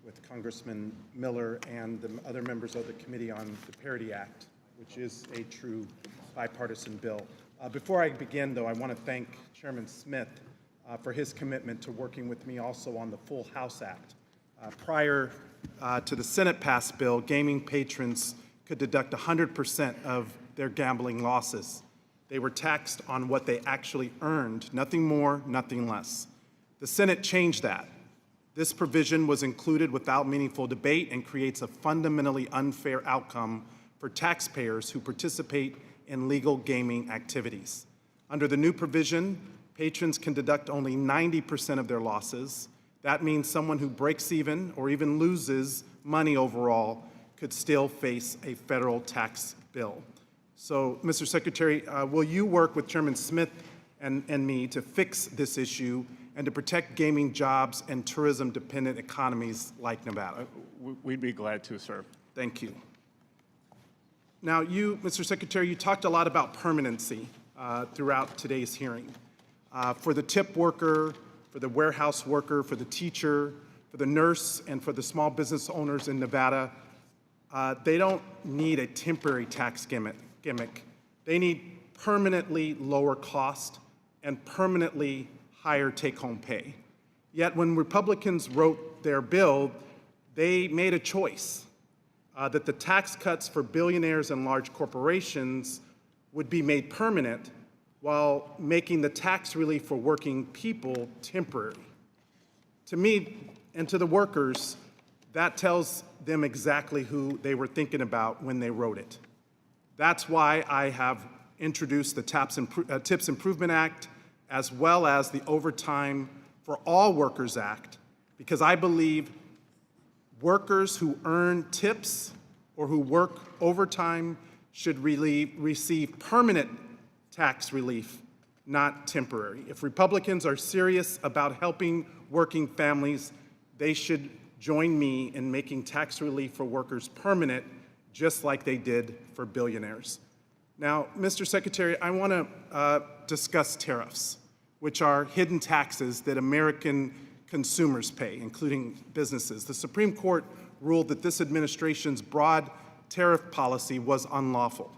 Speaker 19: with Congressman Miller and the other members of the Committee on the Parity Act, which is a true bipartisan bill. Before I begin, though, I want to thank Chairman Smith for his commitment to working with me also on the Full House Act. Prior to the Senate-passed bill, gaming patrons could deduct 100% of their gambling losses. They were taxed on what they actually earned, nothing more, nothing less. The Senate changed that. This provision was included without meaningful debate and creates a fundamentally unfair outcome for taxpayers who participate in legal gaming activities. Under the new provision, patrons can deduct only 90% of their losses. That means someone who breaks even or even loses money overall could still face a federal tax bill. So, Mr. Secretary, will you work with Chairman Smith and me to fix this issue and to protect gaming jobs and tourism-dependent economies like Nevada?
Speaker 1: We'd be glad to, sir.
Speaker 19: Thank you. Now, you, Mr. Secretary, you talked a lot about permanency throughout today's hearing. For the tip worker, for the warehouse worker, for the teacher, for the nurse, and for the small business owners in Nevada, they don't need a temporary tax gimmick. They need permanently lower cost and permanently higher take-home pay. Yet when Republicans wrote their bill, they made a choice that the tax cuts for billionaires and large corporations would be made permanent while making the tax relief for working people temporary. To me and to the workers, that tells them exactly who they were thinking about when they wrote it. That's why I have introduced the Tips Improvement Act as well as the Overtime for All Workers Act, because I believe workers who earn tips or who work overtime should receive permanent tax relief, not temporary. If Republicans are serious about helping working families, they should join me in making tax relief for workers permanent, just like they did for billionaires. Now, Mr. Secretary, I want to discuss tariffs, which are hidden taxes that American consumers pay, including businesses. The Supreme Court ruled that this administration's broad tariff policy was unlawful.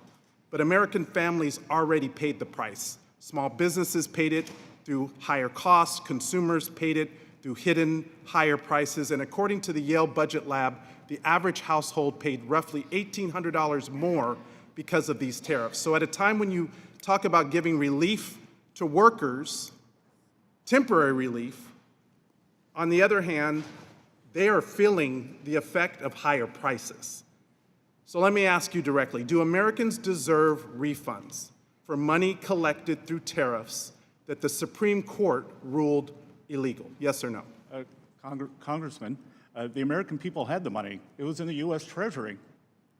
Speaker 19: But American families already paid the price. Small businesses paid it through higher costs, consumers paid it through hidden higher prices, and according to the Yale Budget Lab, the average household paid roughly $1,800 more because of these tariffs. So at a time when you talk about giving relief to workers, temporary relief, on the other hand, they are feeling the effect of higher prices. So let me ask you directly, do Americans deserve refunds for money collected through tariffs that the Supreme Court ruled illegal? Yes or no?
Speaker 1: Congressman, the American people had the money. It was in the U.S. Treasury,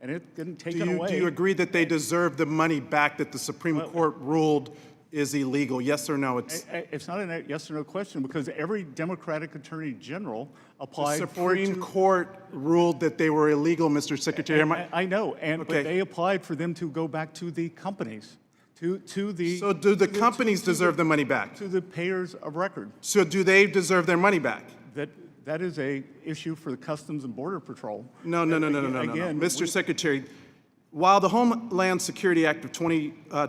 Speaker 1: and it didn't take it away.
Speaker 19: Do you agree that they deserve the money back that the Supreme Court ruled is illegal? Yes or no?
Speaker 1: It's not a yes or no question, because every Democratic Attorney General applied
Speaker 19: the Supreme Court ruled that they were illegal, Mr. Secretary.
Speaker 1: I know, but they applied for them to go back to the companies. So do
Speaker 19: the companies deserve the money back?
Speaker 1: To the payers of record.
Speaker 19: So do they deserve their money back?
Speaker 1: That is a issue for the Customs and Border Patrol.
Speaker 19: No.
Speaker 1: Again,
Speaker 19: Mr. Secretary, while the Homeland Security Act of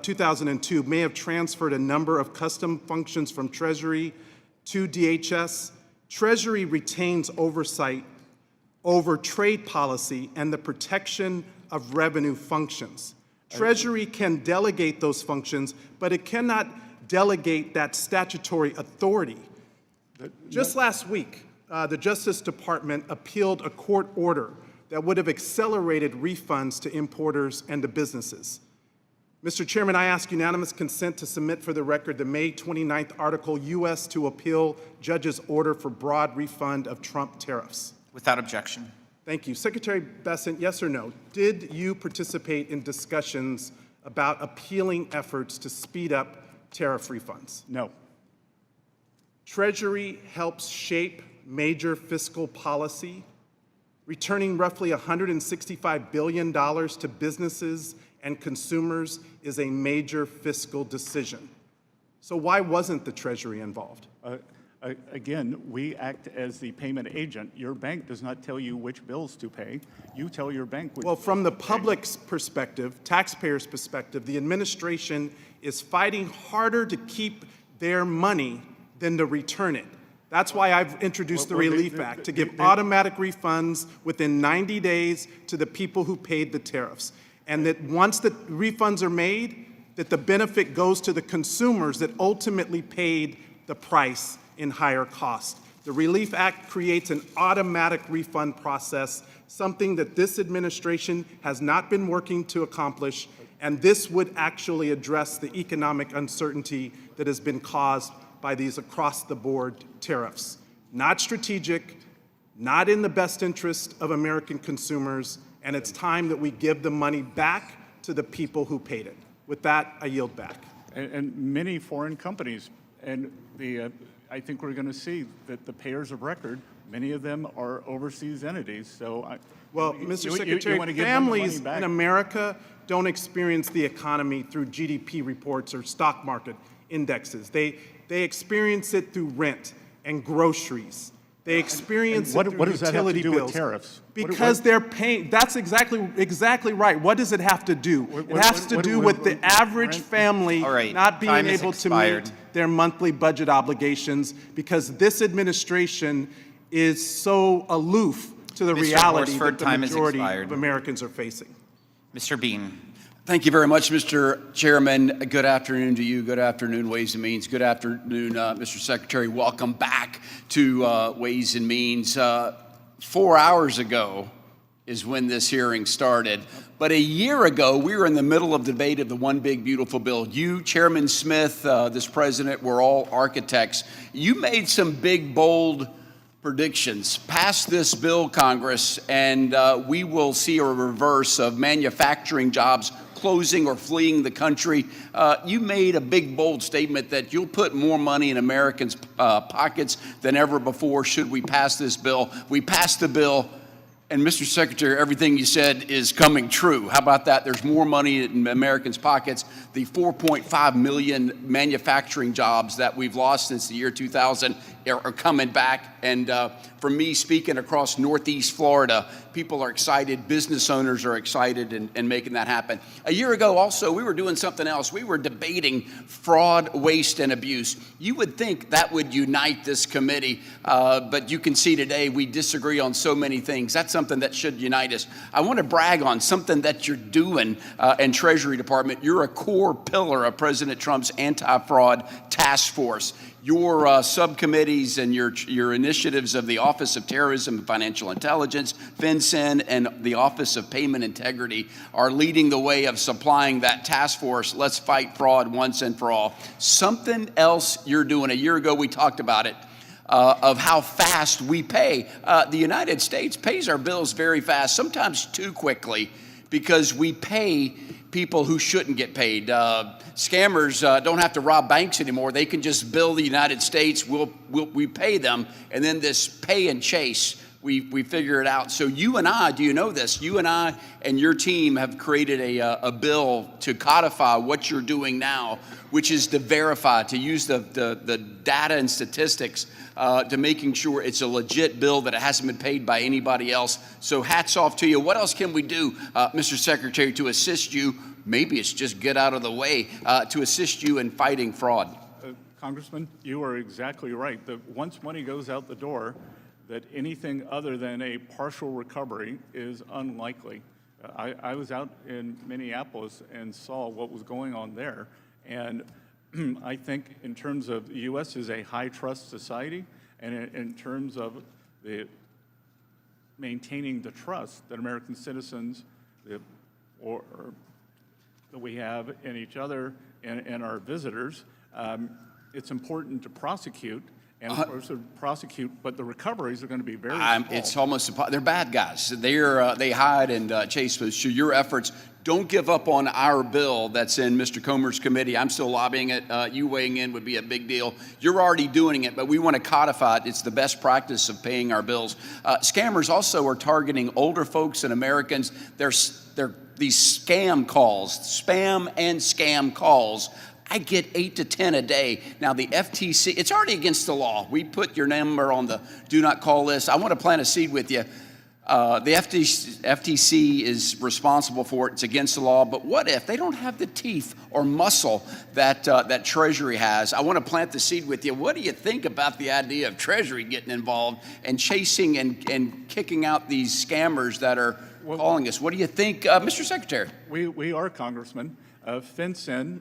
Speaker 19: 2002 may have transferred a number of custom functions from Treasury to DHS, Treasury retains oversight over trade policy and the protection of revenue functions. Treasury can delegate those functions, but it cannot delegate that statutory authority. Just last week, the Justice Department appealed a court order that would have accelerated refunds to importers and to businesses. Mr. Chairman, I ask unanimous consent to submit for the record the May 29th article, U.S. to appeal judge's order for broad refund of Trump tariffs.
Speaker 2: Without objection.
Speaker 19: Thank you. Secretary Bessent, yes or no? Did you participate in discussions about appealing efforts to speed up tariff refunds?
Speaker 1: No.
Speaker 19: Treasury helps shape major fiscal policy, returning roughly $165 billion to businesses and consumers is a major fiscal decision. So why wasn't the Treasury involved?
Speaker 1: Again, we act as the payment agent. Your bank does not tell you which bills to pay. You tell your bank which
Speaker 19: Well,
Speaker 1: bills
Speaker 19: from the
Speaker 1: to pay.
Speaker 19: public's perspective, taxpayers' perspective, the administration is fighting harder to keep their money than to return it. That's why I've introduced the Relief Act, to give automatic refunds within 90 days to the people who paid the tariffs. And that once the refunds are made, that the benefit goes to the consumers that ultimately paid the price in higher cost. The Relief Act creates an automatic refund process, something that this administration has not been working to accomplish, and this would actually address the economic uncertainty that has been caused by these across-the-board tariffs. Not strategic, not in the best interest of American consumers, and it's time that we give the money back to the people who paid it. With that, I yield back.
Speaker 1: And many foreign companies, and I think we're going to see that the payers of record, many of them are overseas entities. So,
Speaker 19: Mr.
Speaker 1: you
Speaker 19: Secretary,
Speaker 1: want to give them the money
Speaker 19: families
Speaker 1: back.
Speaker 19: in America don't experience the economy through GDP reports or stock market indexes. They experience it through rent and groceries. They experience it through
Speaker 1: what does that have to
Speaker 19: utility
Speaker 1: do with
Speaker 19: bills.
Speaker 1: tariffs?
Speaker 19: Because they're paying. That's exactly right. What does it have to do? It has to do with the average family not being
Speaker 2: Time is
Speaker 19: able to
Speaker 2: expired.
Speaker 19: meet their monthly budget obligations, because this administration is so aloof to the
Speaker 2: Mr.
Speaker 19: reality
Speaker 2: Horsford,
Speaker 19: that the
Speaker 2: time is
Speaker 19: majority
Speaker 2: expired.
Speaker 19: of Americans are facing.
Speaker 2: Mr. Bean.
Speaker 20: Thank you very much, Mr. Chairman. Good afternoon to you. Good afternoon, Ways and Means. Good afternoon, Mr. Secretary. Welcome back to Ways and Means. 4 hours ago is when this hearing started. But a year ago, we were in the middle of the debate of the One Big Beautiful Bill. You, Chairman Smith, this president, were all architects. You made some big, bold predictions. Pass this bill, Congress, and we will see a reverse of manufacturing jobs closing or fleeing the country. You made a big, bold statement that you'll put more money in Americans' pockets than ever before should we pass this bill. We passed the bill, and Mr. Secretary, everything you said is coming true. How about that? There's more money in Americans' pockets the 4.5 million manufacturing jobs that we've lost since the year 2000 are coming back. And for me, speaking across Northeast Florida, people are excited, business owners are excited and making that happen. A year ago also, we were doing something else. We were debating fraud, waste, and abuse. You would think that would unite this committee, but you can see today we disagree on so many things. That's something that should unite us. I want to brag on something that you're doing in Treasury Department. You're a core pillar of President Trump's anti-fraud task force. Your subcommittees and your initiatives of the Office of Terrorism and Financial Intelligence, FinCEN, and the Office of Payment Integrity are leading the way of supplying that task force. Let's fight fraud once and for all. Something else you're doing. A year ago, we talked about it, of how fast we pay. The United States pays our bills very fast, sometimes too quickly, because we pay people who shouldn't get paid. Scammers don't have to rob banks anymore. They can just bill the United States. We pay them, and then this pay and chase, we figure it out. So you and I, do you know this? You and I and your team have created a bill to codify what you're doing now, which is to verify, to use the data and statistics to making sure it's a legit bill, that it hasn't been paid by anybody else. So hats off to you. What else can we do, Mr. Secretary, to assist you? Maybe it's just get out of the way, to assist you in fighting fraud.
Speaker 1: Congressman, you are exactly right. That once money goes out the door, that anything other than a partial recovery is unlikely. I was out in Minneapolis and saw what was going on there, and I think in terms of the U.S. is a high-trust society, and in terms of maintaining the trust that American citizens or that we have in each other and our visitors, it's important to prosecute. And of course, to prosecute, but the recoveries are going to be very small.
Speaker 20: It's almost, they're bad guys. They hide and chase. So your efforts, don't give up on our bill that's in Mr. Comer's committee. I'm still lobbying it. You weighing in would be a big deal. You're already doing it, but we want to codify it. It's the best practice of paying our bills. Scammers also are targeting older folks and Americans. They're these scam calls, spam and scam calls. I get 8 to 10 a day. Now, the FTC, it's already against the law. We put your number on the do not call list. I want to plant a seed with you. The FTC is responsible for it. It's against the law. But what if they don't have the teeth or muscle that Treasury has? I want to plant the seed with you. What do you think about the idea of Treasury getting involved and chasing and kicking out these scammers that are calling us? What do you think, Mr. Secretary?
Speaker 1: We are, Congressman. FinCEN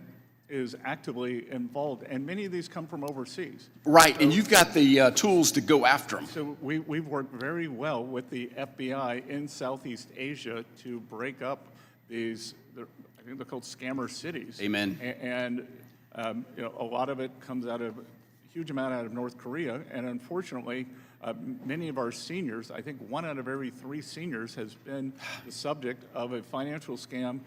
Speaker 1: is actively involved, and many of these come from overseas.
Speaker 20: Right, and you've got the tools to go after them.
Speaker 1: So we've worked very well with the FBI in Southeast Asia to break up these, I think they're called scammer cities.
Speaker 20: Amen.
Speaker 1: And a lot of it comes out of, a huge amount out of North Korea, and unfortunately, many of our seniors, I think 1 out of every 3 seniors has been the subject of a financial scam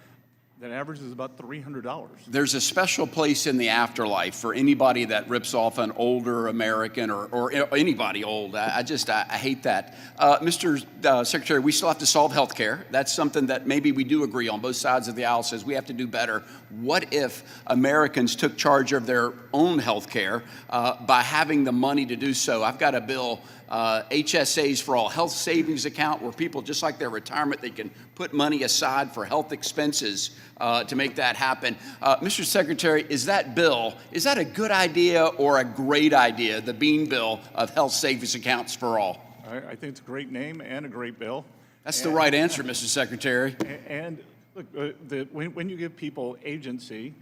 Speaker 1: that averages about $300.
Speaker 20: There's a special place in the afterlife for anybody that rips off an older American or anybody old. I hate that. Mr. Secretary, we still have to solve health care. That's something that maybe we do agree on. Both sides of the aisle says we have to do better. What if Americans took charge of their own health care by having the money to do so? I've got a bill, HSAs for all, health savings account, where people, just like their retirement, they can put money aside for health expenses to make that happen. Mr. Secretary, is that bill, is that a good idea or a great idea, the Bean Bill of health savings accounts for all?
Speaker 1: I think it's a great name and a great bill.
Speaker 20: That's the right answer, Mr. Secretary.
Speaker 1: And look, when you give people agency,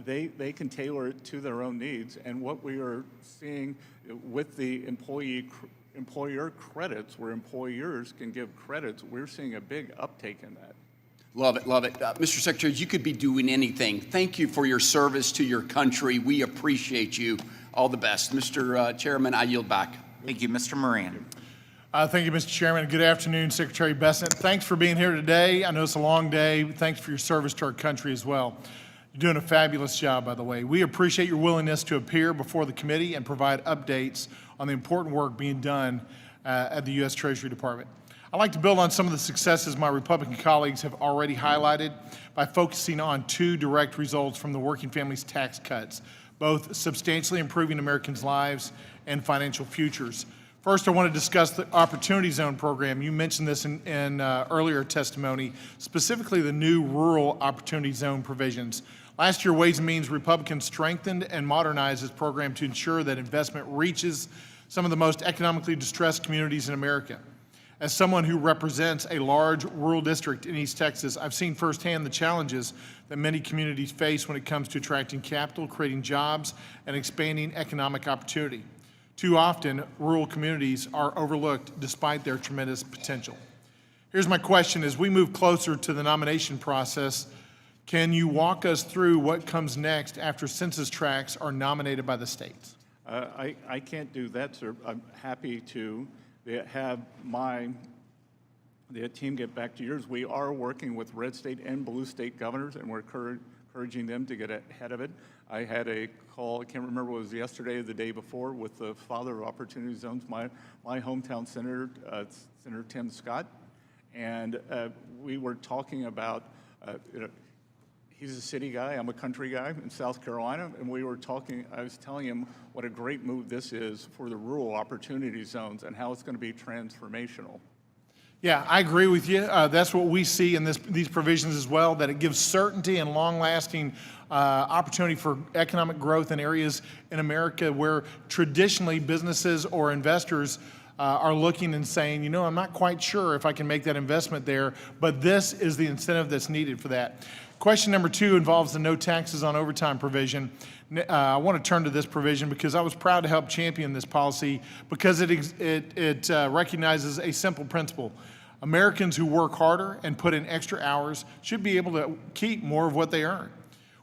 Speaker 1: they can tailor it to their own needs. And what we are seeing with the employer credits, where employers can give credits, we're seeing a big uptake in that.
Speaker 20: Love it, love it. Mr. Secretary, you could be doing anything. Thank you for your service to your country. We appreciate you. All the best. Mr. Chairman, I yield back.
Speaker 2: Thank you, Mr. Moran.
Speaker 21: Thank you, Mr. Chairman. Good afternoon, Secretary Bessent. Thanks for being here today. I know it's a long day. Thanks for your service to our country as well. You're doing a fabulous job, by the way. We appreciate your willingness to appear before the committee and provide updates on the important work being done at the U.S. Treasury Department. I'd like to build on some of the successes my Republican colleagues have already highlighted by focusing on two direct results from the Working Families Tax Cuts, both substantially improving Americans' lives and financial futures. First, I want to discuss the Opportunity Zone program. You mentioned this in earlier testimony, specifically the new Rural Opportunity Zone provisions. Last year, Ways and Means Republicans strengthened and modernized this program to ensure that investment reaches some of the most economically distressed communities in America. As someone who represents a large rural district in East Texas, I've seen firsthand the challenges that many communities face when it comes to attracting capital, creating jobs, and expanding economic opportunity. Too often, rural communities are overlooked despite their tremendous potential. Here's my question. As we move closer to the nomination process, can you walk us through what comes next after census tracts are nominated by the states?
Speaker 1: I can't do that, sir. I'm happy to have the team get back to yours. We are working with red state and blue state governors, and we're encouraging them to get ahead of it. I had a call, I can't remember if it was yesterday or the day before, with the father of Opportunity Zones, my hometown senator, Senator Tim Scott, and we were talking about, he's a city guy, I'm a country guy in South Carolina, and we were talking, I was telling him what a great move this is for the rural opportunity zones and how it's going to be transformational.
Speaker 21: Yeah, I agree with you. That's what we see in these provisions as well, that it gives certainty and long-lasting opportunity for economic growth in areas in America where traditionally businesses or investors are looking and saying, you know, I'm not quite sure if I can make that investment there, but this is the incentive that's needed for that. Question number 2 involves the no taxes on overtime provision. I want to turn to this provision because I was proud to help champion this policy because it recognizes a simple principle. Americans who work harder and put in extra hours should be able to keep more of what they earn.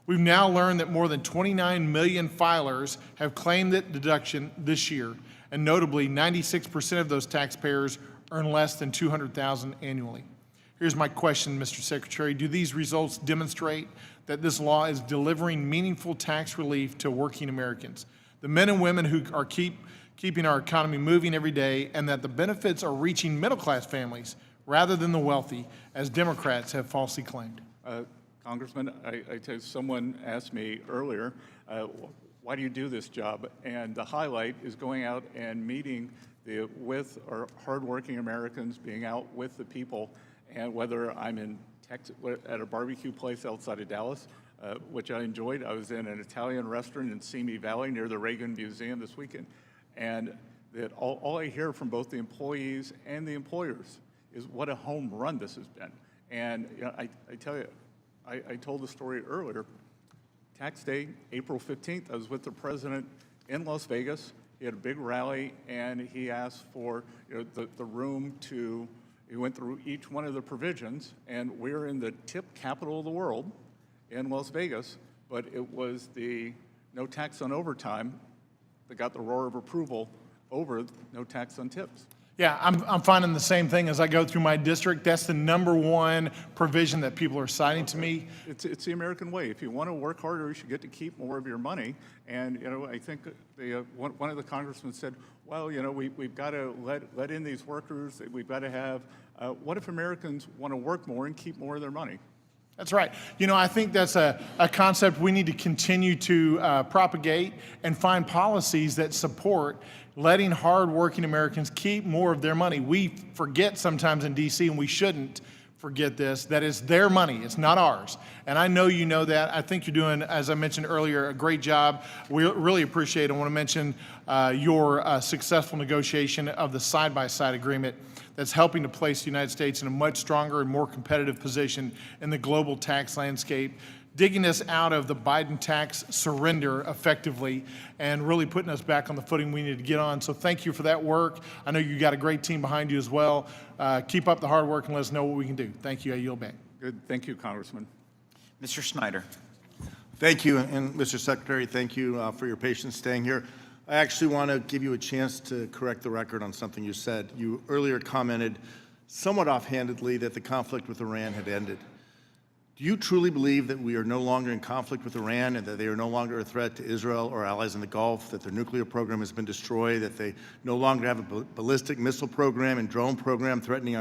Speaker 21: We've now learned that more than 29 million filers have claimed that deduction this year, and notably 96% of those taxpayers earn less than $200,000 annually. Here's my question, Mr. Secretary. Do these results demonstrate that this law is delivering meaningful tax relief to working Americans, the men and women who are keeping our economy moving every day, and that the benefits are reaching middle-class families rather than the wealthy, as Democrats have falsely claimed?
Speaker 1: Congressman, I tell you, someone asked me earlier, why do you do this job? And the highlight is going out and meeting with our hardworking Americans, being out with the people, and whether I'm in Texas, at a barbecue place outside of Dallas, which I enjoyed. I was in an Italian restaurant in Simi Valley near the Reagan Museum this weekend, and that all I hear from both the employees and the employers is what a home run this has been. And you know, I tell you, I told the story earlier. Tax day, April 15th, I was with the president in Las Vegas. He had a big rally, and he asked for the room to. He went through each one of the provisions, and we're in the tip capital of the world in Las Vegas, but it was the no tax on overtime that got the roar of approval over no tax on tips.
Speaker 21: Yeah, I'm finding the same thing as I go through my district. That's the #1 provision that people are citing to me.
Speaker 1: It's the American way. If you want to work harder, you should get to keep more of your money. And I think one of the congressmen said, well, we've got to let in these workers. We've got to have. What if Americans want to work more and keep more of their money?
Speaker 21: That's right. I think that's a concept we need to continue to propagate and find policies that support letting hardworking Americans keep more of their money. We forget sometimes in D.C., and we shouldn't forget this, that it's their money, it's not ours. And I know you know that. I think you're doing, as I mentioned earlier, a great job. We really appreciate it. I want to mention your successful negotiation of the side-by-side agreement that's helping to place the United States in a much stronger and more competitive position in the global tax landscape, digging us out of the Biden tax surrender effectively and really putting us back on the footing we need to get on. So thank you for that work. I know you got a great team behind you as well. Keep up the hard work and let us know what we can do. Thank you. I yield back.
Speaker 1: Good. Thank you, Congressman.
Speaker 2: Mr. Snyder.
Speaker 17: Thank you, and Mr. Secretary, thank you for your patience staying here. I actually want to give you a chance to correct the record on something you said. You earlier commented somewhat offhandedly that the conflict with Iran had ended.
Speaker 3: Do you truly believe that we are no longer in conflict with Iran and that they are no longer a threat to Israel or allies in the Gulf, that their nuclear program has been destroyed, that they no longer have a ballistic missile program and drone program threatening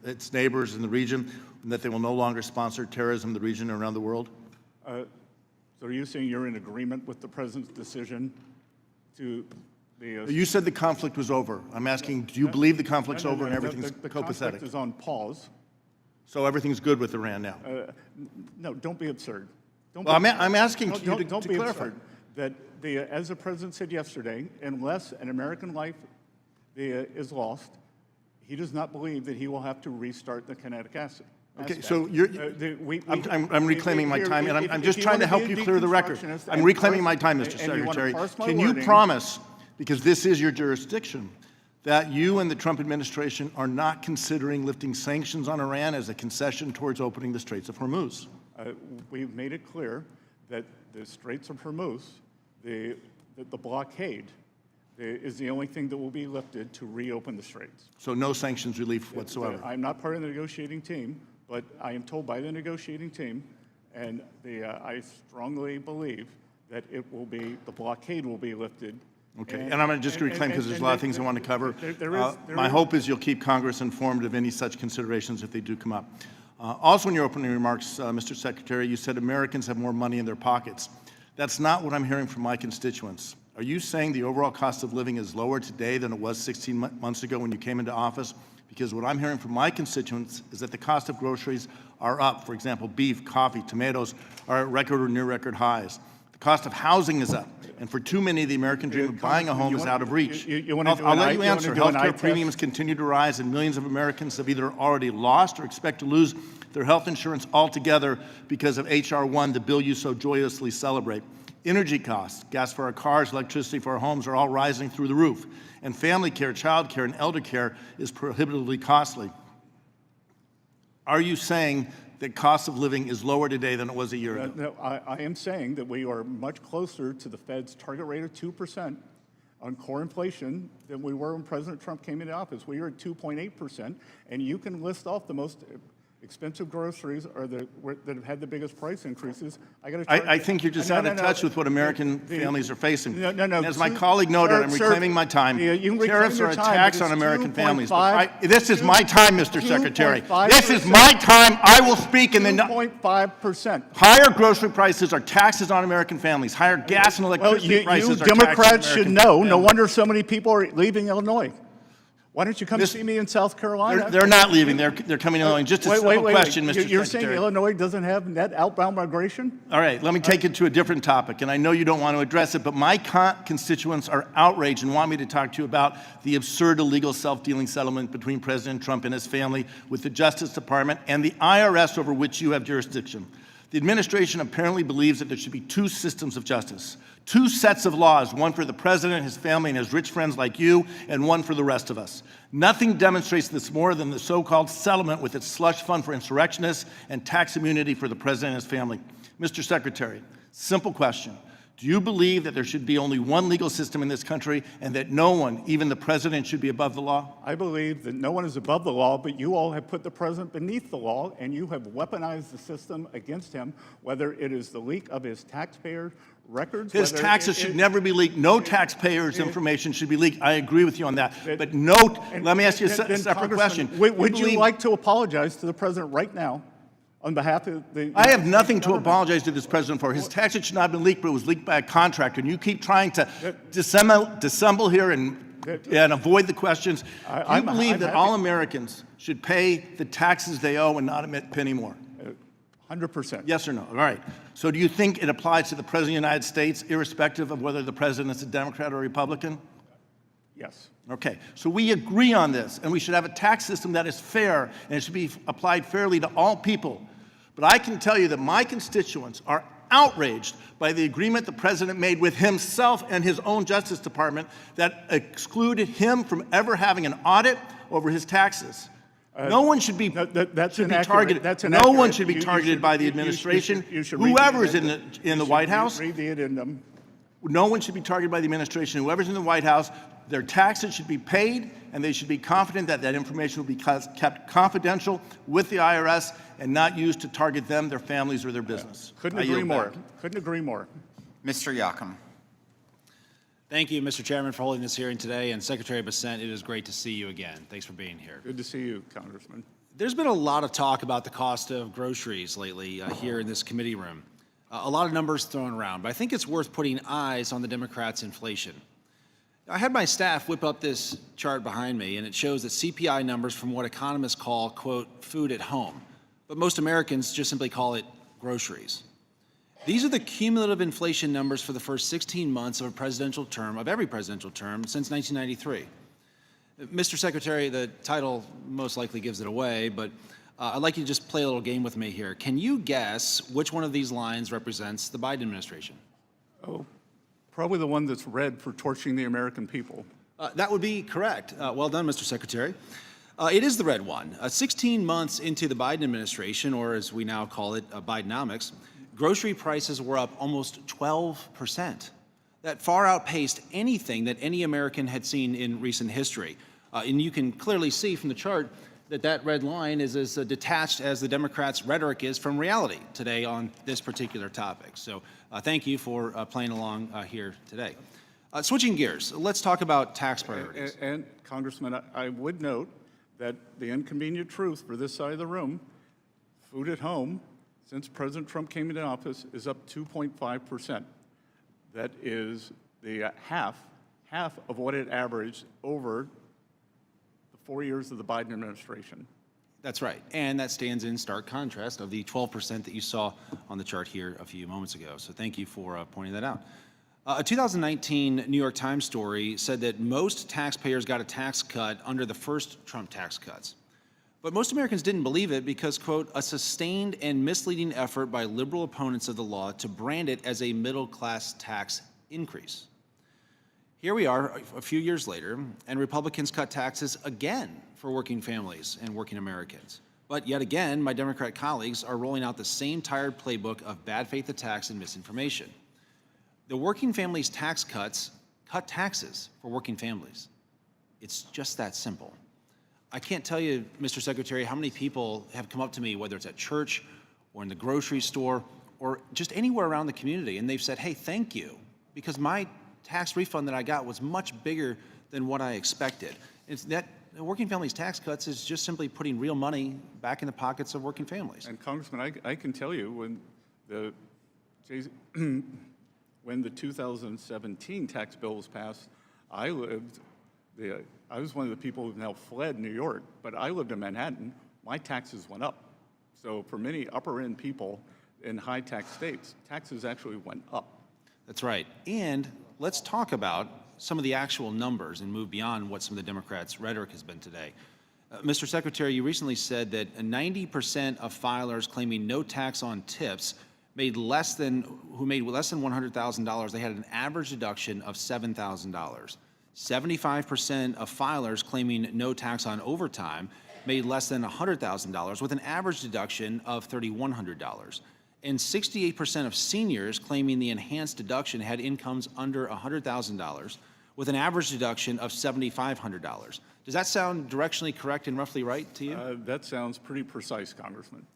Speaker 3: its neighbors in the region, and that they will no longer sponsor terrorism in the region and around the world?
Speaker 1: So are you saying you're in agreement with the president's decision to the...
Speaker 3: You said the conflict was over. I'm asking, do you believe the conflict's over and everything's
Speaker 1: the
Speaker 3: copacetic?
Speaker 1: conflict is on pause.
Speaker 3: So everything's good with Iran now?
Speaker 1: No, don't be absurd.
Speaker 3: I'm asking you to
Speaker 1: don't be
Speaker 3: clarify.
Speaker 1: absurd. That as the president said yesterday, unless an American life is lost, he does not believe that he will have to restart the kinetic acid.
Speaker 3: Okay, so I'm reclaiming my time, and I'm just trying to help you clear the record. I'm reclaiming my time, Mr. Secretary. Can you promise, because this is your jurisdiction, that you and the Trump administration are not considering lifting sanctions on Iran as a concession towards opening the Straits of Hormuz?
Speaker 1: We've made it clear that the Straits of Hormuz, the blockade, is the only thing that will be lifted to reopen the Straits.
Speaker 3: So no sanctions relief whatsoever?
Speaker 1: I'm not part of the negotiating team, but I am told by the negotiating team, and I strongly believe that the blockade will be lifted.
Speaker 3: Okay, and I'm just going to reclaim because there's a lot of things I want to cover. My hope is you'll keep Congress informed of any such considerations if they do come up. Also in your opening remarks, Mr. Secretary, you said Americans have more money in their pockets. That's not what I'm hearing from my constituents. Are you saying the overall cost of living is lower today than it was 16 months ago when you came into office? Because what I'm hearing from my constituents is that the cost of groceries are up. For example, beef, coffee, tomatoes are at record or near record highs. The cost of housing is up, and for too many, the American dream of buying a home is out of reach. I'll let you answer. Healthcare premiums continue to rise, and millions of Americans have either already lost or expect to lose their health insurance altogether because of H.R. 1, the bill you so joyously celebrate. Energy costs, gas for our cars, electricity for our homes are all rising through the roof. And family care, child care, and elder care is prohibitively costly. Are you saying that cost of living is lower today than it was a year ago?
Speaker 1: No, I am saying that we are much closer to the Fed's target rate of 2% on core inflation than we were when President Trump came into office. We are at 2.8%, and you can list off the most expensive groceries that have had the biggest price increases.
Speaker 3: I think you're just out of touch with what American families are facing.
Speaker 1: No.
Speaker 3: And as my colleague noted, I'm reclaiming my time. Tariffs are a tax on American families. This is my time, Mr. Secretary. This is my time. I will speak and then
Speaker 1: 2.5%.
Speaker 3: Higher grocery prices are taxes on American families. Higher gas and electricity prices are taxes on
Speaker 1: Democrats should
Speaker 3: American
Speaker 1: know.
Speaker 3: families.
Speaker 1: No wonder so many people are leaving Illinois. Why don't you come see me in South Carolina?
Speaker 3: They're not leaving. They're coming to Illinois. Just a simple question, Mr. Secretary.
Speaker 1: You're saying Illinois doesn't have net outbound migration?
Speaker 3: All right, let me take it to a different topic, and I know you don't want to address it, but my constituents are outraged and want me to talk to you about the absurd illegal self-dealing settlement between President Trump and his family with the Justice Department and the IRS over which you have jurisdiction. The administration apparently believes that there should be two systems of justice, two sets of laws, one for the president, his family, and his rich friends like you, and one for the rest of us. Nothing demonstrates this more than the so-called settlement with its slush fund for insurrectionists and tax immunity for the president and his family. Mr. Secretary, simple question. Do you believe that there should be only one legal system in this country and that no one, even the president, should be above the law?
Speaker 1: I believe that no one is above the law, but you all have put the president beneath the law, and you have weaponized the system against him, whether it is the leak of his taxpayer records.
Speaker 3: His taxes should never be leaked. No taxpayers' information should be leaked. I agree with you on that. But let me ask you a separate question.
Speaker 1: Would you like to apologize to the president right now on behalf of the...
Speaker 3: I have nothing to apologize to this president for. His taxes should not have been leaked, but it was leaked by a contractor. And you keep trying to dissemble here and avoid the questions. Do you believe that all Americans should pay the taxes they owe and not a penny more?
Speaker 1: 100%.
Speaker 3: Yes or no? All right. So do you think it applies to the President of the United States, irrespective of whether the President is a Democrat or a Republican?
Speaker 1: Yes.
Speaker 3: Okay. So we agree on this, and we should have a tax system that is fair, and it should be applied fairly to all people. But I can tell you that my constituents are outraged by the agreement the President made with himself and his own Justice Department that excluded him from ever having an audit over his taxes. No one should be targeted. No one should be targeted by the administration. Whoever is in the White House.
Speaker 1: Read the addendum.
Speaker 3: No one should be targeted by the administration. Whoever's in the White House, their taxes should be paid, and they should be confident that that information will be kept confidential with the IRS and not used to target them, their families, or their business.
Speaker 1: Couldn't
Speaker 3: I
Speaker 1: agree
Speaker 3: yield
Speaker 1: more.
Speaker 3: back.
Speaker 1: Couldn't agree more.
Speaker 2: Mr. Yocum.
Speaker 5: Thank you, Mr. Chairman, for holding this hearing today, and Secretary Bessent, it is great to see you again. Thanks for being here.
Speaker 1: Good to see you, Congressman.
Speaker 5: There's been a lot of talk about the cost of groceries lately here in this committee room. A lot of numbers thrown around, but I think it's worth putting eyes on the Democrats' inflation. I had my staff whip up this chart behind me, and it shows that CPI numbers from what economists call, quote, food at home, but most Americans just simply call it groceries. These are the cumulative inflation numbers for the first 16 months of a presidential term, of every presidential term since 1993. Mr. Secretary, the title most likely gives it away, but I'd like you to just play a little game with me here. Can you guess which one of these lines represents the Biden administration?
Speaker 1: Oh, probably the one that's red for torching the American people.
Speaker 5: That would be correct. Well done, Mr. Secretary. It is the red one. 16 months into the Biden administration, or as we now call it, Bidenomics, grocery prices were up almost 12%. That far outpaced anything that any American had seen in recent history. And you can clearly see from the chart that that red line is as detached as the Democrats' rhetoric is from reality today on this particular topic. So thank you for playing along here today. Switching gears, let's talk about tax priorities.
Speaker 1: And Congressman, I would note that the inconvenient truth for this side of the room, food at home, since President Trump came into office, is up 2.5%. That is the half of what it averaged over the 4 years of the Biden administration.
Speaker 5: That's right, and that stands in stark contrast of the 12% that you saw on the chart here a few moments ago. So thank you for pointing that out. A 2019 New York Times story said that most taxpayers got a tax cut under the first Trump tax cuts. But most Americans didn't believe it because, quote, a sustained and misleading effort by liberal opponents of the law to brand it as a middle-class tax increase. Here we are a few years later, and Republicans cut taxes again for working families and working Americans. But yet again, my Democrat colleagues are rolling out the same tired playbook of bad faith attacks and misinformation. The working families tax cuts cut taxes for working families. It's just that simple. I can't tell you, Mr. Secretary, how many people have come up to me, whether it's at church or in the grocery store or just anywhere around the community, and they've said, hey, thank you, because my tax refund that I got was much bigger than what I expected. It's that working families tax cuts is just simply putting real money back in the pockets of working families.
Speaker 1: And Congressman, I can tell you when the 2017 tax bill was passed, I was one of the people who've now fled New York, but I lived in Manhattan. My taxes went up. So for many upper-end people in high-tax states, taxes actually went up.
Speaker 5: That's right. And let's talk about some of the actual numbers and move beyond what some of the Democrats' rhetoric has been today. Mr. Secretary, you recently said that 90% of filers claiming no tax on tips who made less than $100,000, they had an average deduction of $7,000. 75% of filers claiming no tax on overtime made less than $100,000 with an average deduction of $3,100. And 68% of seniors claiming the enhanced deduction had incomes under $100,000 with an average deduction of $7,500. Does that sound directionally correct and roughly right to you?
Speaker 1: That sounds pretty precise, Congressman.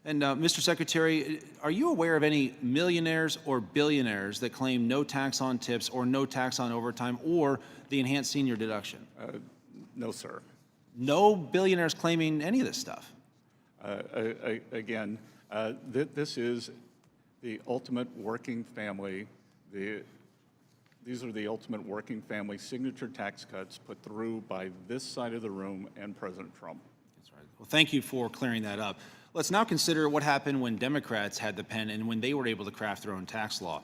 Speaker 5: And Mr. Secretary, are you aware of any millionaires or billionaires that claim no tax on tips or no tax on overtime or the enhanced senior deduction?
Speaker 1: No, sir.
Speaker 5: No billionaires claiming any of this stuff?
Speaker 1: Again, this is the ultimate working family. These are the ultimate working family signature tax cuts put through by this side of the room and President Trump.
Speaker 5: That's right. Well, thank you for clearing that up. Let's now consider what happened when Democrats had the pen and when they were able to craft their own tax law.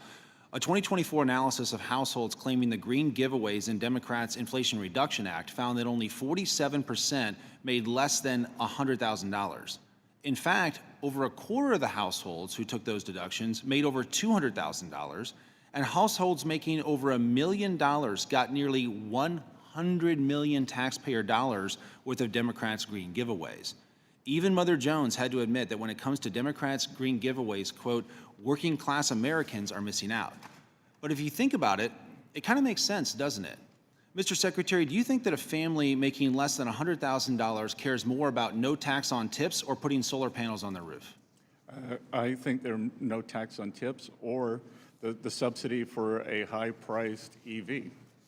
Speaker 5: A 2024 analysis of households claiming the green giveaways in Democrats' Inflation Reduction Act found that only 47% made less than $100,000. In fact, over a quarter of the households who took those deductions made over $200,000, and households making over $1 million got nearly 100 million taxpayer dollars worth of Democrats' green giveaways. Even Mother Jones had to admit that when it comes to Democrats' green giveaways, quote, working class Americans are missing out. But if you think about it, it kind of makes sense, doesn't it? Mr. Secretary, do you think that a family making less than $100,000 cares more about no tax on tips or putting solar panels on their roof?
Speaker 1: I think there are no tax on tips or the subsidy for a high-priced EV.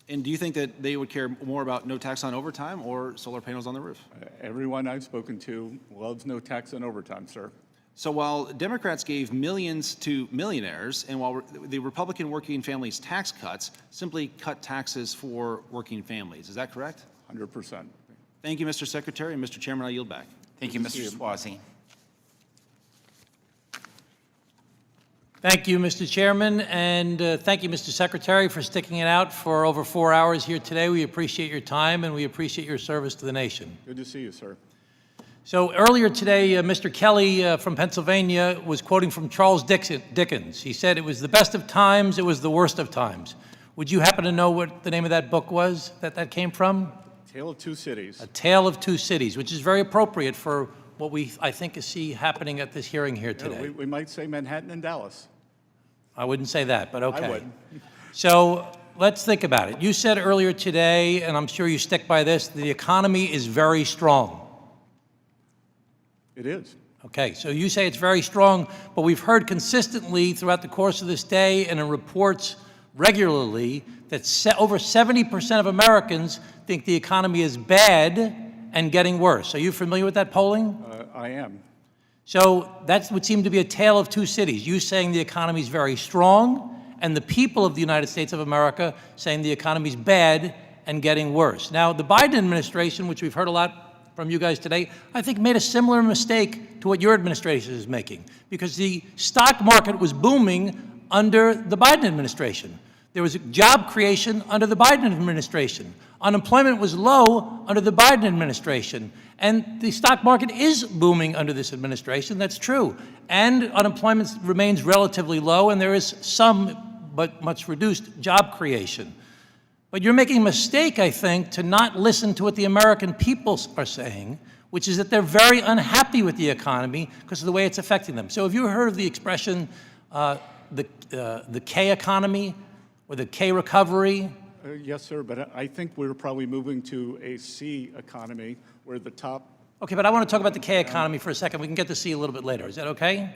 Speaker 5: And do you think that they would care more about no tax on overtime or solar panels on the roof?
Speaker 1: Everyone I've spoken to loves no tax on overtime, sir.
Speaker 5: So while Democrats gave millions to millionaires, and while the Republican working families tax cuts simply cut taxes for working families, is that correct?
Speaker 1: 100%.
Speaker 5: Thank you, Mr. Secretary, and Mr. Chairman, I yield back.
Speaker 2: Thank you, Mr. Swazi.
Speaker 6: Thank you, Mr. Chairman, and thank you, Mr. Secretary, for sticking it out for over 4 hours here today. We appreciate your time, and we appreciate your service to the nation.
Speaker 1: Good to see you, sir.
Speaker 6: So earlier today, Mr. Kelly from Pennsylvania was quoting from Charles Dickens. He said, "It was the best of times, it was the worst of times." Would you happen to know what the name of that book was that came from?
Speaker 1: Tale of Two Cities.
Speaker 6: A Tale of Two Cities, which is very appropriate for what I think, see happening at this hearing here today.
Speaker 1: Yeah, we might say Manhattan and Dallas.
Speaker 6: I wouldn't say that, but okay.
Speaker 1: I would.
Speaker 6: So let's think about it. You said earlier today, and I'm sure you stick by this, the economy is very strong.
Speaker 1: It is.
Speaker 6: Okay, so you say it's very strong, but we've heard consistently throughout the course of this day and in reports regularly that over 70% of Americans think the economy is bad and getting worse. Are you familiar with that polling?
Speaker 1: I am.
Speaker 6: So that would seem to be a tale of two cities. You saying the economy is very strong, and the people of the United States of America saying the economy is bad and getting worse. Now, the Biden administration, which we've heard a lot from you guys today, I think made a similar mistake to what your administration is making, because the stock market was booming under the Biden administration. There was job creation under the Biden administration. Unemployment was low under the Biden administration. And the stock market is booming under this administration, that's true. And unemployment remains relatively low, and there is some, but much reduced, job creation. But you're making a mistake, I think, to not listen to what the American people are saying, which is that they're very unhappy with the economy because of the way it's affecting them. So have you heard of the expression, the K economy or the K recovery?
Speaker 1: Yes, sir, but I think we're probably moving to a C economy where the top...
Speaker 6: Okay, but I want to talk about the K economy for a second. We can get to C a little bit later. Is that okay?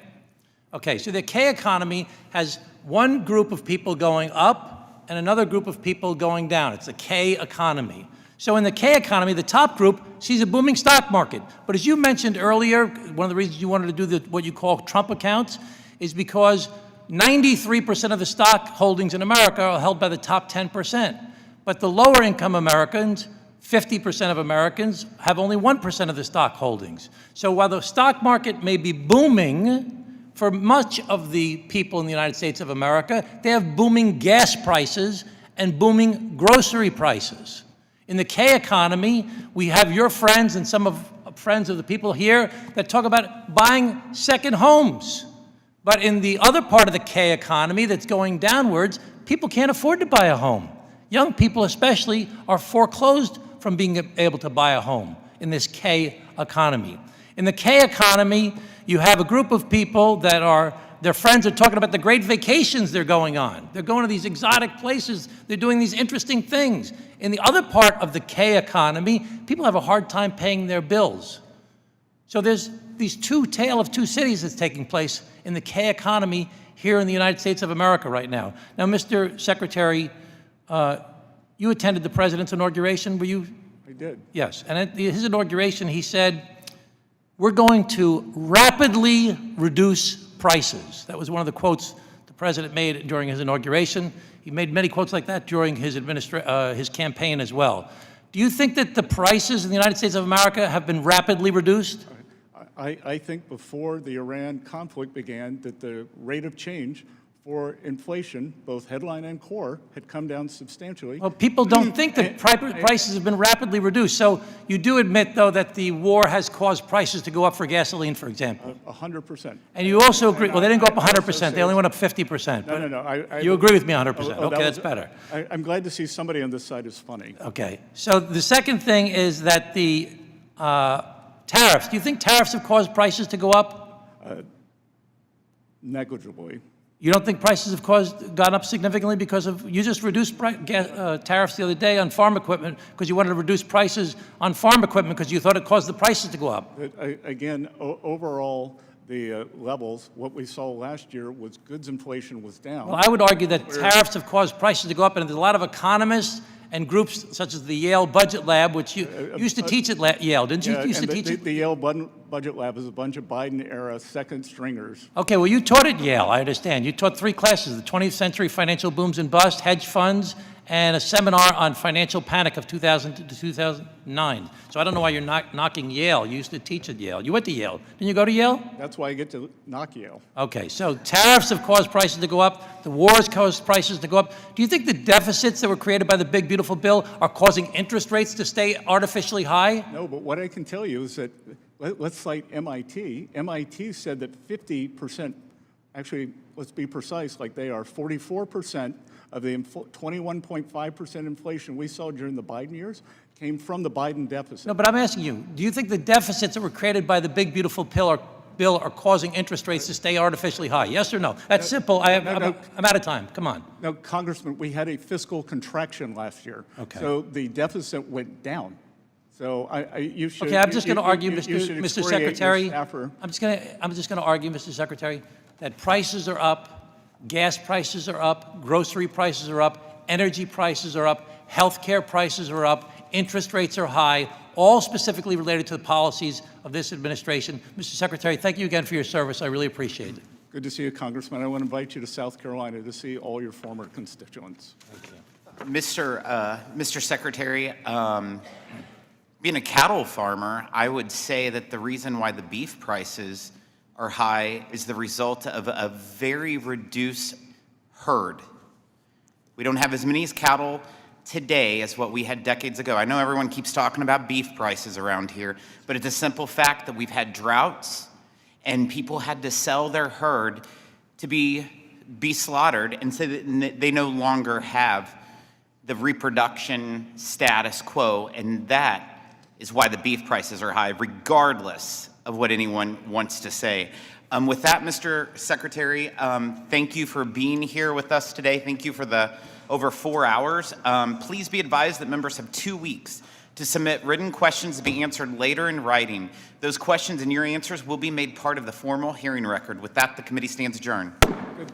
Speaker 6: Okay, so the K economy has one group of people going up and another group of people going down. It's a K economy. So in the K economy, the top group sees a booming stock market. But as you mentioned earlier, one of the reasons you wanted to do what you call Trump accounts is because 93% of the stock holdings in America are held by the top 10%. But the lower income Americans, 50% of Americans, have only 1% of the stock holdings. So while the stock market may be booming, for much of the people in the United States of America, they have booming gas prices and booming grocery prices. In the K economy, we have your friends and some of friends of the people here that talk about buying second homes. But in the other part of the K economy that's going downwards, people can't afford to buy a home. Young people especially are foreclosed from being able to buy a home in this K economy. In the K economy, you have a group of people that their friends are talking about the great vacations they're going on. They're going to these exotic places. They're doing these interesting things. In the other part of the K economy, people have a hard time paying their bills. So there's these tale of two cities that's taking place in the K economy here in the United States of America right now. Now, Mr. Secretary, you attended the president's inauguration, were you?
Speaker 1: I did.
Speaker 6: Yes, and at his inauguration, he said, "We're going to rapidly reduce prices." That was one of the quotes the president made during his inauguration. He made many quotes like that during his campaign as well. Do you think that the prices in the United States of America have been rapidly reduced?
Speaker 1: I think before the Iran conflict began that the rate of change for inflation, both headline and core, had come down substantially.
Speaker 6: Well, people don't think that prices have been rapidly reduced. So you do admit, though, that the war has caused prices to go up for gasoline, for example.
Speaker 1: 100%.
Speaker 6: And you also agree, well, they didn't go up 100%, they only went up 50%.
Speaker 1: No.
Speaker 6: You agree with me 100%. Okay, that's better.
Speaker 1: I'm glad to see somebody on this side is funny.
Speaker 6: Okay, so the second thing is that the tariffs. Do you think tariffs have caused prices to go up?
Speaker 1: Negligibly.
Speaker 6: You don't think prices have gone up significantly because of, you just reduced tariffs the other day on farm equipment because you wanted to reduce prices on farm equipment because you thought it caused the prices to go up.
Speaker 1: Again, overall, the levels, what we saw last year was goods inflation was down.
Speaker 6: Well, I would argue that tariffs have caused prices to go up, and there's a lot of economists and groups such as the Yale Budget Lab, which you used to teach at Yale, didn't you? Used to teach it?
Speaker 1: The Yale Budget Lab is a bunch of Biden-era second stringers.
Speaker 6: Okay, well, you taught at Yale, I understand. You taught 3 classes, the 20th century financial booms and bust, hedge funds, and a seminar on financial panic of 2000 to 2009. So I don't know why you're not knocking Yale. You used to teach at Yale. You went to Yale. Didn't you go to Yale?
Speaker 1: That's why I get to knock Yale.
Speaker 6: Okay, so tariffs have caused prices to go up. The wars caused prices to go up. Do you think the deficits that were created by the big, beautiful bill are causing interest rates to stay artificially high?
Speaker 1: No, but what I can tell you is that, let's cite MIT. MIT said that 50%, actually, let's be precise, like they are 44% of the 21.5% inflation we saw during the Biden years came from the Biden deficit.
Speaker 6: No, but I'm asking you, do you think the deficits that were created by the big, beautiful bill are causing interest rates to stay artificially high? Yes or no? That's simple. I'm out of time. Come on.
Speaker 1: No, Congressman, we had a fiscal contraction last year.
Speaker 6: Okay.
Speaker 1: So the deficit went down. So you should.
Speaker 6: Okay, I'm just going to argue,
Speaker 1: you should
Speaker 6: Mr.
Speaker 1: excoriate your
Speaker 6: Secretary.
Speaker 1: staffer.
Speaker 6: I'm just going to argue, Mr. Secretary, that prices are up, gas prices are up, grocery prices are up, energy prices are up, healthcare prices are up, interest rates are high, all specifically related to the policies of this administration. Mr. Secretary, thank you again for your service. I really appreciate it.
Speaker 1: Good to see you, Congressman. I want to invite you to South Carolina to see all your former constituents.
Speaker 6: Thank you.
Speaker 2: Mr. Secretary, being a cattle farmer, I would say that the reason why the beef prices are high is the result of a very reduced herd. We don't have as many cattle today as what we had decades ago. I know everyone keeps talking about beef prices around here, but it's a simple fact that we've had droughts and people had to sell their herd to be slaughtered, and so that they no longer have the reproduction status quo, and that is why the beef prices are high, regardless of what anyone wants to say. With that, Mr. Secretary, thank you for being here with us today. Thank you for the over 4 hours. Please be advised that members have 2 weeks to submit written questions to be answered later in writing. Those questions and your answers will be made part of the formal hearing record. With that, the committee stands adjourned.
Speaker 1: Good.